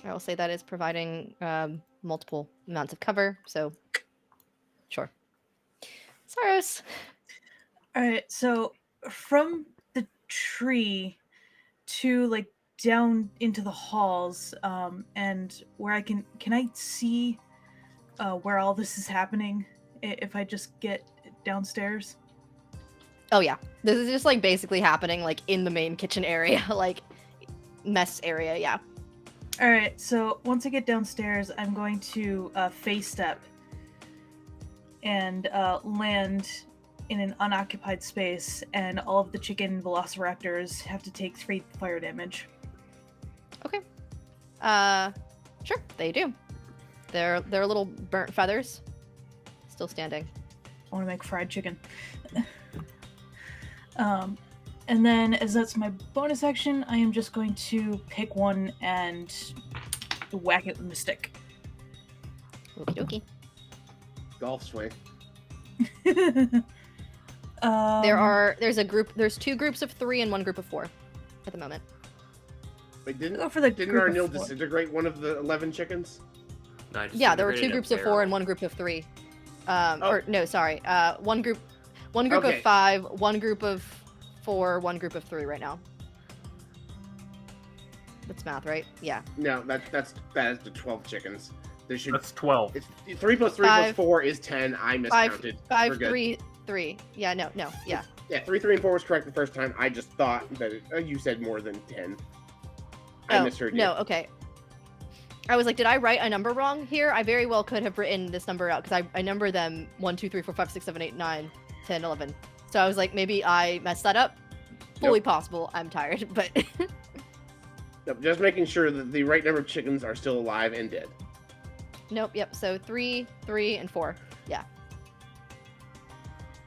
I will say that is providing multiple amounts of cover, so sure. Sarros. Alright, so from the tree to like down into the halls, and where can I see where all this is happening if I just get downstairs? Oh yeah, this is just like basically happening like in the main kitchen area, like mess area. Yeah. All right. So once I get downstairs, I'm going to face step and land in an unoccupied space, and all of the chicken velociraptors have to take 3 fire damage. Okay. Sure, they do. They're little burnt feathers, still standing. I want to make fried chicken. And then, as that's my bonus action, I am just going to pick one and whack it with a stick. Okie dokie. Golf swing. There's 2 groups of 3 and 1 group of 4 at the moment. Wait, Go for the didn't group of Arnil 4. disintegrate one of the 11 chickens? No, I just Yeah, there were 2 integrated a groups of 4 barrel. and 1 group of 3. Oh. Or no, sorry. One group Okay. of 5, 1 group of 4, 1 group of 3 right now. That's math, right? Yeah. No, that is the 12 chickens. There should. That's 12. It's 3 plus 3 5. plus 4 is 10. I miscounted. 5, We're good. 3, 3. Yeah, no, yeah. Yeah, 3, 3, and 4 was correct the first time. I just thought that you said more than 10. I misheard you. No, okay. I was like, did I write a number wrong here? I very well could have written this number out because I number them 1, 2, 3, 4, 5, 6, 7, 8, 9, 10, 11. So I was like, maybe I messed that up. Fully possible. I'm tired, but Nope, just making sure that the right number of chickens are still alive and dead. nope. Yep. So 3, 3, and 4. Yeah.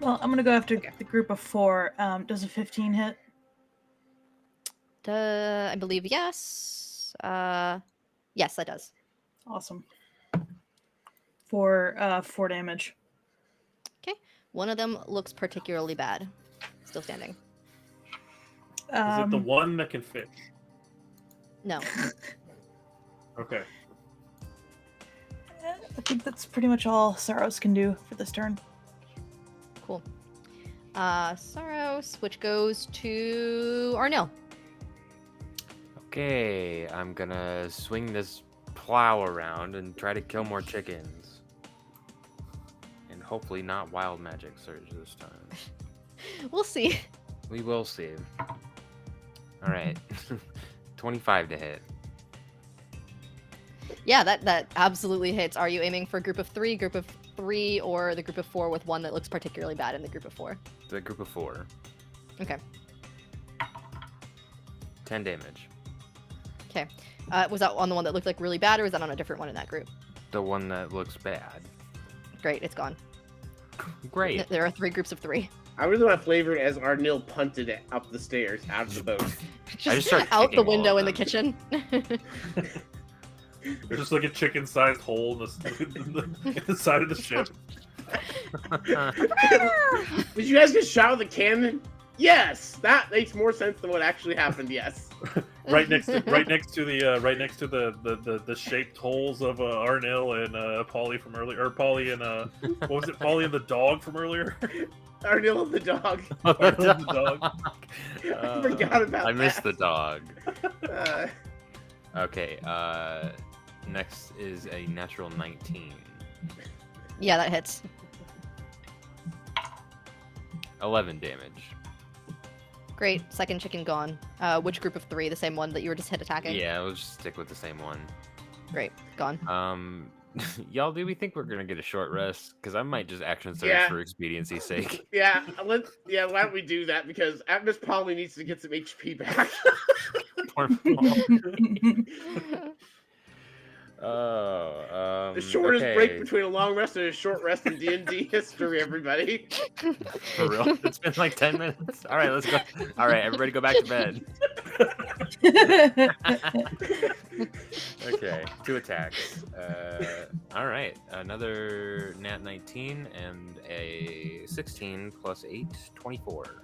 Well, I'm gonna go after the group of 4. Does a 15 hit? I believe yes. Yes, that does. Awesome. For 4 damage. One of them looks particularly bad. Still standing. Is it the one that can fish? No. Okay. I think that's pretty much all Sarros can do for this turn. Cool. Sarros, which goes to Arnil. Okay, I'm gonna swing this plow around and try to kill more chickens. And hopefully not wild magic surge this time. We'll see. We will see. Alright. 25 to hit. Yeah, that absolutely hits. Are you aiming for group of 3, or the group of 4 with one that looks particularly bad in the group of 4? The group of 4. Okay. 10 damage. Okay. Was that on the one that looked like really bad, or was that on a different one in that group? The one that looks bad. Great, it's gone. Great. There are 3 groups of 3. I really want to flavor it as Arnil punted it up the stairs out of the boat. just start out the kicking all window of in the them. kitchen. There's just like a chicken-sized hole in the side of the ship. Did you guys get shot with a cannon? Yes, that makes more sense than what actually happened. Yes. right next to the shaped holes of Arnil and Polly from earlier, or Polly and what was it? Polly and the dog from earlier. Arnil and the dog. Arnil and the dog. I forgot about that. I missed the dog. Uh, Okay, next is a natural 19. Yeah, that hits. 11 damage. Great. Second chicken gone. Which group of 3? The same one that you were just hit attacking? Yeah, we'll just stick with the same one. Great. Gone. Y'all, do we think we're gonna get a short rest? Because I might just action surge Yeah. for expediency's sake. yeah, why don't we do that? Because Miss Polly needs to get some HP back. Poor Polly. Oh, The shortest okay. break between a long rest and a short rest in D&D history, everybody. For real? It's been like 10 minutes. All right, let's go. All right, everybody go back to bed. Okay, 2 attacks. All right, another nat 19 and a 16 plus 8, 24.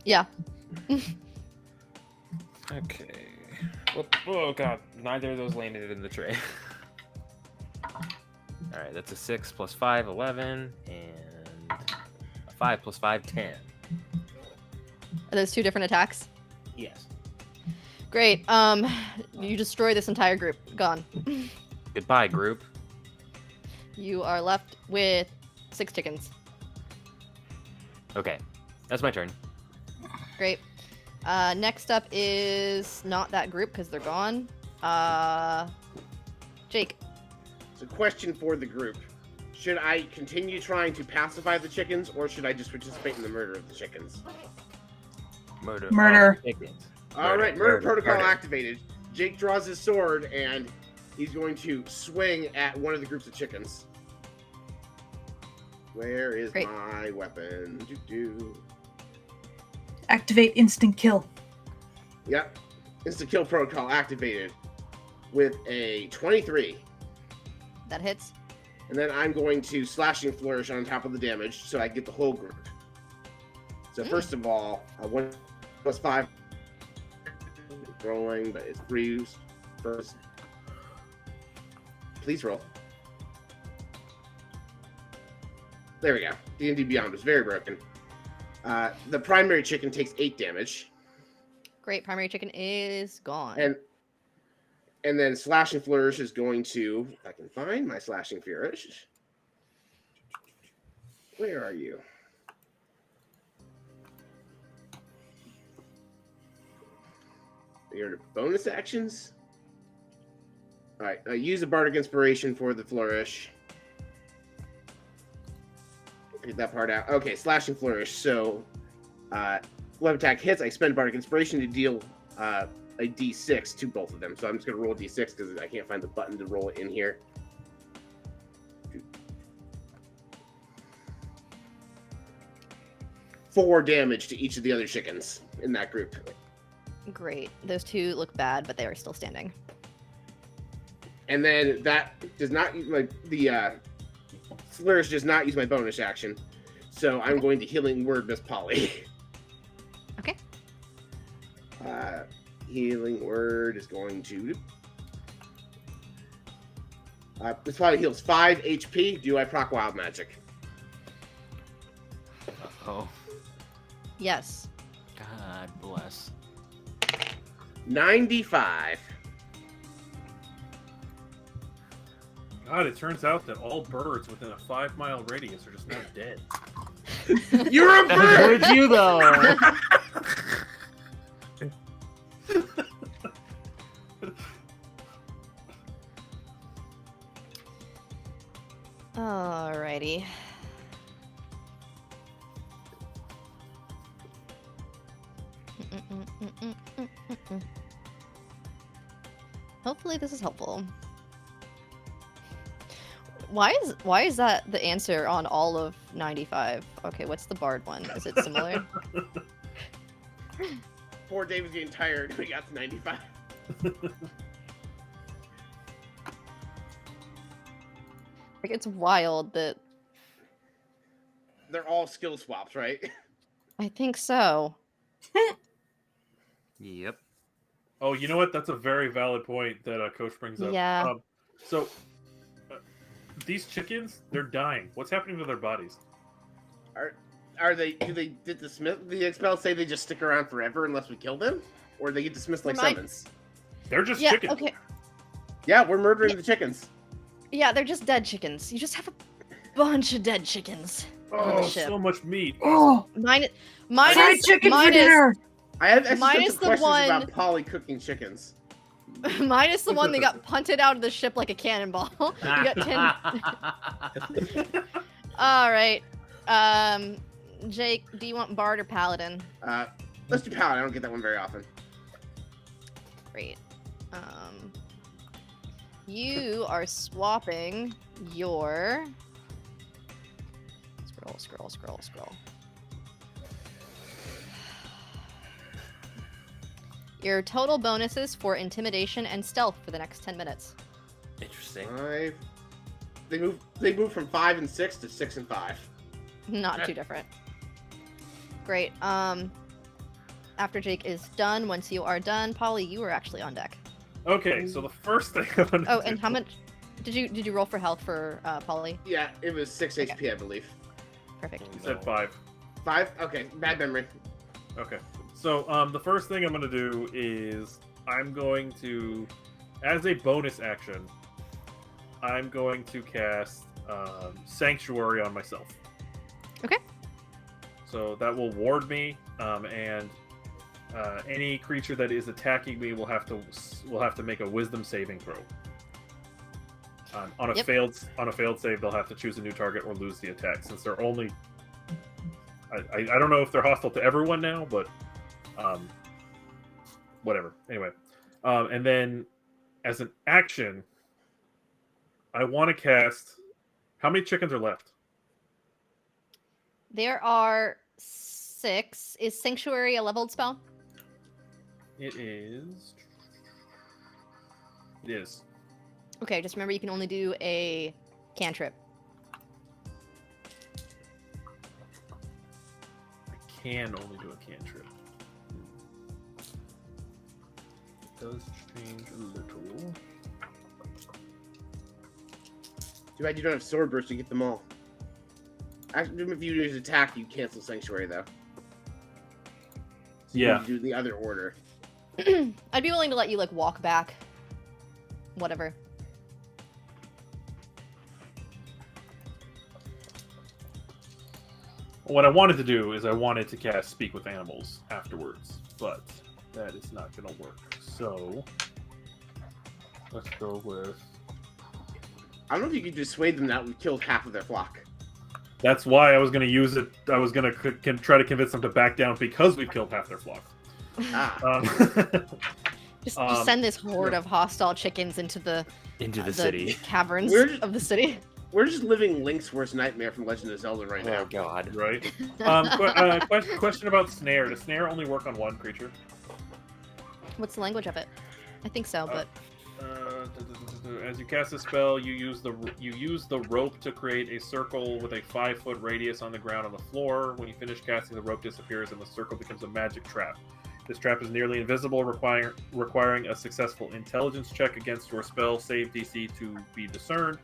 Yeah. Okay. Oh god, neither of those landed in the tray. Alright, that's a 6 plus 5, 11, and a 5 plus 5, 10. Are those 2 different attacks? Yes. Great. You destroy this entire group. Gone. Goodbye, group. You are left with 6 chickens. Okay, that's my turn. Great. Next up is not that group because they're gone. Jake. It's a question for the group. Should I continue trying to pacify the chickens, or should I just participate in the murder of the chickens? Murder. Chickens. All right, murder protocol murder. activated. Jake draws his sword, and he's going to swing at one of the groups of chickens. Where is Great. my weapon? Doo-doo. Activate instant kill. Yep. Instant kill protocol activated with a 23. That hits. And then I'm going to slashing flourish on top of the damage so I get the whole group. So first of all, 1 plus 5. Rolling, but it's 3 first. Please roll. There we go. D&D Beyond was very broken. The primary chicken takes 8 damage. Great. Primary chicken is gone. And then slashing flourish is going to, if I can find my slashing flourish. Where are you? Your bonus actions. All right. Use a bardic inspiration for the flourish. Get that part out. Okay, slashing flourish. So, web attack hits. I spend bardic inspiration to deal a d6 to both of them. So I'm just gonna roll a d6 because I can't find the button to roll it in here. 4 damage to each of the other chickens in that group. Great. Those 2 look bad, but they are still standing. And then that does not use the flourish does not use my bonus action. So I'm going to healing word Miss Polly. Okay. Healing word is going to Miss Polly heals 5 HP. Do I proc wild magic? Oh, Yes. God bless. 95. God, it turns out that all birds within a 5-mile radius are just now dead. You're a bird! Would you though? Alrighty. Hopefully this is helpful. Why is that the answer on all of 95? Okay, what's the bard one? Is it similar? Poor Dave was getting tired when he got to 95. Like, it's wild that They're all skill swaps, right? I think so. Yep. Oh, you know what? That's a very valid point that Coach brings up. Yeah. So, these chickens, they're dying. What's happening to their bodies? Are they? Did the expel say they just stick around forever unless we kill them, or they get dismissed like summons? They're just chickens. Okay. Yeah, we're murdering the chickens. Yeah, they're just dead chickens. You just have a bunch of dead chickens on the ship. So much meat. Oh, Minus chicken for dinner. I have existential minus the questions one- about Polly cooking chickens. minus the one that got punted out of the ship like a cannonball. You got 10. All right. Jake, do you want Bard or Paladin? Let's do Paladin. I don't get that one very often. Great. You are swapping your scroll. Your total bonuses for intimidation and stealth for the next 10 minutes. Interesting. 5. They move from 5 and 6 to 6 and 5. Not too different. Great. After Jake is done, once you are done, Polly, you are actually on deck. Okay, so the first thing I'm gonna and how much did you roll for health for Polly? Yeah, it was 6 HP, I believe. Perfect. You said 5. 5? Okay, bad memory. Okay. So, the first thing I'm going to do is I'm going to, as a bonus action, I'm going to cast Sanctuary on myself. Okay. So that will ward me, and any creature that is attacking me will have to make a Wisdom saving throw. On a failed save, they'll have to choose a new target or lose the attack. Since they're only, I don't know if they're hostile to everyone now, but whatever. Anyway, and then as an action, I want to cast. How many chickens are left? There are 6. Is Sanctuary a leveled spell? It is. It is. Okay, just remember you can only do a cantrip. I can only do a cantrip. It does change a little. Too bad you don't have Sword Burst to get them all. Actually, if you use attack, you cancel Sanctuary, though. So Yeah. you do the other order. I'd be willing to let you, like, walk back. Whatever. What I wanted to do is I wanted to cast Speak with Animals afterwards, but that is not going to work. So, let's go with... I don't know if you could dissuade them that we killed half of their flock. That's why I was going to use it. I was going to try to convince them to back down because we've killed half their flock. Just send this horde of hostile chickens into the city. Caverns of the city. We're just living Link's worst nightmare from Legend of Zelda right now. Oh god. Right. Question about snare. Does snare only work on one creature? What's the language of it? I think so, but as you cast a spell, you use the rope to create a circle with a 5-foot radius on the ground on the floor. When you finish casting, the rope disappears and the circle becomes a magic trap. This trap is nearly invisible, requiring a successful intelligence check against your spell save DC to be discerned.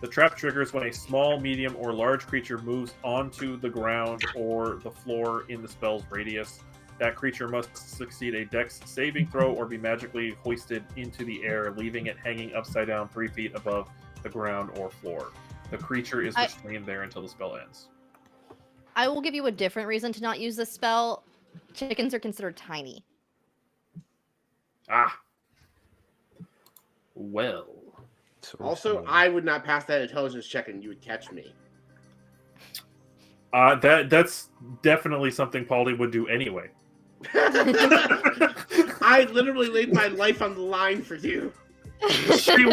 The trap triggers when a small, medium, or large creature moves onto the ground or the floor in the spell's radius. That creature must succeed a dex saving throw or be magically hoisted into the air, leaving it hanging upside down 3 feet above the ground or floor. The creature is restrained there until the spell ends. I will give you a different reason to not use this spell. Chickens are considered tiny. Ah. Well. Also, I would not pass that intelligence check and you would catch me. That's definitely something Polly would do anyway. I literally laid my life on the line for you. She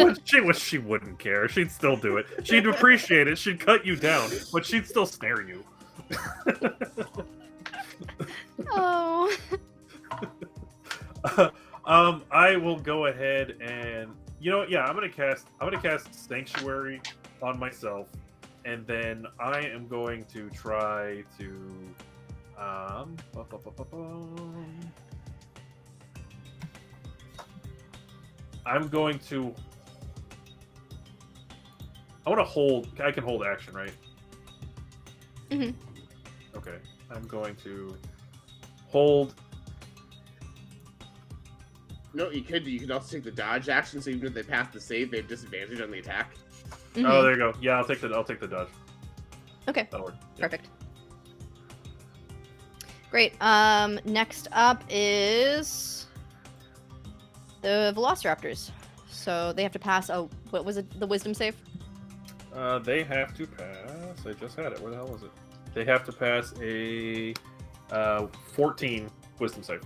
wouldn't care. She'd still do it. She'd appreciate it. She'd cut you down, but she'd still snare you. Oh. I will go ahead and I'm gonna cast Sanctuary on myself, and then I am going to try to I'm going to. I want to hold. I can hold action, right? Mhm. Okay. I'm going to hold. No, you could. You could also take the dodge action, so even if they pass the save, they have disadvantage on the attack. Mhm. Oh, there you go. Yeah, I'll take the dodge. Okay. That'll work. Yeah. Perfect. Great. Next up is the Velociraptors. So they have to pass what was it? The wisdom save? They have to pass. I just had it. Where the hell is it? They have to pass a 14 wisdom save.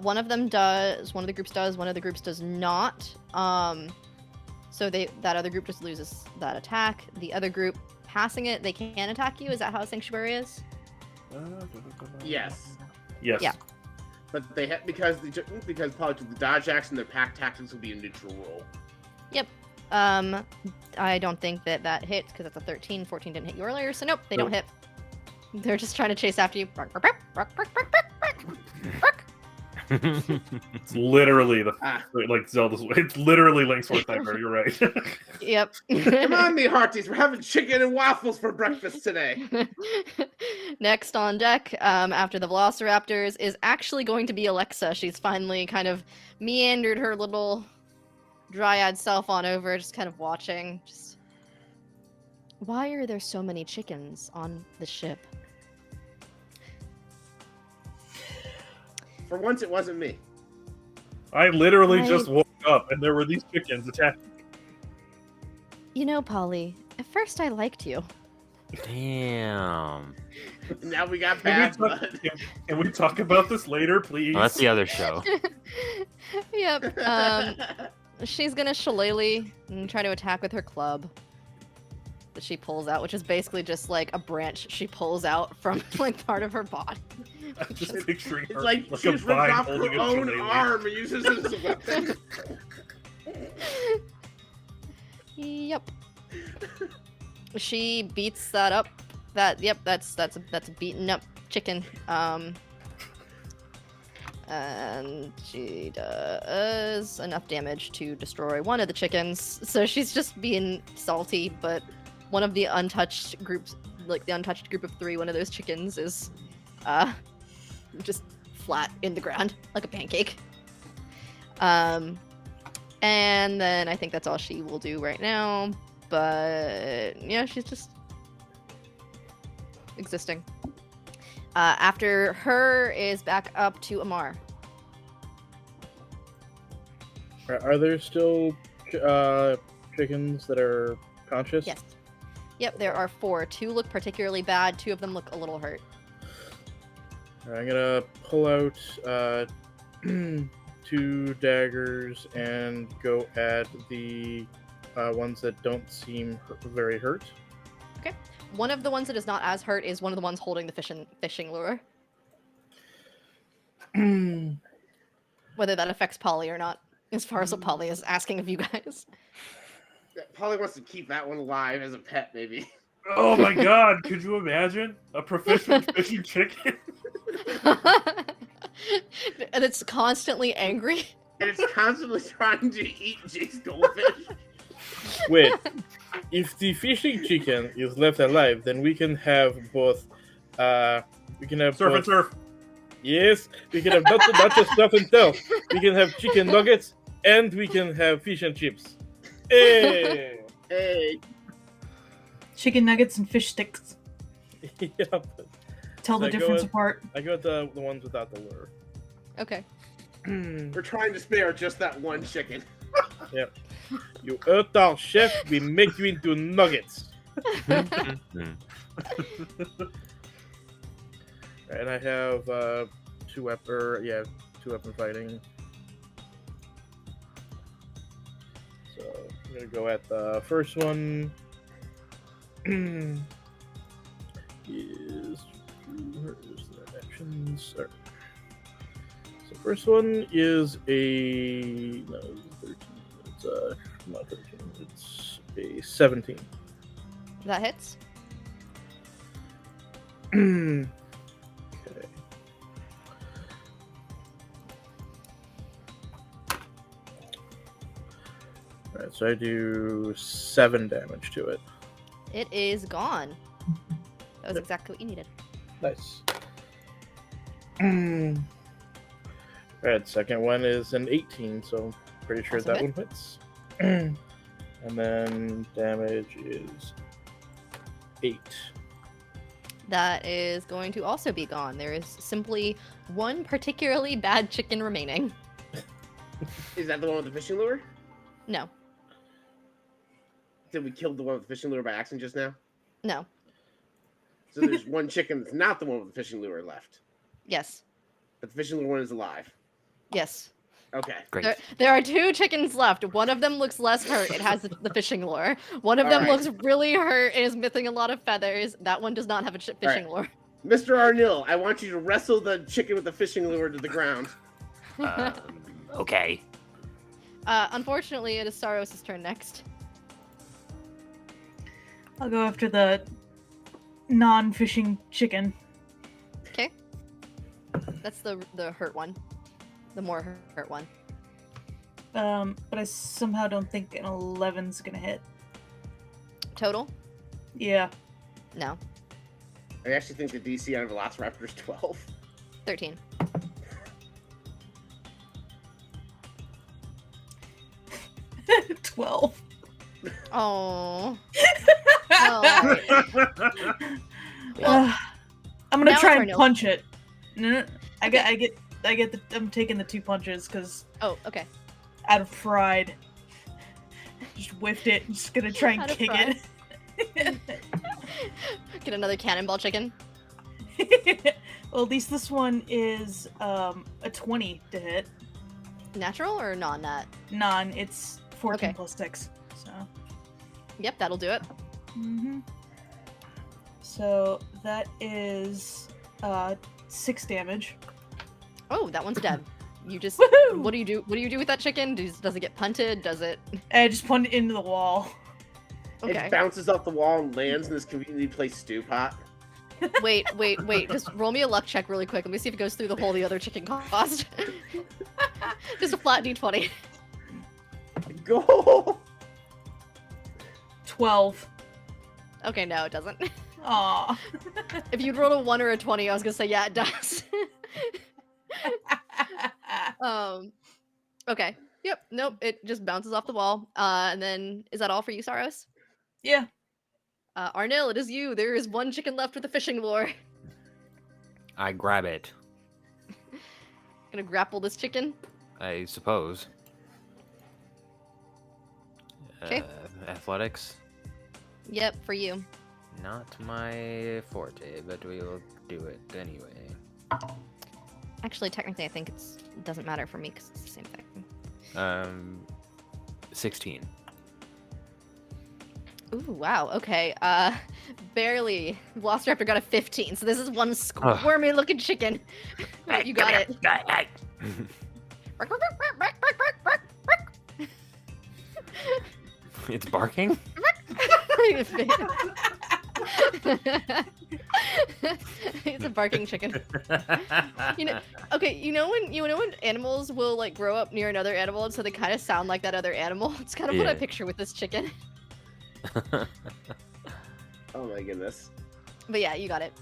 One of them does. One of the groups does. One of the groups does not. So that other group just loses that attack. The other group passing it, they can attack you. Is that how Sanctuary is? Yes. Yes. Yeah. But they because probably to the dodge action, their pack tactics will be a neutral roll. Yep. I don't think that hits because that's a 13. 14 didn't hit you earlier, so nope, they don't hit. They're just trying to chase after you. It's literally like Zelda's. It's literally Link's worst nightmare. You're right. Yep. Come on, me hearties. We're having chicken and waffles for breakfast today. Next on deck, after the Velociraptors, is actually going to be Alexa. She's finally kind of meandered her little dryad self on over, just kind of watching. Just, why are there so many chickens on the ship? For once, it wasn't me. I literally just woke up and there were these chickens attacking. You know, Polly, at first I liked you. Damn. Now we got bad blood. Can we talk about this later, please? Oh, that's the other show. Yep. She's gonna shillelagh and try to attack with her club that she pulls out, which is basically just like a branch she pulls out from like part of her body. I'm just picturing her It's like she a just ripped vine off holding her a own shillelagh. arm and uses it as a weapon. Yep. She beats that up. That's a beaten up chicken. And she does enough damage to destroy one of the chickens. So she's just being salty, but one of the untouched groups, like the untouched group of 3, one of those chickens is just flat in the ground like a pancake. And then I think that's all she will do right now. But yeah, she's just existing. After her is back up to Amar. Are there still chickens that are conscious? Yes. Yep, there are 4. 2 look particularly bad. 2 of them look a little hurt. Alright, I'm gonna pull out 2 daggers and go at the ones that don't seem very hurt. Okay. One of the ones that is not as hurt is one of the ones holding the fishing lure. Whether that affects Polly or not, as far as what Polly is asking of you guys. Polly wants to keep that one alive as a pet, maybe. Oh my god, could you imagine? A proficient fishing chicken? And it's constantly angry. And it's constantly trying to eat Jake's goldfish. Wait, if the fishing chicken is left alive, then we can have both. We can have Surf both, and turf. Yes, we can have not just stuff and stuff. We can have chicken nuggets and we can have fish and chips. Hey, Hey. Chicken nuggets and fish sticks. Yep. Tell the I go difference with- apart. I got the ones without the lure. Okay. We're trying to spare just that one chicken. Yep. You earth our chef, we make you into nuggets. And I have 2 weapon fighting. So I'm gonna go at the first one. Where is the actions? Sorry. So first one is a 13. It's not 13. It's a 17. That hits. Okay. Alright, so I do 7 damage to it. It is gone. That was exactly what you needed. Nice. Alright, second one is an 18, so pretty sure Also that hit. one hits. And then damage is 8. That is going to also be gone. There is simply one particularly bad chicken remaining. Is that the one with the fishing lure? No. Did we kill the one with the fishing lure by accident just now? No. So there's one chicken that's not the one with the fishing lure left. Yes. But the fishing lure one is alive. Yes. Okay. Great. There are 2 chickens left. One of them looks less hurt. It has the fishing lure. One of them Alright. looks really hurt and is missing a lot of feathers. That one does not have a fishing lure. Mr. Arnil, I want you to wrestle the chicken with the fishing lure to the ground. Okay. Unfortunately, it is Sarros' turn next. I'll go after the non-fishing chicken. Okay. That's the hurt one. The more hurt one. But I somehow don't think an 11's gonna hit. Total? Yeah. No. I actually think the DC on a Velociraptor is 12. 13. $12. 12. Oh. I'm gonna now try it's and Arnil. punch it. No, I'm taking the 2 punches because Oh, okay. out of pride, just whiffed it. I'm just gonna try and Out of kick pride. it. Get another cannonball chicken. Well, at least this one is a 20 to hit. Natural or non-nat? Non, it's 14 Okay. plus 6. So. Yep, that'll do it. Mm-hmm. So that is 6 damage. Oh, that one's dead. You just Woohoo! what do you do? What do you do with that chicken? Does it get punted? Does it? I just punched it into the wall. Okay. It bounces off the wall and lands in this conveniently placed stew pot. Wait. Just roll me a luck check really quick. Let me see if it goes through the hole the other chicken caused. Just a flat d20. Go! 12. Okay, no, it doesn't. Aw. If you'd rolled a 1 or a 20, I was gonna say yeah, it does. Okay. Yep. Nope. It just bounces off the wall. And then is that all for you, Sarros? Yeah. Arnil, it is you. There is 1 chicken left with the fishing lure. I grab it, Gonna grapple this chicken. I suppose. 'Kay. Athletics, Yep, for you. not my forte, but we'll do it anyway. Actually, technically, I think it doesn't matter for me because it's the same thing. 16. Ooh, wow. Okay. Velociraptor Velociraptor got a 15, so this is one squirmy-looking chicken. You got it. It's barking? It's a barking chicken. You know when animals will like grow up near another animal, and so they kind of sound like that other animal. It's kind of what I Yeah. picture with this chicken. Oh my goodness. But yeah, you got it.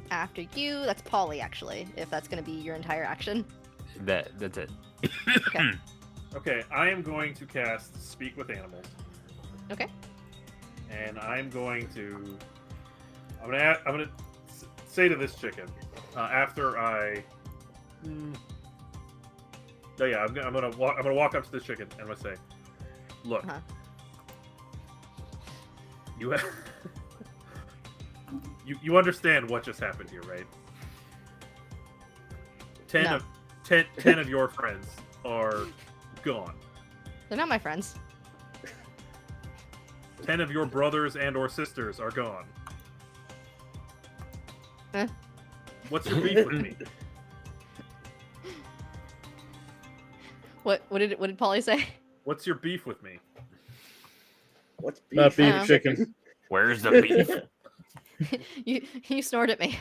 After you, that's Polly actually. If that's gonna be your entire action. That's it. Okay. Okay, I am going to cast Speak with Animals. Okay. And I'm gonna say to this chicken after I. Oh yeah, I'm gonna walk up to this chicken and I'm gonna say, "Look, Uh-huh. you have you understand what just happened here, right? 10 No. of your friends are gone. They're not my friends. 10 of your brothers and or sisters are gone. Huh? What's your beef with me? What did Polly say? What's your beef with me? What's beef? Not beef, Oh. chicken. Where's the beef? You snored at me.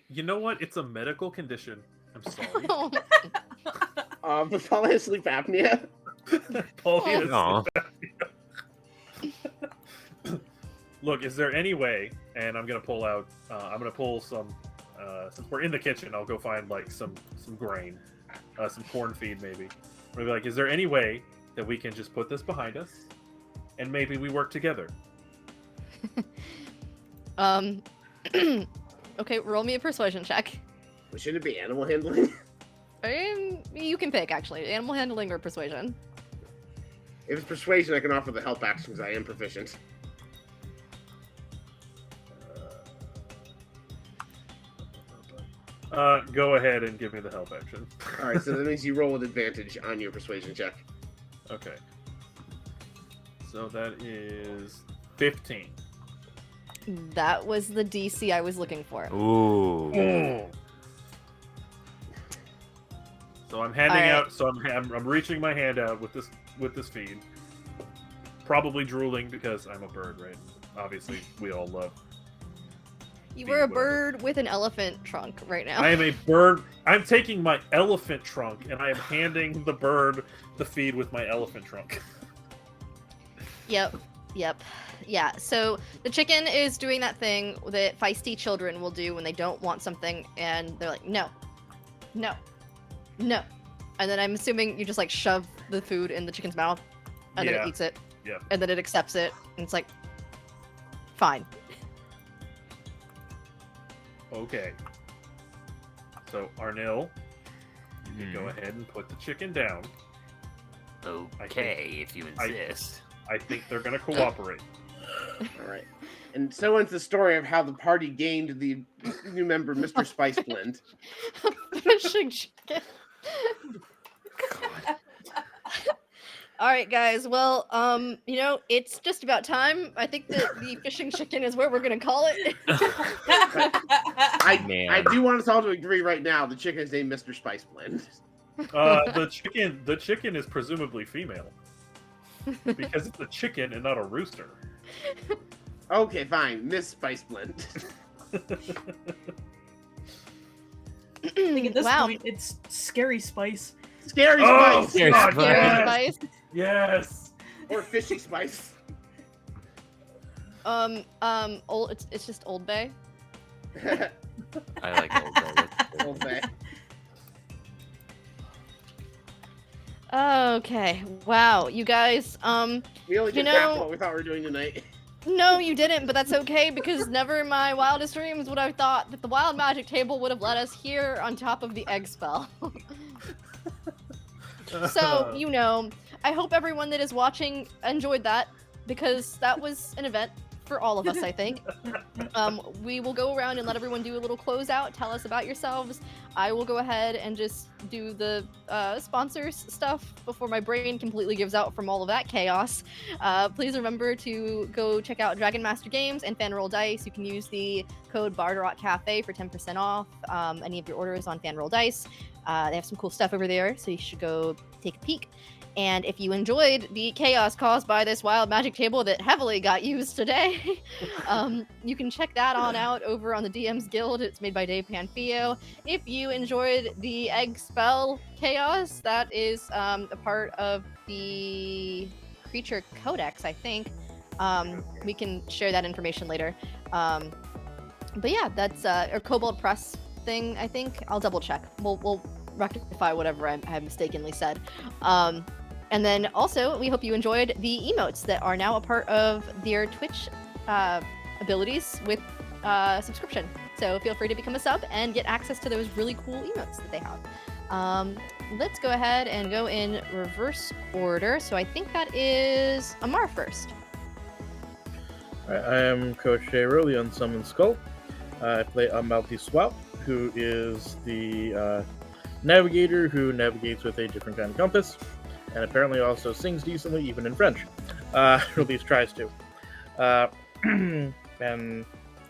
You know what? It's a medical condition. I'm sorry. But Polly has sleep apnea. Polly has Aw. Look, is there any way? And I'm gonna pull out. I'm gonna pull some. Since we're in the kitchen, I'll go find like some grain, some corn feed maybe. We'll be like, is there any way that we can just put this behind us, and maybe we work together? Okay, roll me a persuasion check. Well, shouldn't it be animal handling? You can pick actually, animal handling or persuasion. If it's persuasion, I can offer the help action because I am proficient. Go ahead and give me the help action. All right, so that means you roll with advantage on your persuasion check. Okay. So that is 15. That was the DC I was looking for. Ooh. So I'm handing Alright. out. So I'm reaching my hand out with this feed. Probably drooling because I'm a bird, right? Obviously, we all love. You were a bird with an elephant trunk right now. I am a bird. I'm taking my elephant trunk and I am handing the bird the feed with my elephant trunk. Yep. Yeah, so the chicken is doing that thing that feisty children will do when they don't want something and they're like, no. And then I'm assuming you just like shove the food in the chicken's mouth and then it eats it. Yeah. And then it accepts it and it's like, fine. Okay. So, Arnil, you can go ahead and put the chicken down. Okay, if you insist. I think they're going to cooperate. All right. And so ends the story of how the party gained the new member, Mr. Spice Blend. Fishing chicken. All right, guys. Well, it's just about time. I think that the fishing chicken is where we're gonna call it. I do want us all to agree right now. The chicken is named Mr. Spice Blend. The chicken is presumably female because it's a chicken and not a rooster. Okay, fine. Miss Spice Blend. I think at this Wow. point, it's Scary Spice. Scary Oh, Spice. Scary God, Spice. Scary yes. Spice. Yes. Or Fishy Spice. It's just Old Bay. I like Old Bay. That's good. Old Bay. Okay. Wow, you guys. We only You did half know- what we thought we were doing tonight. No, you didn't, but that's okay because never in my wildest dreams would I have thought that the wild magic table would have let us here on top of the egg spell. So, I hope everyone that is watching enjoyed that because that was an event for all of us, I think. We will go around and let everyone do a little closeout, tell us about yourselves. I will go ahead and just do the sponsors stuff before my brain completely gives out from all of that chaos. Please remember to go check out Dragon Master Games and Fanroll Dice. You can use the code Bardarot Cafe for 10% off any of your orders on Fanroll Dice. They have some cool stuff over there, so you should go take a peek. And if you enjoyed the chaos caused by this wild magic table that heavily got used today, you can check that on out over on the DM's Guild. It's made by Dave Panfio. If you enjoyed the egg spell chaos, that is a part of the creature codex, I think. We can share that information later. But yeah, that's a Kobold Press thing, I think. I'll double check. We'll rectify whatever I mistakenly said. And then also, we hope you enjoyed the emotes that are now a part of their Twitch abilities with subscription. So feel free to become a sub and get access to those really cool emotes that they have. Let's go ahead and go in reverse order. So I think that is Amar first. I am Coach Shayro, the Unsummoned Skull. I play a Malty Swap, who is the navigator who navigates with a different kind of compass, and apparently also sings decently, even in French. Or at least tries to. And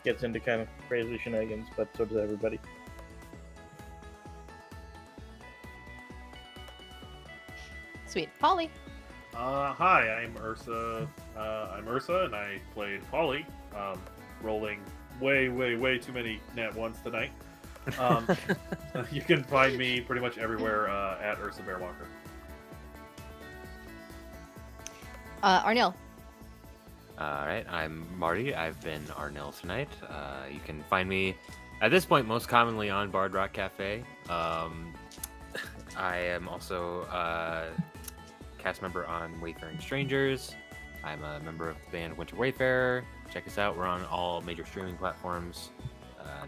gets into kind of crazy shenanigans, but so does everybody. Sweet. Polly. Hi, I'm Ursa. And I played Polly. Rolling way too many nat ones tonight. You can find me pretty much everywhere at Ursa Bearwalker. Arnil. Alright, I'm Marty. I've been Arnil tonight. You can find me, at this point, most commonly on Bard Rock Cafe. I am also a cast member on Wayfaring Strangers. I'm a member of the band Winter Wayfarer. Check us out. We're on all major streaming platforms.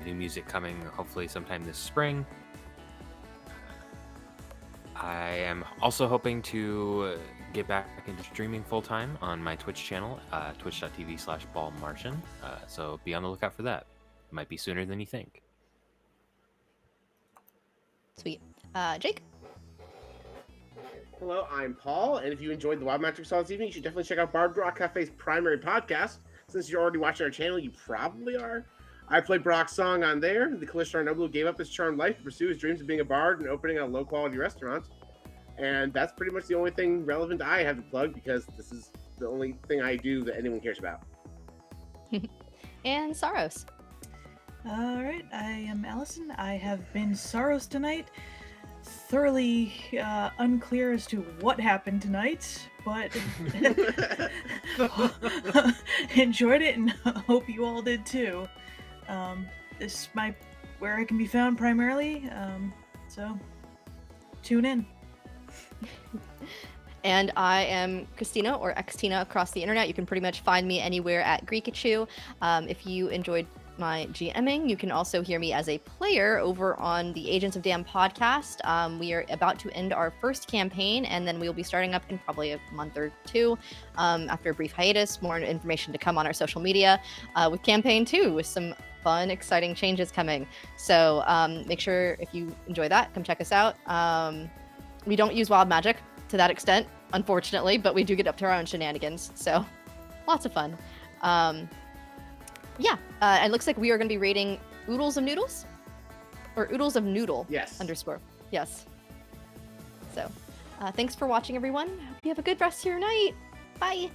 New music coming hopefully sometime this spring. I am also hoping to get back into streaming full-time on my Twitch channel, twitch.tv/ballmartian. So be on the lookout for that. It might be sooner than you think. Sweet. Jake? Hello, I'm Paul, and if you enjoyed the Wild Magic Saw this evening, you should definitely check out Bard Rock Cafe's primary podcast. Since you're already watching our channel, you probably are. I played Brock's song on there. The Kalishtar noble who gave up his charmed life to pursue his dreams of being a bard and opening a low-quality restaurant. And that's pretty much the only thing relevant I have to plug, because this is the only thing I do that anyone cares about. And Sarros. All right, I am Allison. I have been Sarros tonight. Thoroughly unclear as to what happened tonight, but enjoyed it and hope you all did too. This is where I can be found primarily, so tune in. And I am Xtina, or Xtina across the internet. You can pretty much find me anywhere at Greekachu. If you enjoyed my GMing, you can also hear me as a player over on the Agents of Damn podcast. We are about to end our first campaign, and then we'll be starting up in probably a month or two after a brief hiatus. More information to come on our social media with campaign 2, with some fun, exciting changes coming. So make sure, if you enjoy that, come check us out. We don't use wild magic to that extent, unfortunately, but we do get up to our own shenanigans, so lots of fun. It looks like we are going to be rating Oodles of Noodles? Or Oodles of Noodle. Yes. _ Yes. So, thanks for watching, everyone. Hope you have a good rest of your night. Bye.